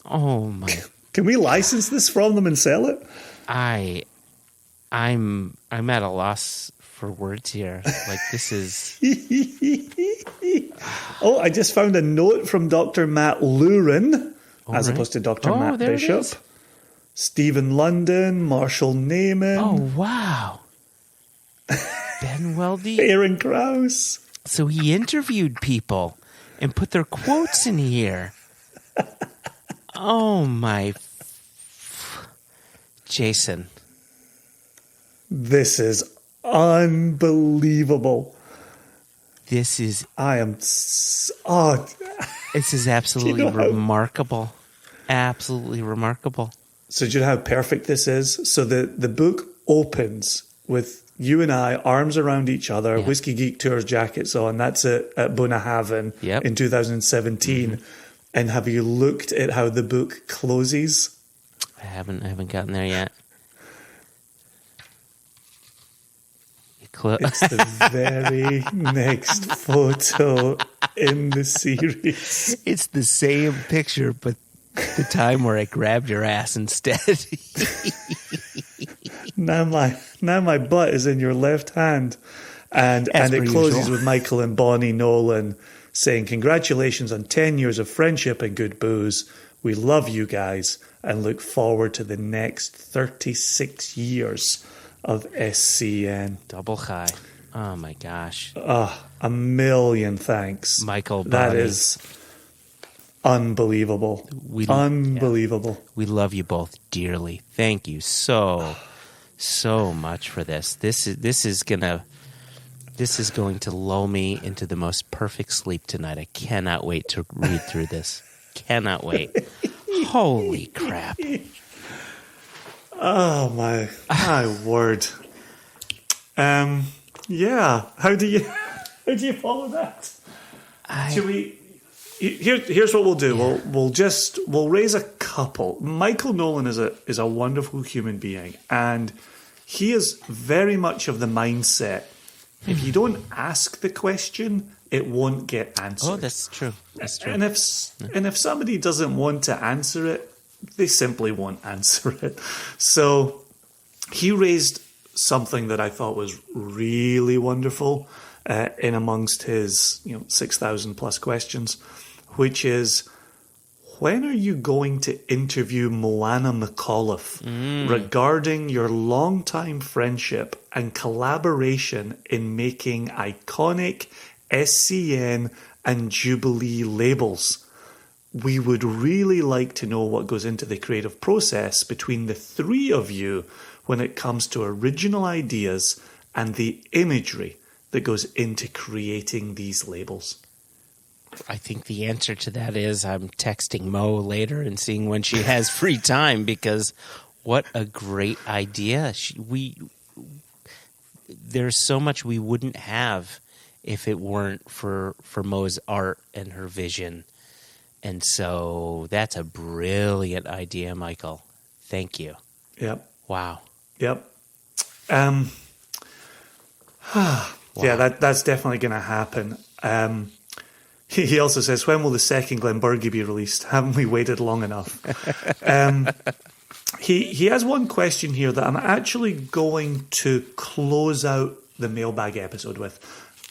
Oh my. Can we license this from them and sell it? I'm at a loss for words here. Like, this is... Oh, I just found a note from Dr. Matt Lurin, as opposed to Dr. Matt Bishop. Stephen London, Marshall Naiman. Oh, wow. Ben Weldy. Aaron Krause. So he interviewed people and put their quotes in here. Oh, my... Jason. This is unbelievable. This is... This is absolutely remarkable. Absolutely remarkable. So do you know how perfect this is? So the book opens with you and I, arms around each other, Whiskey Geek Tours jackets on. That's at Bunnahabhain in 2017. Mm-hmm. And have you looked at how the book closes? I haven't gotten there yet. It's the very next photo in the series. It's the same picture, but the time where I grabbed your ass instead. Now my butt is in your left hand. And it closes with Michael and Bonnie Nolan saying, "Congratulations on 10 years of friendship and good booze. We love you guys and look forward to the next 36 years of SCN." Double high. Oh my gosh. A million thanks. Michael, that Bonnie. is unbelievable. Unbelievable. Yeah. We love you both dearly. Thank you so much for this. This is going to lull me into the most perfect sleep tonight. I cannot wait to read through this. Cannot wait. Holy crap. Oh my word. Yeah. How do you follow that? Should we? Here's what we'll do. Yeah. We'll raise a couple. Michael Nolan is a wonderful human being, and he is very much of the mindset. If you don't ask the question, it won't get answered. Oh, that's true. That's true. And if somebody doesn't want to answer it, they simply won't answer it. So he raised something that I thought was really wonderful in amongst his 6,000 plus questions, which is, when are you going to interview Moana McAuliffe regarding your long-time friendship and collaboration in making iconic SCN and Jubilee labels? We would really like to know what goes into the creative process between the three of you when it comes to original ideas and the imagery that goes into creating these labels. I think the answer to that is I'm texting Mo later and seeing when she has free time, because what a great idea. There's so much we wouldn't have if it weren't for Mo's art and her vision. And so that's a brilliant idea, Michael. Thank you. Yep. Wow. Yep. Wow. Yeah, that's definitely going to happen. He also says, when will the second Glenburgie be released? Haven't we waited long enough? He has one question here that I'm actually going to close out the mailbag episode with.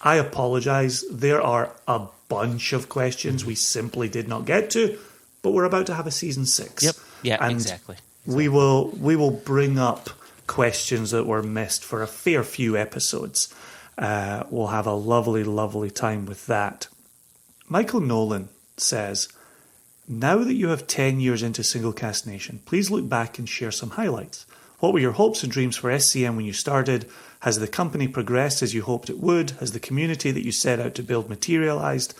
I apologize. There are a bunch of questions we simply did not get to, but we're about to have a season 6. Yep. Yeah, and exactly. We will bring up questions that were missed for a fair few episodes. We'll have a lovely, lovely time with that. Michael Nolan says, now that you have 10 years into Single Cast Nation, please look back and share some highlights. What were your hopes and dreams for SCN when you started? Has the company progressed as you hoped it would? Has the community that you set out to build materialized?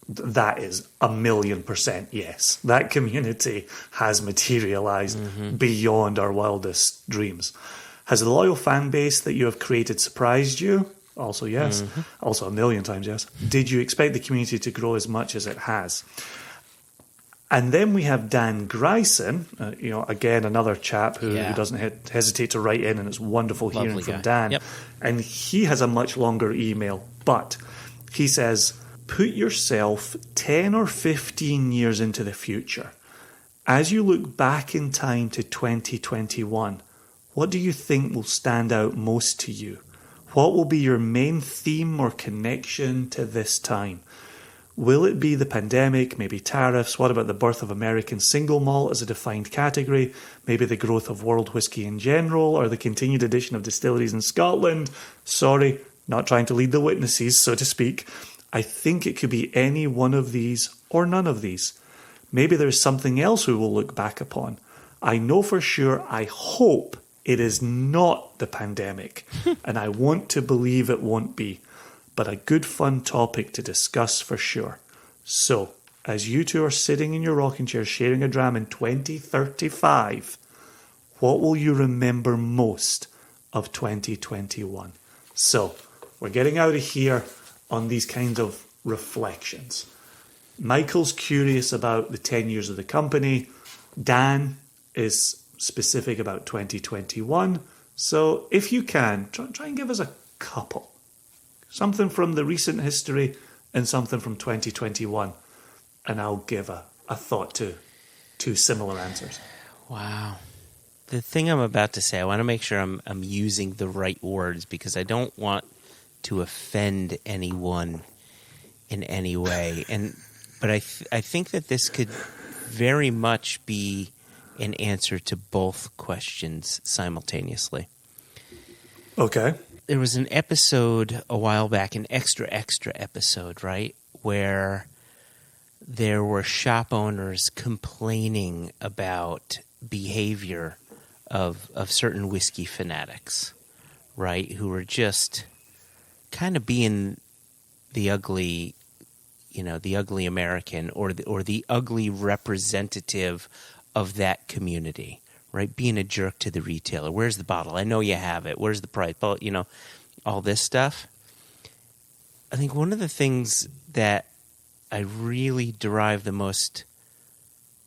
That is 1,000,000% yes. That community has materialized beyond our wildest dreams. Has the loyal fan base that you have created surprised you? Also yes. Also 1,000,000 times yes. Did you expect the community to grow as much as it has? And then we have Dan Gryson, again, another chap who doesn't hesitate to write in, and it's wonderful hearing from Dan. Yep. And he has a much longer email, but he says, put yourself 10 or 15 years into the future. As you look back in time to 2021, what do you think will stand out most to you? What will be your main theme or connection to this time? Will it be the pandemic, maybe tariffs? What about the birth of American single malt as a defined category? Maybe the growth of world whisky in general, or the continued addition of distilleries in Scotland? Sorry, not trying to lead the witnesses, so to speak. I think it could be any one of these or none of these. Maybe there's something else we will look back upon. I know for sure, I hope it is not the pandemic, and I want to believe it won't be. But a good fun topic to discuss for sure. So, as you two are sitting in your rocking chairs sharing a dram in 2035, what will you remember most of 2021? So, we're getting out of here on these kinds of reflections. Michael's curious about the 10 years of the company. Dan is specific about 2021. So, if you can, try and give us a couple. Something from the recent history and something from 2021. And I'll give a thought to two similar answers. Wow. The thing I'm about to say, I want to make sure I'm using the right words, because I don't want to offend anyone in any way. But I think that this could very much be an answer to both questions simultaneously. Okay. There was an episode a while back, an extra episode, right, where there were shop owners complaining about behavior of certain whiskey fanatics, right, who were just kind of being the ugly, the ugly American or the ugly representative of that community. Right, being a jerk to the retailer. Where's the bottle? I know you have it. Where's the price? Well, all this stuff. I think one of the things that I really derive the most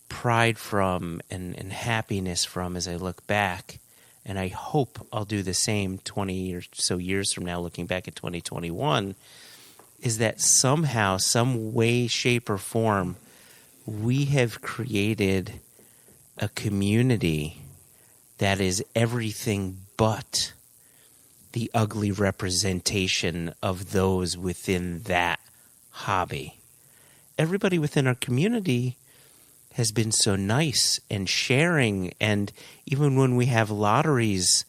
pride from and happiness from as I look back, and I hope I'll do the same 20 or so years from now, looking back at 2021, is that somehow, some way, shape, or form, we have created a community that is everything but the ugly representation of those within that hobby. Everybody within our community has been so nice and sharing, and even when we have lotteries,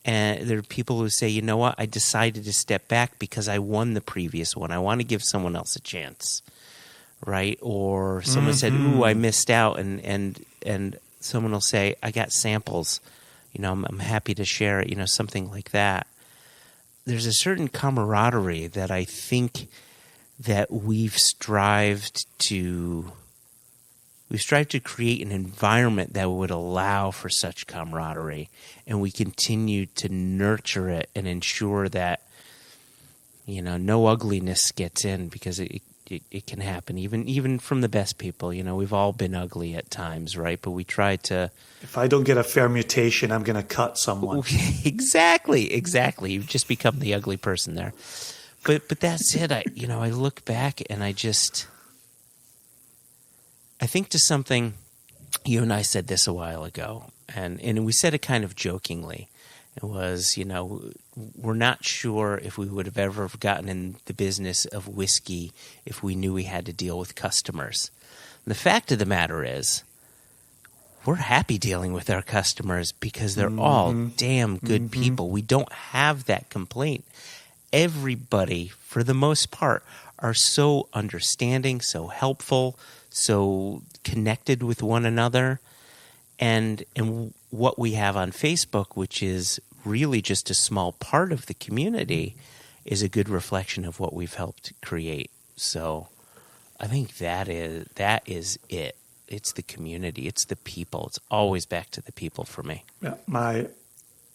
and there are people who say, you know what, I decided to step back because I won the previous one. I want to give someone else a chance, right? Or someone said, ooh, I missed out, and someone will say, I got samples, I'm happy to share it, something like that. There's a certain camaraderie that I think that we've strived to create an environment that would allow for such camaraderie, and we continue to nurture it and ensure that, no ugliness gets in, because it can happen, even from the best people. We've all been ugly at times, right? But we try to... If I don't get a fair mutation, I'm going to cut someone. Exactly. You've just become the ugly person there. But that's it. I look back and I think to something, you and I said this a while ago, and we said it kind of jokingly. It was, we're not sure if we would have ever gotten in the business of whiskey if we knew we had to deal with customers. And the fact of the matter is, we're happy dealing with our customers because they're all damn good people. We don't have that complaint. Everybody, for the most part, are so understanding, so helpful, so connected with one another. And what we have on Facebook, which is really just a small part of the community, is a good reflection of what we've helped create. So I think that is it. It's the community. It's the people. It's always back to the people for me. Yeah, my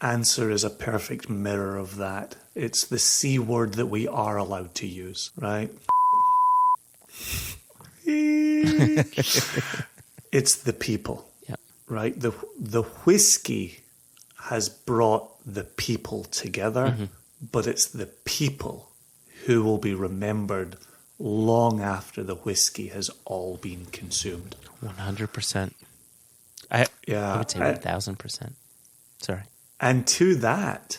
answer is a perfect mirror of that. It's the C word that we are allowed to use, right? It's the people, right? The whiskey has brought the people together, but it's the people who will be remembered long after the whiskey has all been consumed. 100%. I would say 1,000%. Sorry. And to that,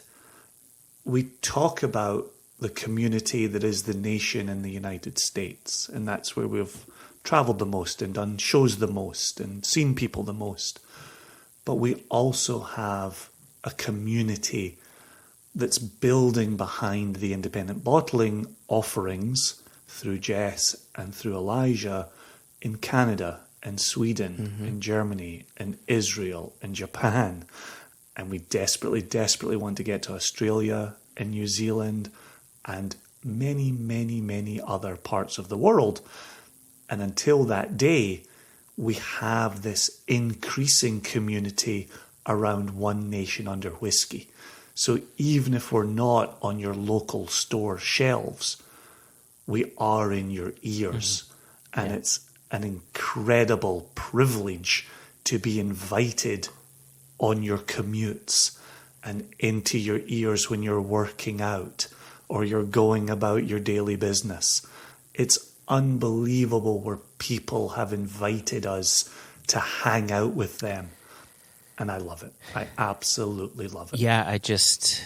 we talk about the community that is the nation in the United States, and that's where we've traveled the most and done shows the most and seen people the most. But we also have a community that's building behind the independent bottling offerings through Jess and through Elijah in Canada and Sweden and Germany and Israel and Japan. And we desperately, desperately want to get to Australia and New Zealand and many, many, many other parts of the world. And until that day, we have this increasing community around One Nation Under Whisky. So even if we're not on your local store shelves, we are in your ears. And it's an incredible privilege to be invited on your commutes and into your ears when you're working out or you're going about your daily business. It's unbelievable where people have invited us to hang out with them. And I love it. I absolutely love it. Yeah, I just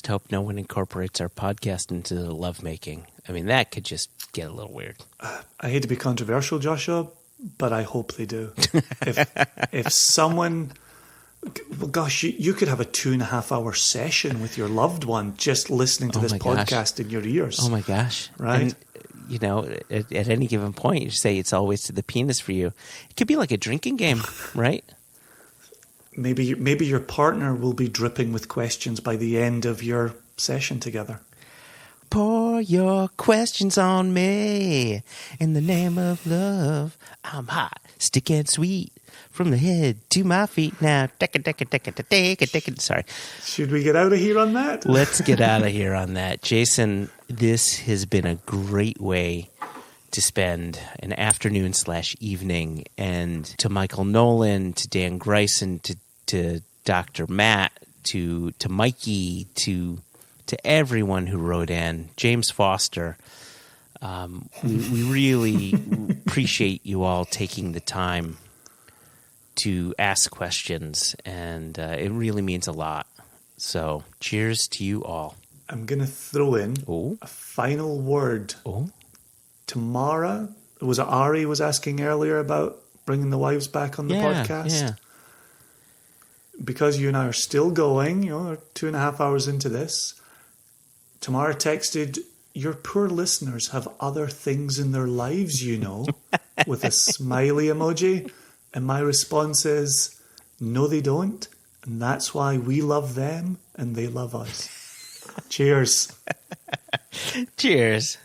hope no one incorporates our podcast into the lovemaking. I mean, that could just get a little weird. I hate to be controversial, Joshua, but I hope they do. If someone... Well, gosh, you could have a 2.5 hour session with your loved one just listening to this podcast in your ears. Oh my gosh. Right? And, you know, at any given point, you say it's always to the penis for you. It could be like a drinking game, right? Maybe your partner will be dripping with questions by the end of your session together. Pour your questions on me. In the name of love, I'm hot, stick and sweet. From the head to my feet now. Sorry. Should we get out of here on that? Let's get out of here on that. Jason, this has been a great way to spend an afternoon/evening. And to Michael Nolan, to Dan Greisen, to Dr. Matt, to Mikey, to everyone who wrote in, James Foster, we really appreciate you all taking the time to ask questions, and it really means a lot. So, cheers to you all. I'm going to throw in a final word. Tamara, was it Ari was asking earlier about bringing the wives back on the podcast? Yeah. Because you and I are still going, we're 2.5 hours into this, Tamara texted, "Your poor listeners have other things in their lives, with a smiley emoji. And my response is, no, they don't. And that's why we love them and they love us. Cheers. Cheers.